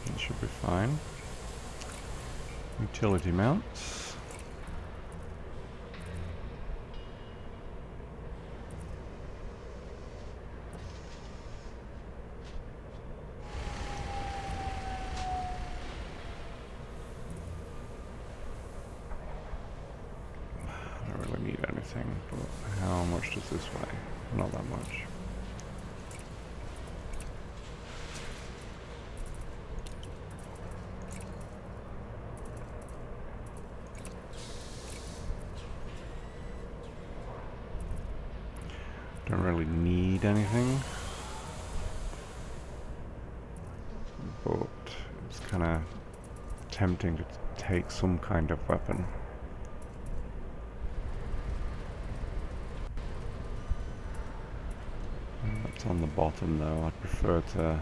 That should be fine. Utility mounts. I don't really need anything, but how much does this weigh? Not that much. Don't really need anything, but it's kind of tempting to take some kind of weapon. That's on the bottom though. I'd prefer to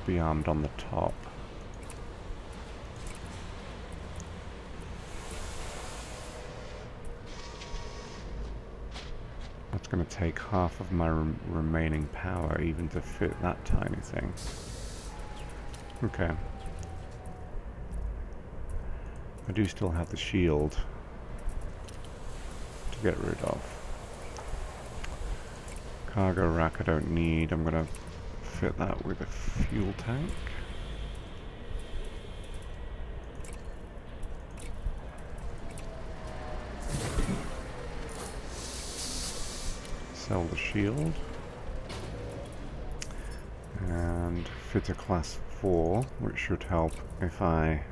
be armed on the top. going to take half of my remaining power even to fit that tiny thing. Okay. I do still have the shield to get rid of. Cargo rack I don't need. I'm going to fit that with a fuel tank. Sell the shield. And fit a class 4, which should help if I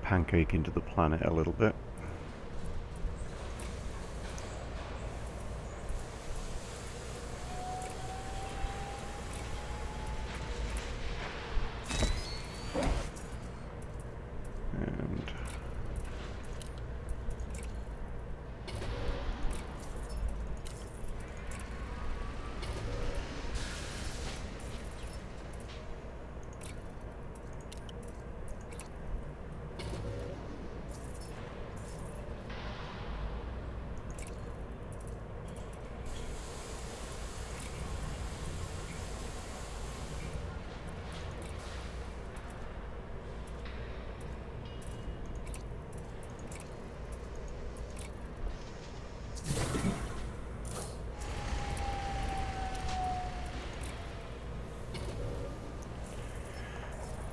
pancake into the planet a little bit.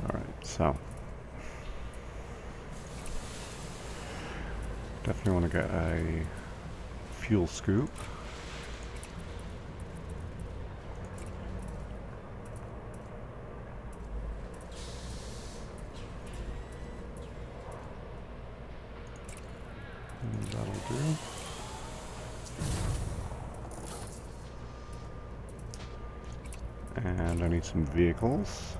And so, definitely want to get a fuel scoop. And that'll do. And I need some vehicles.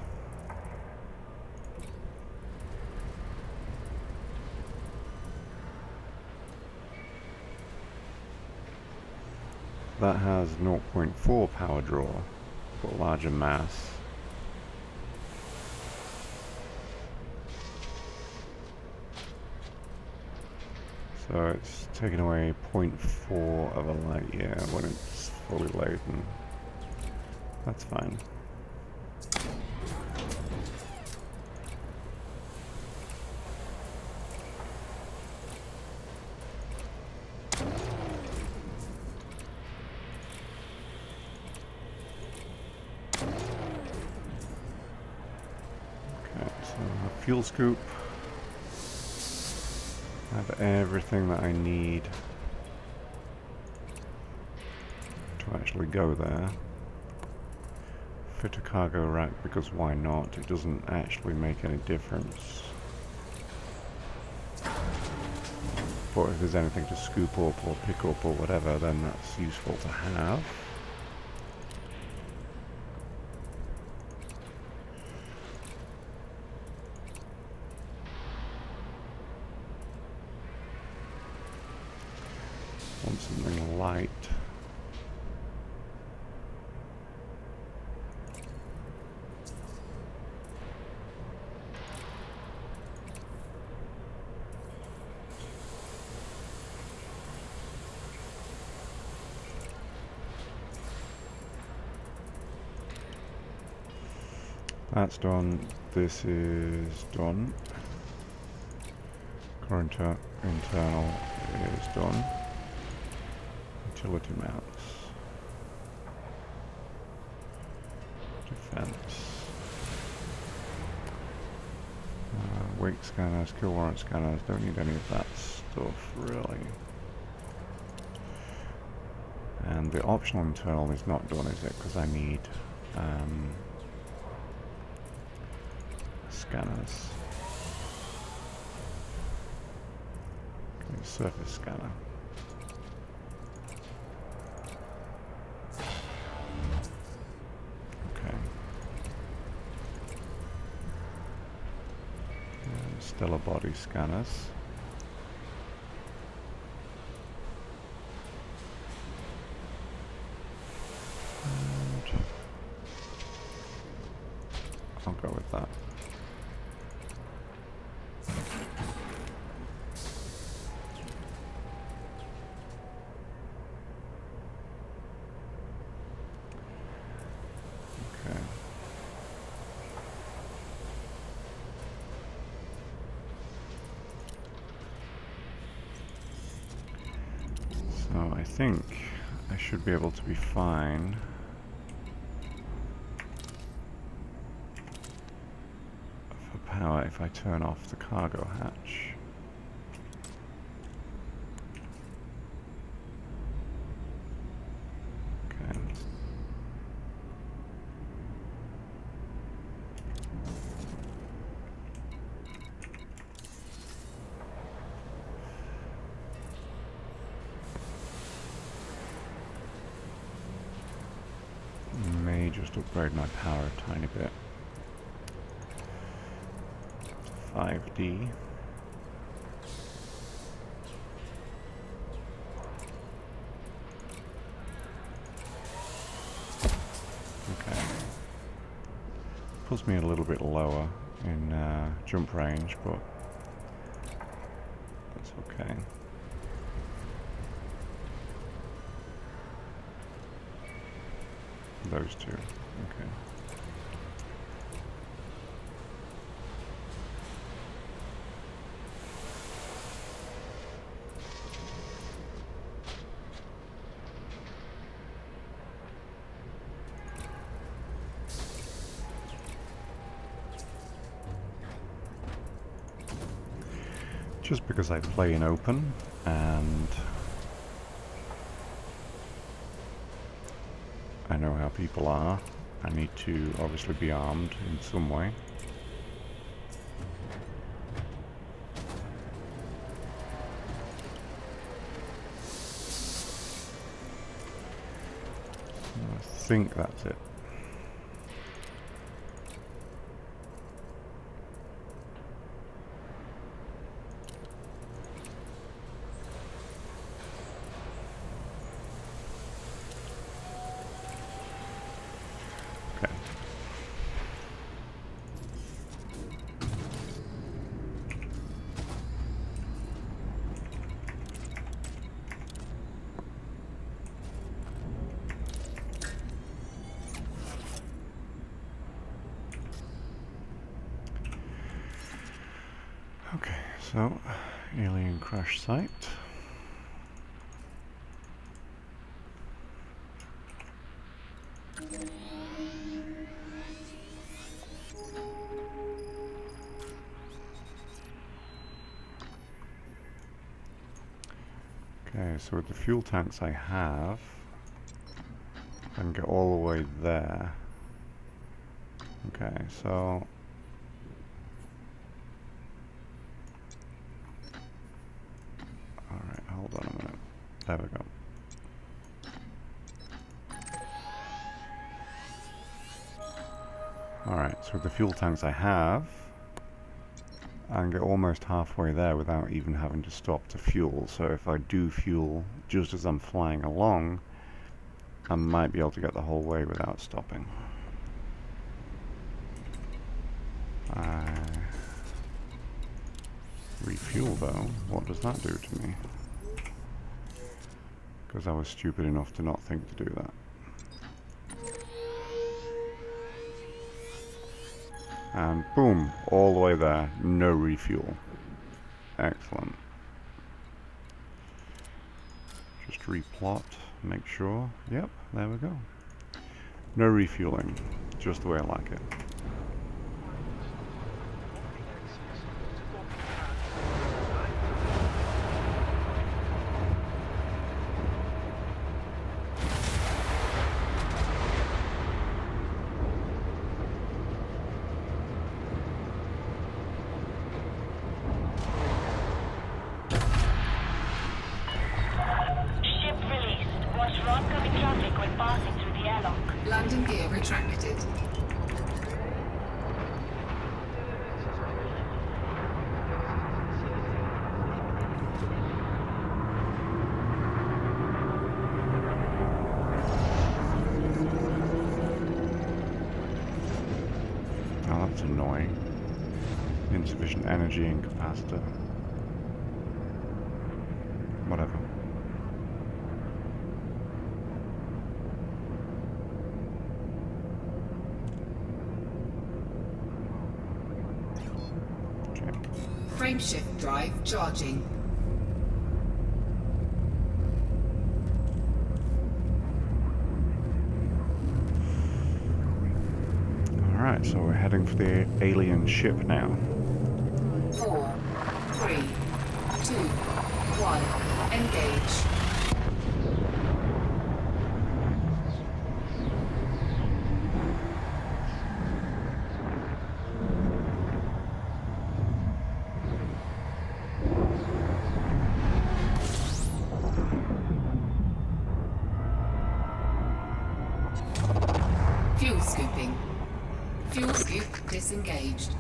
That has 0.4 power draw, but larger mass. So it's taking away 0.4 of a light year when it's fully laden. That's fine. Fuel scoop. I have everything that I need to actually go there. Fit a cargo rack because why not? It doesn't actually make any difference. But if there's anything to scoop up or pick up or whatever, then that's useful to have. Want something light. That's done. This is done. Current internal is done. Utility mounts. Defense. Wake scanners, kill warrant scanners. Don't need any of that stuff really. And the optional internal is not done, is it? Because I need scanners. Okay, surface scanner. Okay. And stellar body scanners. And I'll go with that. think I should be able to be fine. For power if I turn off the cargo hatch. Okay. May just upgrade my power a tiny bit. 5D. Okay. Puts me a little bit lower in jump range, but that's okay. Those two. Okay. Just because I play in open and I know how people are, I need to obviously be armed in some way. I think that's it. Okay. Okay, so alien crash site. Okay, so with the fuel tanks I have, I can get all the way there. Okay, so alright, hold on a minute. There we go. Alright, so with the fuel tanks I have, I can get almost halfway there without even having to stop to fuel. So if I do fuel just as I'm flying along, I might be able to get the whole way without stopping. I refuel though, what does that do to me? Because I was stupid enough to not think to do that. And boom, all the way there, no refuel. Excellent. Just replot, make sure. Yep, there we go. No refueling, just the way I like it. Ship released. Watch for oncoming traffic when passing through the airlock. Landing gear retracted. Oh, that's annoying. Insufficient energy and capacitor. Whatever. Okay. Frameshift drive charging. Alright, so we're heading for the alien ship now. 4, 3, 2, 1. Engage. Fuel scooping. Fuel scoop disengaged.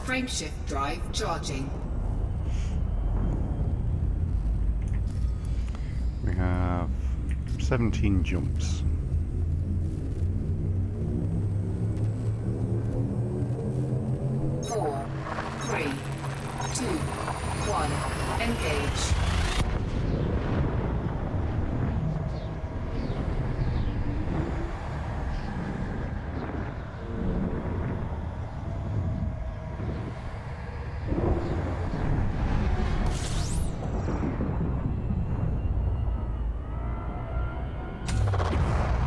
Frameshift drive charging. We have 17 jumps. Four, 3, 2, 1. Engage.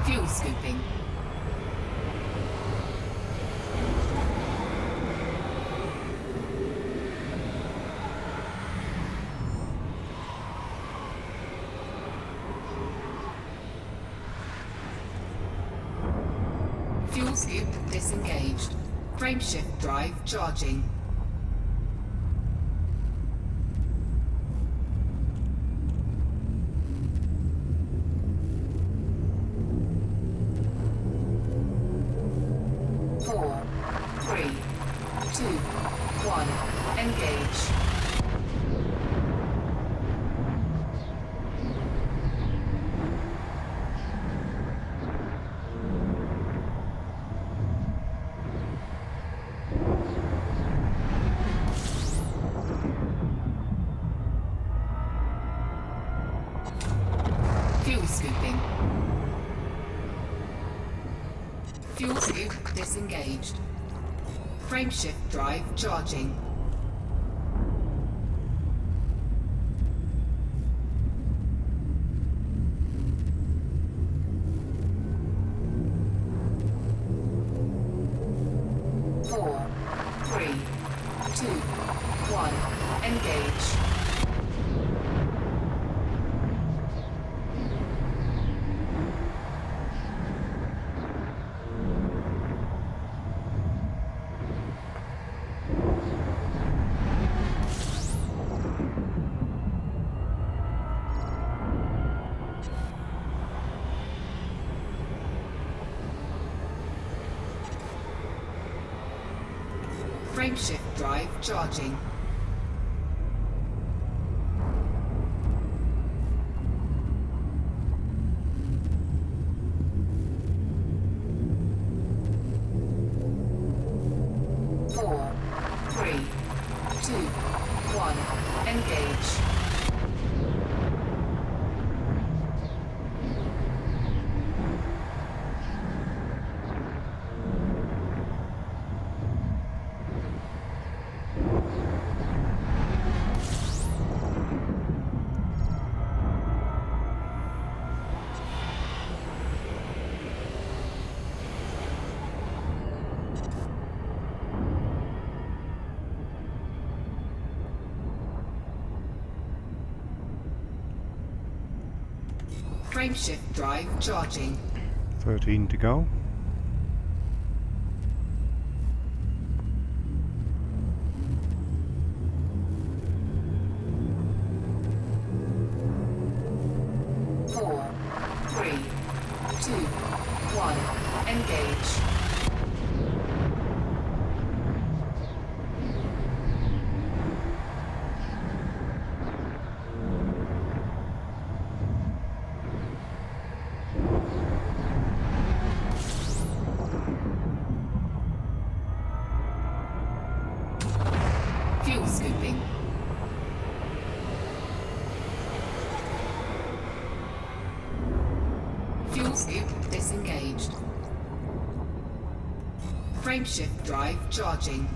Fuel scooping. Fuel scoop disengaged. Frameshift drive charging. Four, 3, 2, 1. Engage. Fuel scooping. Fuel scoop disengaged. Frameshift drive charging. Four, 3, 2, 1. Engage. Frameshift drive charging. Four, 3, 2, 1. Engage. Frameshift drive charging. 13 to go. Four, 3, 2, 1. Engage. Fuel scooping. Fuel scoop disengaged. Frameshift drive charging.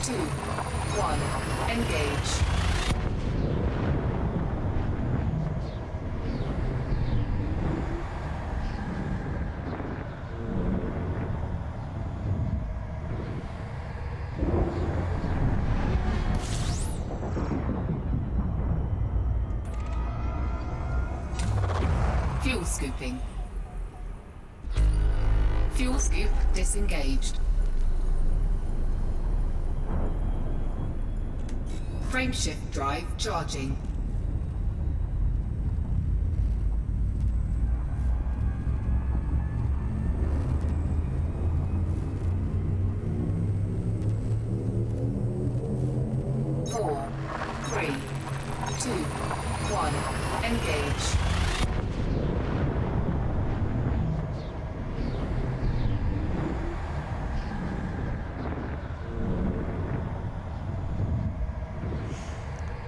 2, 1, engage. Fuel scooping. Fuel scoop disengaged. Frameshift drive charging. Four, three, two, one, engage.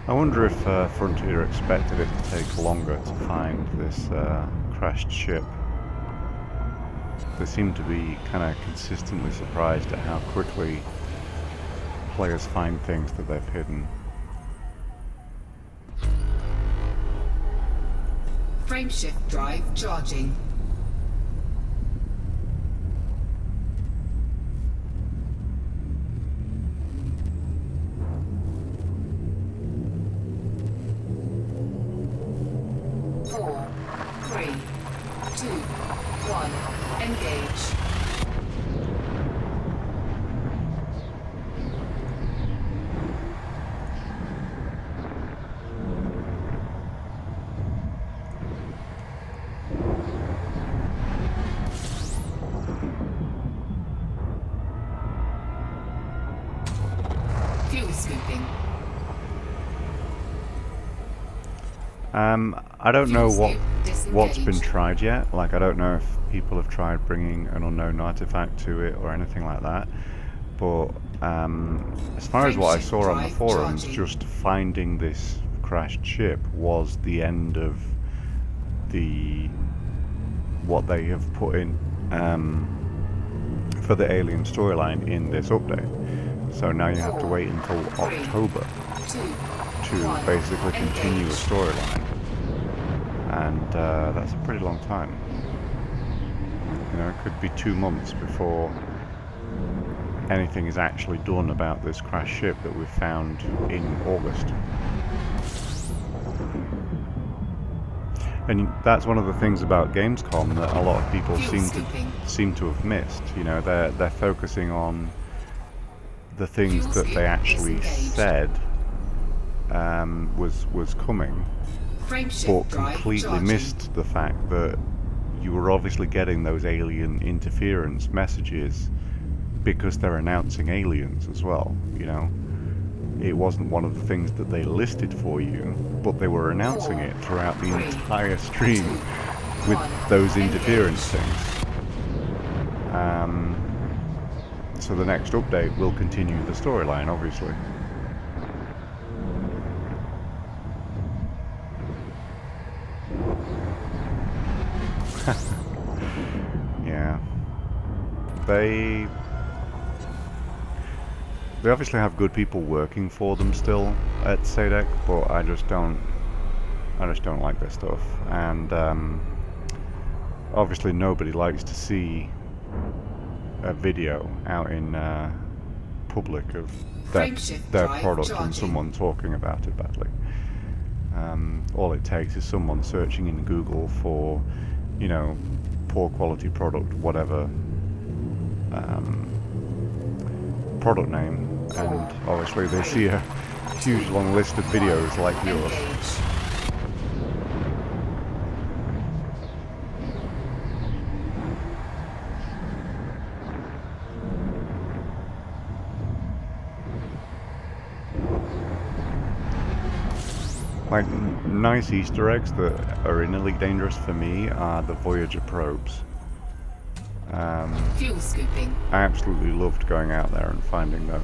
I wonder if Frontier expected it to take longer to find this crashed ship. They seem to be kind of consistently surprised at how quickly players find things that they've hidden. Frameshift drive charging. Four, three, two, one, engage. Fuel scooping. I don't know Fuel what's scoop been disengaged. tried yet. Like, I don't know if people have tried bringing an unknown artifact to it or anything like that. But as far as what I Frameshift saw on the drive forums, charging. just finding this crashed ship was the end of what they have put in for the alien storyline in this update. So now you have to wait until October Two, to one, basically continue a engage. storyline, and that's a pretty long time. You know, it could be 2 months before anything is actually done about this crashed ship that we found in August. And that's one of the things about Gamescom that a lot of people Fuel scooping. seem to have missed. You know, they're focusing on the things Fuel that they scoop actually disengaged. said was coming, Frameshift but drive completely charging. missed the fact that you were obviously getting those alien interference messages because they're announcing aliens as well. You know, it wasn't one of the things that they listed for you, but they were announcing it throughout the entire stream with those interference things. So the next update will continue the storyline, obviously. Yeah. They obviously have good people working for them still at Sadek, but I just don't like their stuff. And obviously nobody likes to see a video out in public of Frameshift their drive product and charging. someone talking about it badly. All it takes is someone searching in Google for, you know, poor quality product, whatever product name, and obviously they see a huge long list of videos like yours. Engage. Like, nice Easter eggs that are in Elite Dangerous for me are the Voyager probes. Fuel scooping. I absolutely loved going out there and finding those.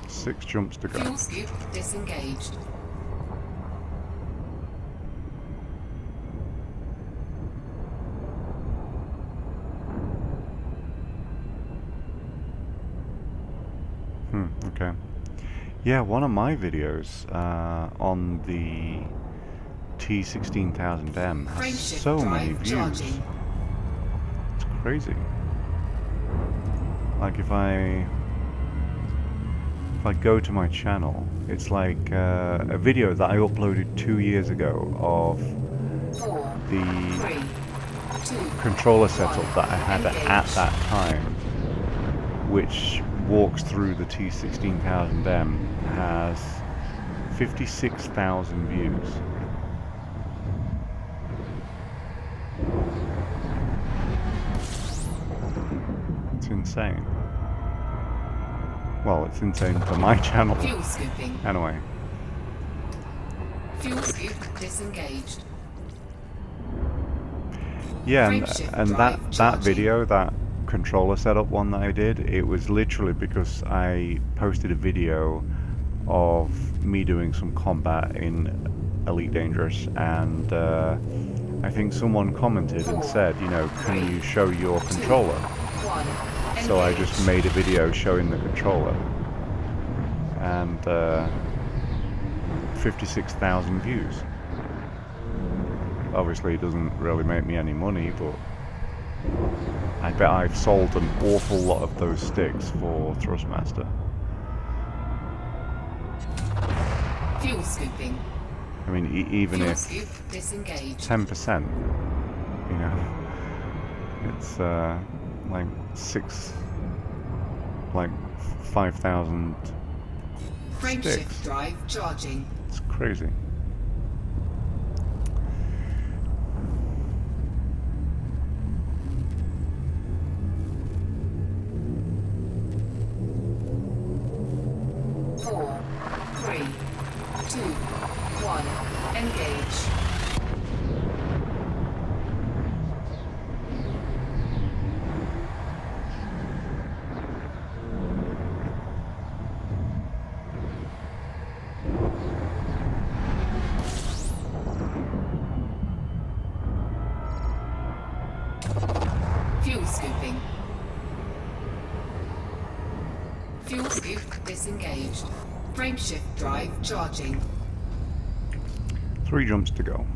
Six jumps to go. Fuel scoop disengaged. Okay. Yeah, one of my videos on the T16000M has Frameshift so many drive views. charging. It's crazy. Like if I go to my channel, it's like a video that I uploaded 2 years ago of 4, the 3, 2, controller setup that I had Engage. at that time, which walks through the T16000M, has 56,000 views. It's insane. Well, it's insane for my channel. Fuel scooping. Anyway. Fuel scoop disengaged. Yeah, Frameshift and drive that charging. video, that controller setup one that I did, it was literally because I posted a video of me doing some combat in Elite Dangerous, and I think someone commented and said, you know, can you show your controller? 1. So I just made a video showing the controller, and 56,000 views. Obviously it doesn't really make me any money, but I bet I've sold an awful lot of those sticks for Thrustmaster. Fuel scooping. I mean, even Fuel if scoop disengaged. 10%, you know, it's like 5,000 Frameshift sticks. drive charging. It's crazy. Four, 3, 2, 1. Engage. Fuel scooping. Fuel scoop disengaged. Frameshift drive charging. 3 jumps to go.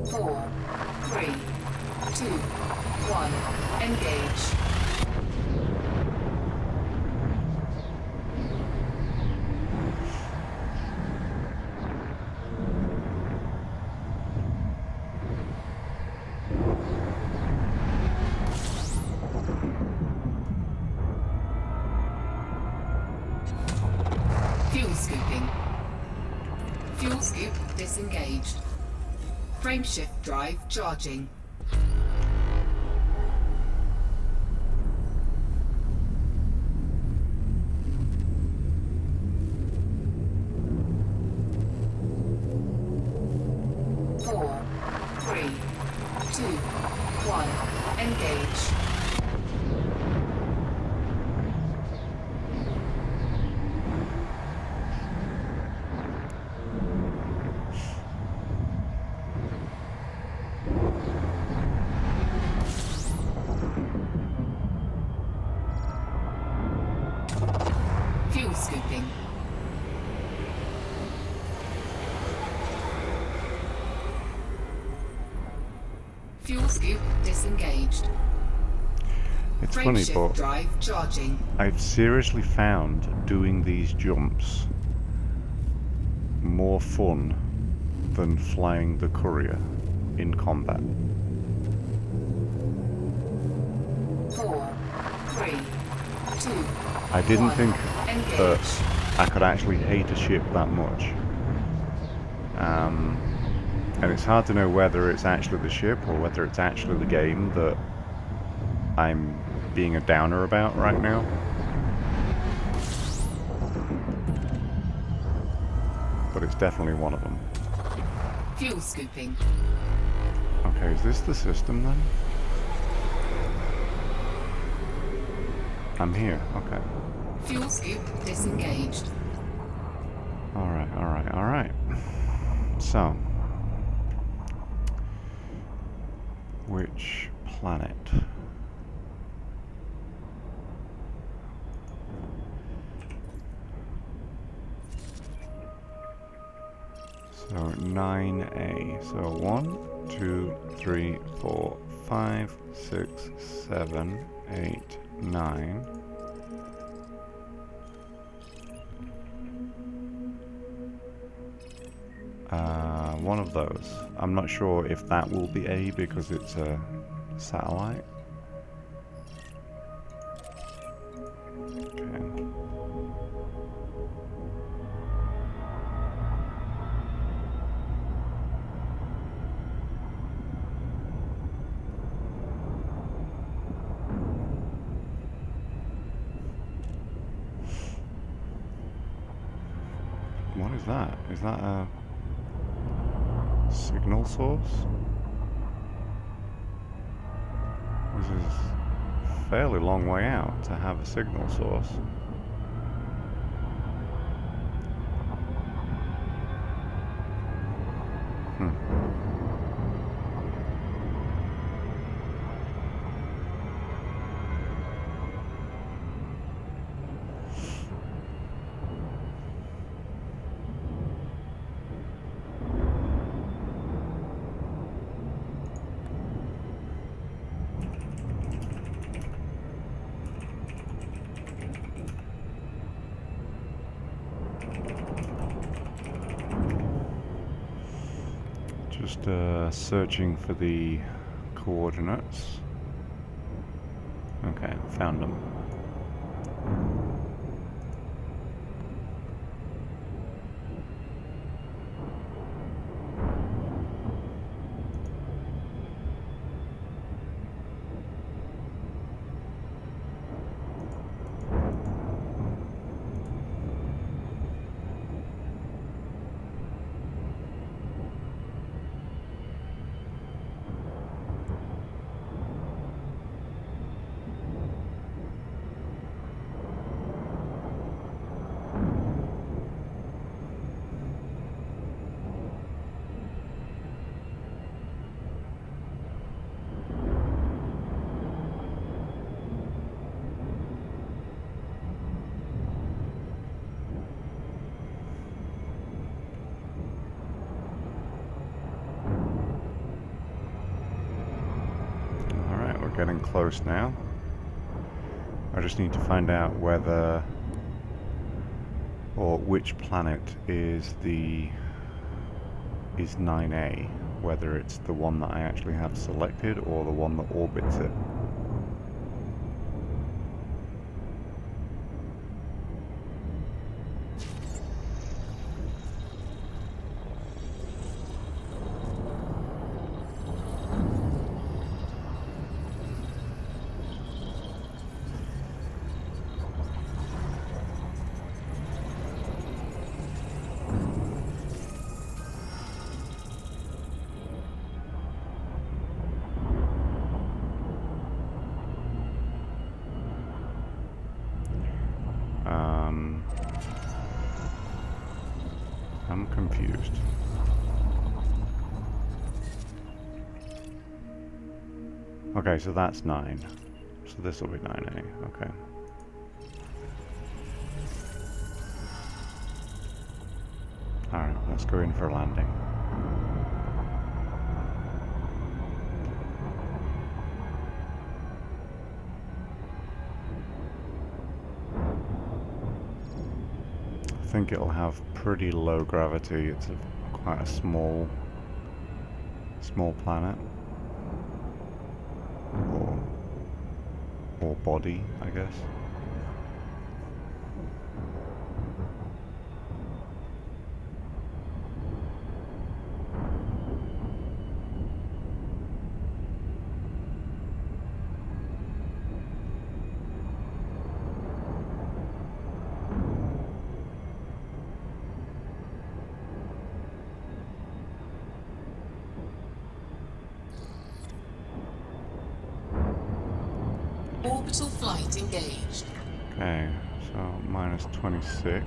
Four, 3, 2, 1. Engage. Fuel scooping. Fuel scoop disengaged. Frameshift drive charging. Four, 3, 2, 1. Engage. Fuel scooping. Fuel scoop disengaged. It's funny, Frameshift but drive charging. I've seriously found doing these jumps more fun than flying the Courier in combat. 4, 3, 2, I didn't 1. think Engage. that I could actually hate a ship that much. And it's hard to know whether it's actually the ship or whether it's actually the game that I'm being a downer about right now. But it's definitely one of them. Fuel scooping. Okay, is this the system then? I'm here, okay. Fuel scoop disengaged. Alright, alright, alright. So, Which planet? So 9A. So 1, 2, 3, 4, 5, 6, 7, 8, 9. One of those. I'm not sure if that will be A because it's a satellite. Okay. What is that? Is that a signal source? This is a fairly long way out to have a signal source. Just searching for the coordinates. Okay, found them. Getting close now. I just need to find out whether or which planet is 9A, whether it's the one that I actually have selected or the one that orbits it. I'm confused. Okay, so that's 9. So this will be 9A, okay. Alright, let's go in for a landing. I think it'll have pretty low gravity. It's quite a small planet. Or body, I guess. Orbital flight engaged. Okay, so minus 26.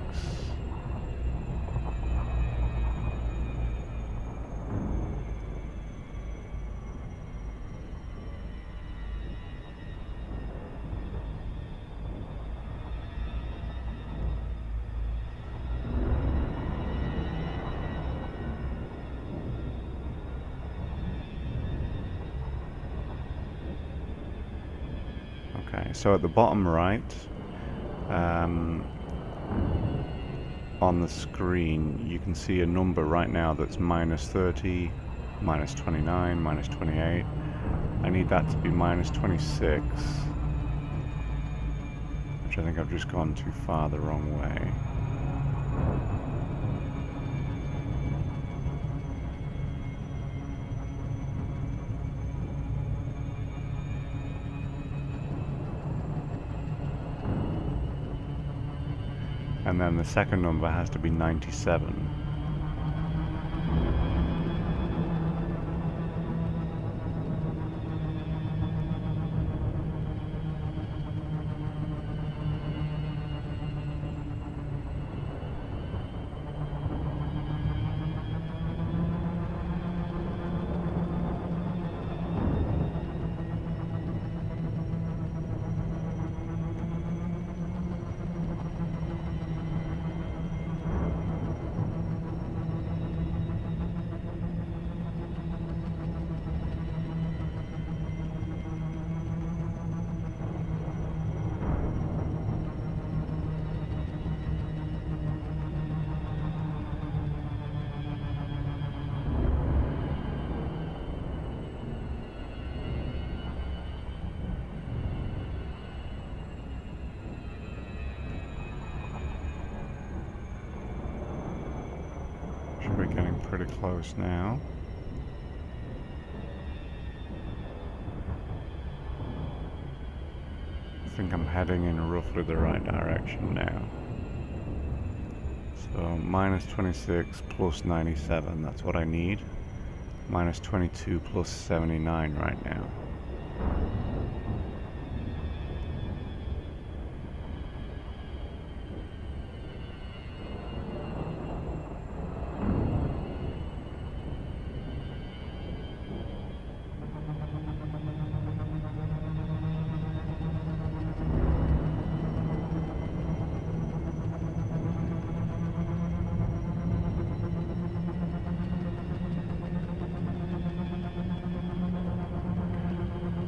Okay, so at the bottom right, on the screen, you can see a number right now that's -30, -29, -28. I need that to be -26, which I think I've just gone too far the wrong way. And then the second number has to be 97. We're getting pretty close now. I think I'm heading in roughly the right direction now. So -26 plus 97, that's what I need. -22 plus 79 right now.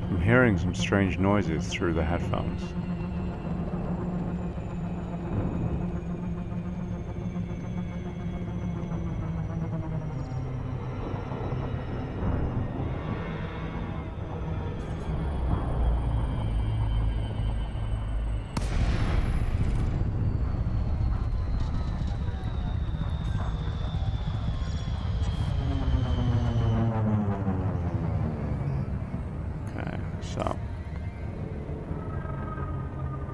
I'm hearing some strange noises through the headphones. So,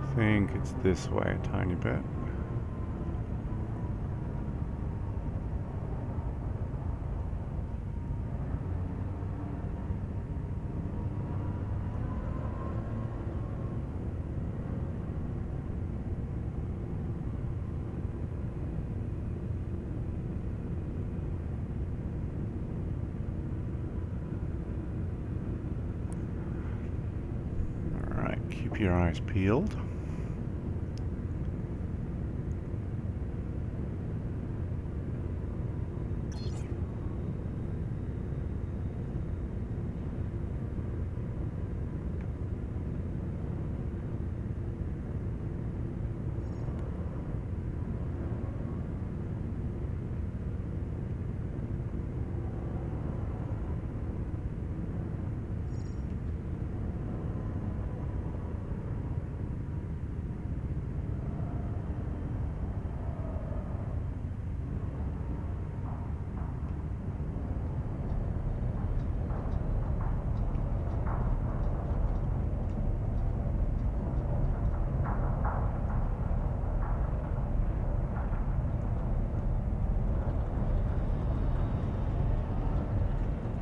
I think it's this way a tiny bit. Keep your eyes peeled.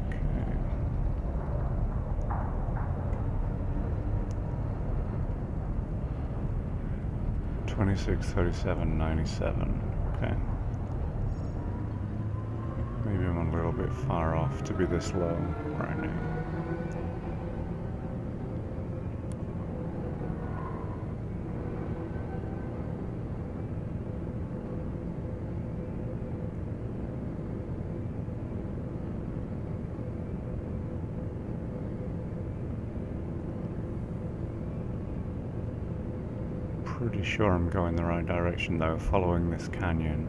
Okay. 26, 37, 97. Okay. Maybe I'm a little bit far off to be this low right now. Pretty sure I'm going the right direction though, following this canyon.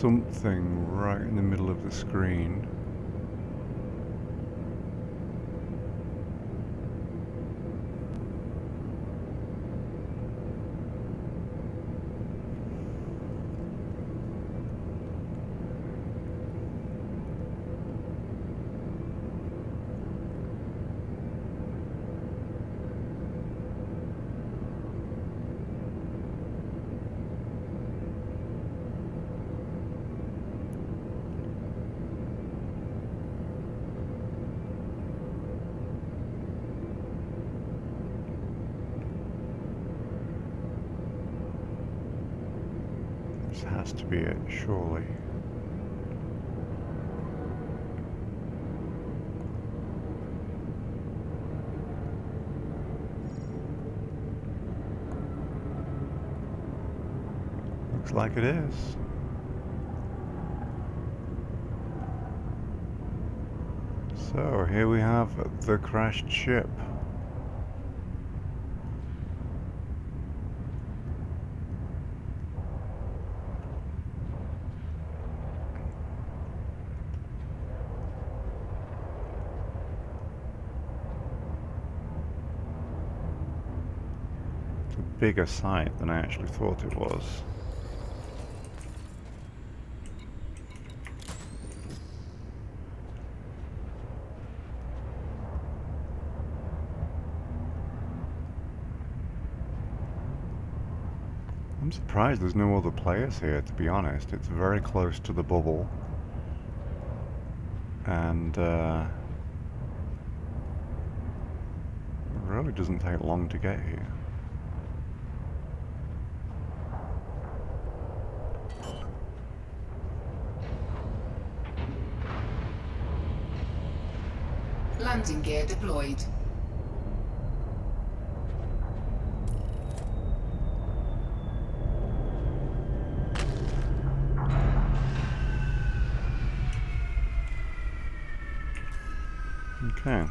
Something right in the middle of the screen. This has to be it, surely. Looks like it is. So here we have the crashed ship. It's a bigger site than I actually thought it was. I'm surprised there's no other players here, to be honest. It's very close to the bubble. And it really doesn't take long to get here. Landing gear deployed. Okay.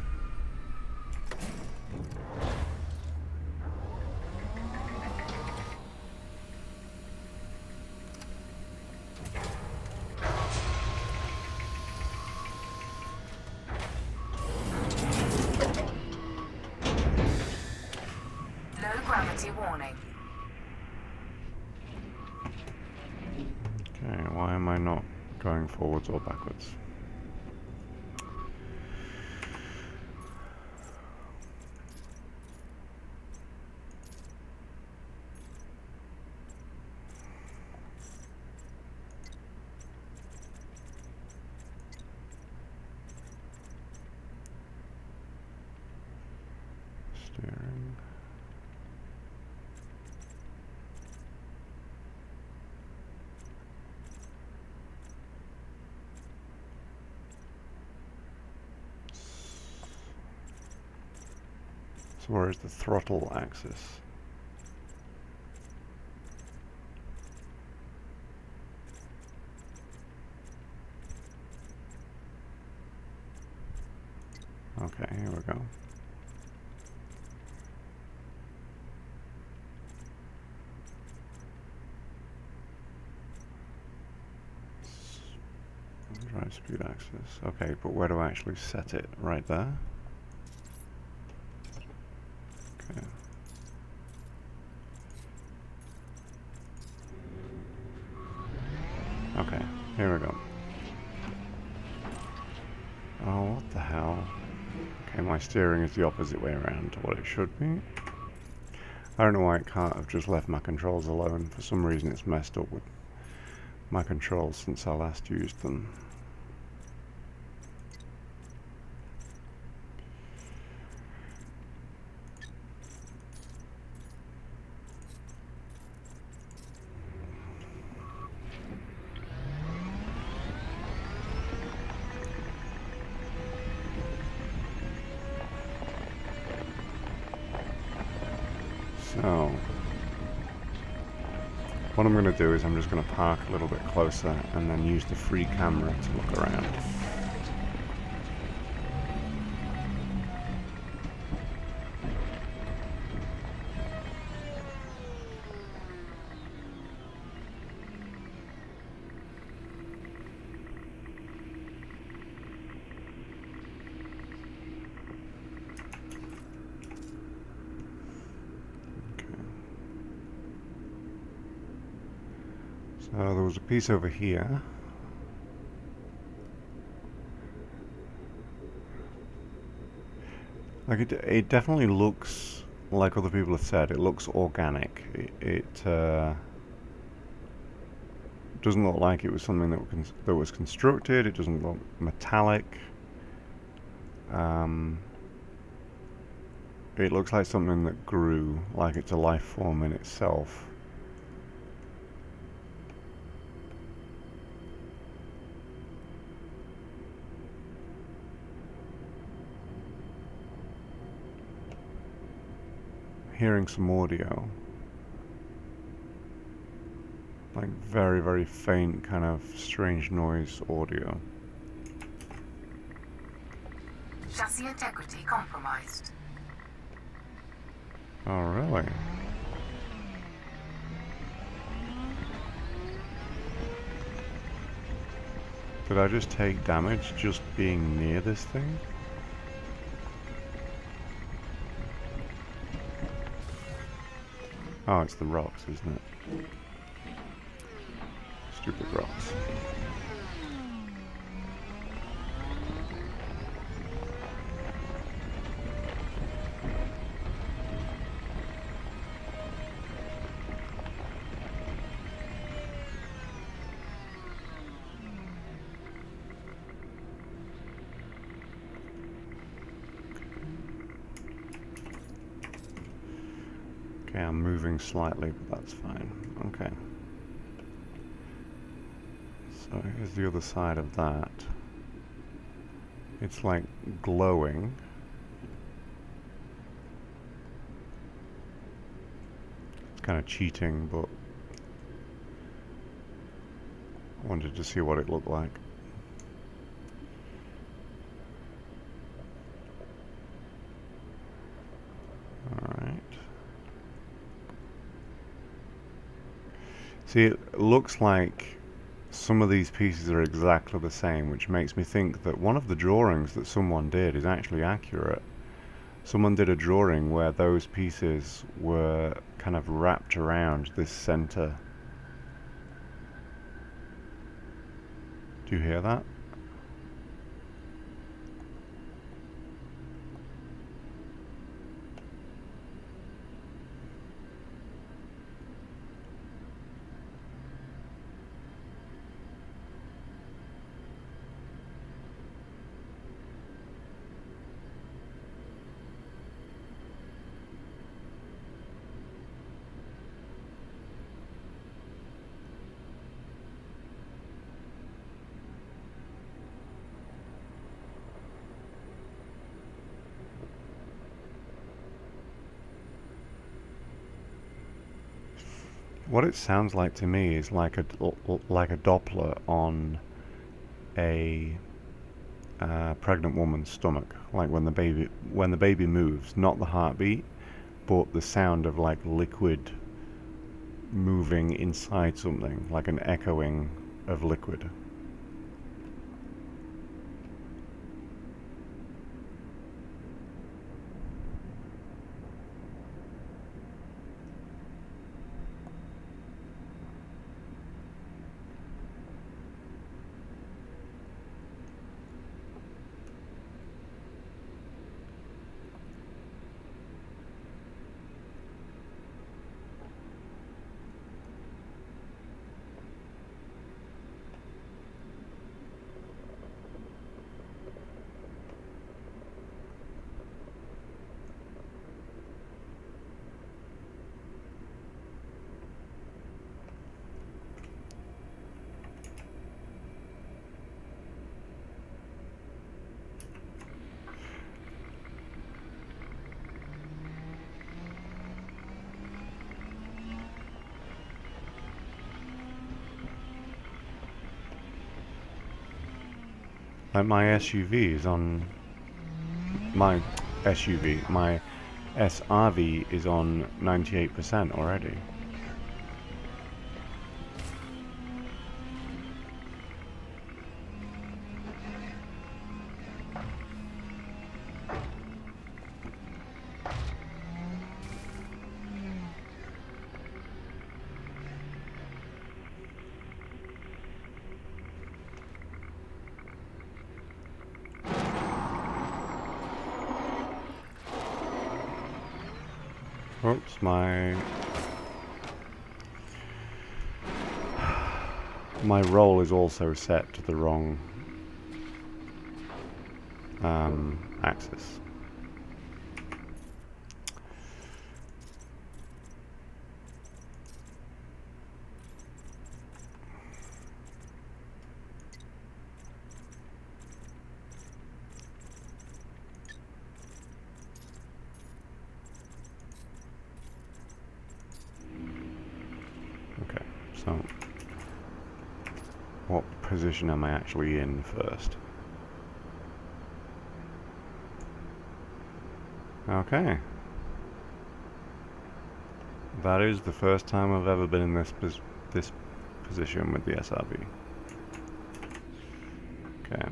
Low gravity warning. Okay, why am I not going forwards or backwards? Steering. So where is the throttle axis? Okay, here we go. Drive speed axis. Okay, but where do I actually set it? Right there? Okay. Okay, here we go. Oh, what the hell? Okay, my steering is the opposite way around to what it should be. I don't know why it can't have just left my controls alone. For some reason it's messed up with my controls since I last used them. What I'm going to do is I'm just going to park a little bit closer and then use the free camera to look around. So there was a piece over here. Like it definitely looks like other people have said. It looks organic. It doesn't look like it was something that was constructed. It doesn't look metallic. It looks like something that grew, like it's a life form in itself. Hearing some audio, like very, very faint kind of strange noise audio. Chassis integrity compromised. Oh, really? Did I just take damage just being near this thing? Oh, it's the rocks, isn't it? Stupid rocks. Okay, I'm moving slightly, but that's fine. Okay. So here's the other side of that. It's like glowing. It's kind of cheating, but I wanted to see what it looked like. Alright. See, it looks like some of these pieces are exactly the same, which makes me think that one of the drawings that someone did is actually accurate. Someone did a drawing where those pieces were kind of wrapped around this center. Do you hear that? What it sounds like to me is like a Doppler on a pregnant woman's stomach, like when the baby moves, not the heartbeat, but the sound of like liquid moving inside something, like an echoing of liquid. Like my SUV is on... My SUV, my SRV is on 98% already. Oops, my roll is also set to the wrong axis. Okay, so what position am I actually in first? Okay. That is the first time I've ever been in this position with the SRV. Okay.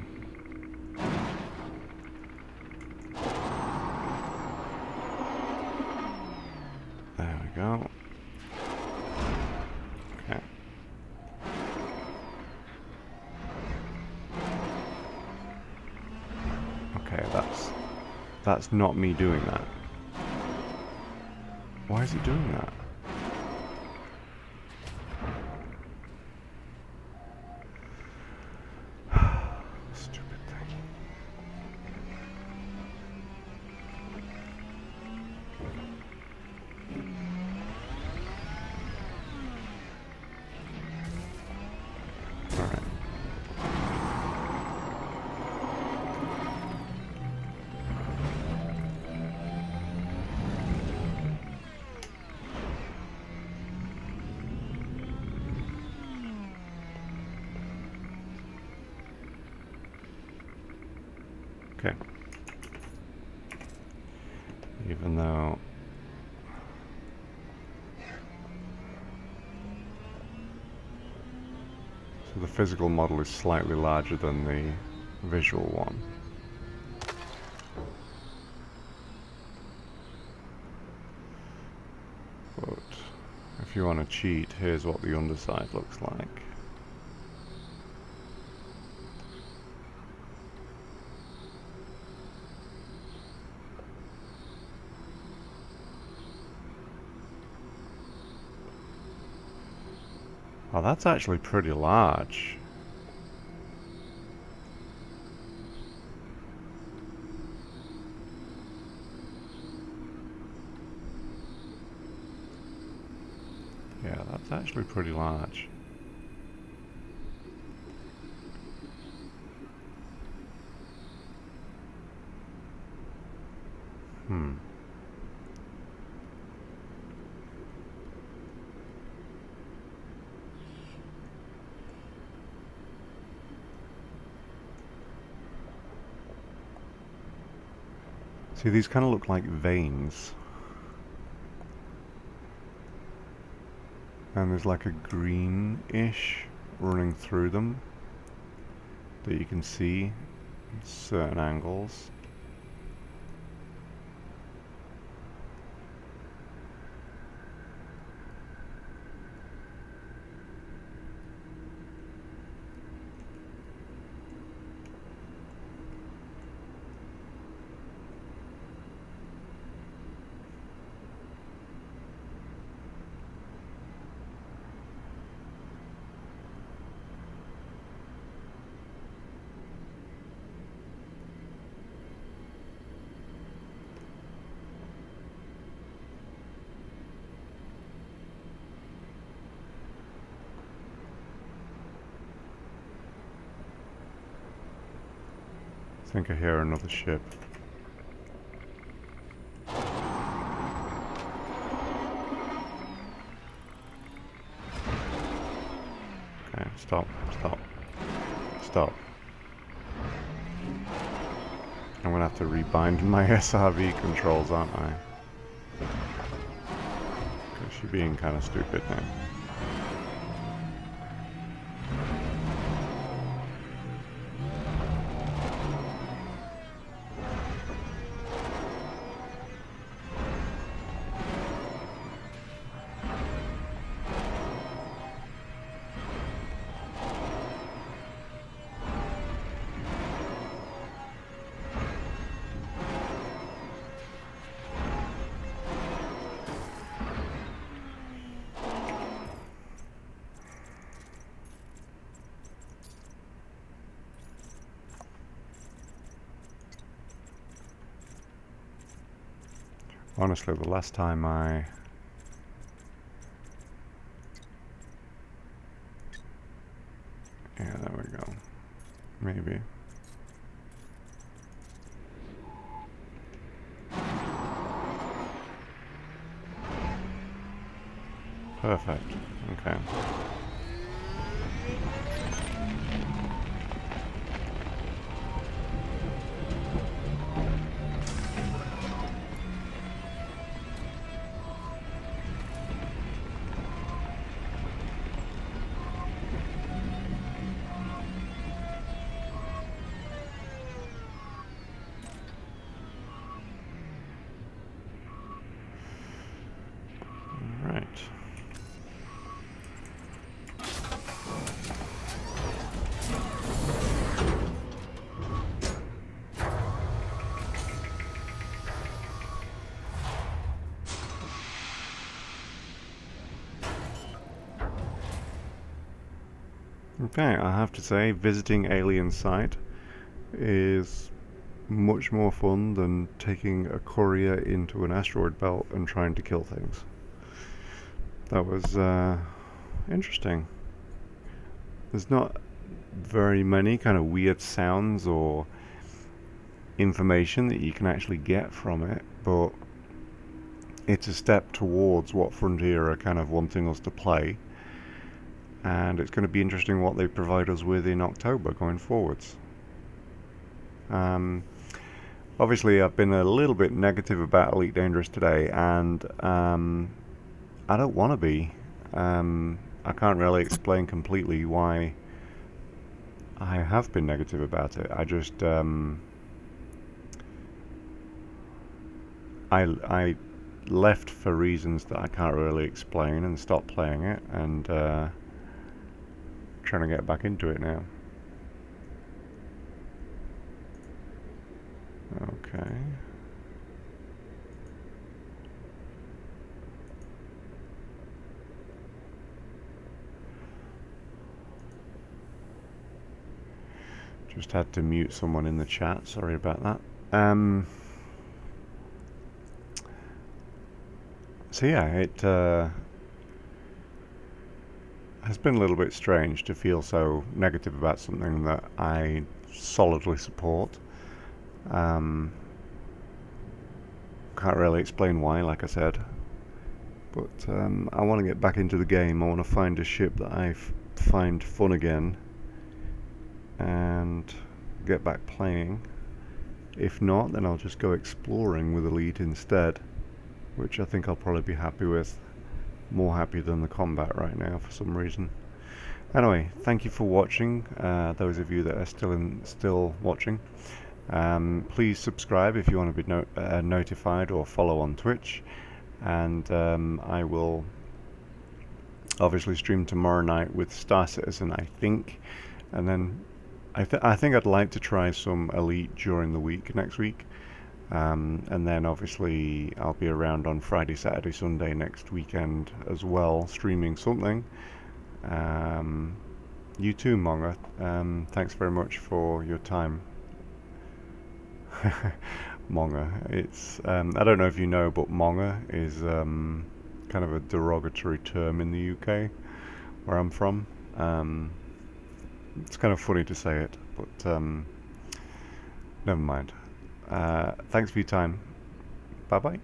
There we go. Okay. Okay, that's not me doing that. Why is it doing that? Stupid thing. Alright. Okay. Even though so the physical model is slightly larger than the visual one. But if you want to cheat, here's what the underside looks like. Oh, that's actually pretty large. Yeah, that's actually pretty large. See, these kind of look like veins. And there's like a greenish running through them that you can see at certain angles. I think I hear another ship. Okay, stop, stop, stop. I'm gonna have to rebind my SRV controls, aren't I? Because she's being kind of stupid now. Honestly, the last time yeah, there we go. Maybe. Perfect. Okay. Right. Okay, I have to say, visiting alien site is much more fun than taking a courier into an asteroid belt and trying to kill things. That was interesting. There's not very many kind of weird sounds or information that you can actually get from it, but it's a step towards what Frontier are kind of wanting us to play, and it's going to be interesting what they provide us with in October going forwards. Obviously, I've been a little bit negative about Elite Dangerous today, and I don't want to be. I can't really explain completely why I have been negative about it. I just I left for reasons that I can't really explain and stopped playing it, and trying to get back into it now. Okay. Just had to mute someone in the chat, sorry about that. So yeah, it has been a little bit strange to feel so negative about something that I solidly support. Can't really explain why, like I said, but I want to get back into the game. I want to find a ship that I find fun again and get back playing. If not, then I'll just go exploring with Elite instead, which I think I'll probably be happy with. More happy than the combat right now for some reason. Anyway, thank you for watching, those of you that are still watching. Please subscribe if you want to be notified, or follow on Twitch, and I will obviously stream tomorrow night with Star Citizen, I think, and then I think I'd like to try some Elite during the week next week, and then obviously I'll be around on Friday, Saturday, Sunday next weekend as well, streaming something. You too, Monga. Thanks very much for your time. Monga. It's I don't know if you know, but Monga is kind of a derogatory term in the UK, where I'm from. It's kind of funny to say it, but never mind. Thanks for your time. Bye bye.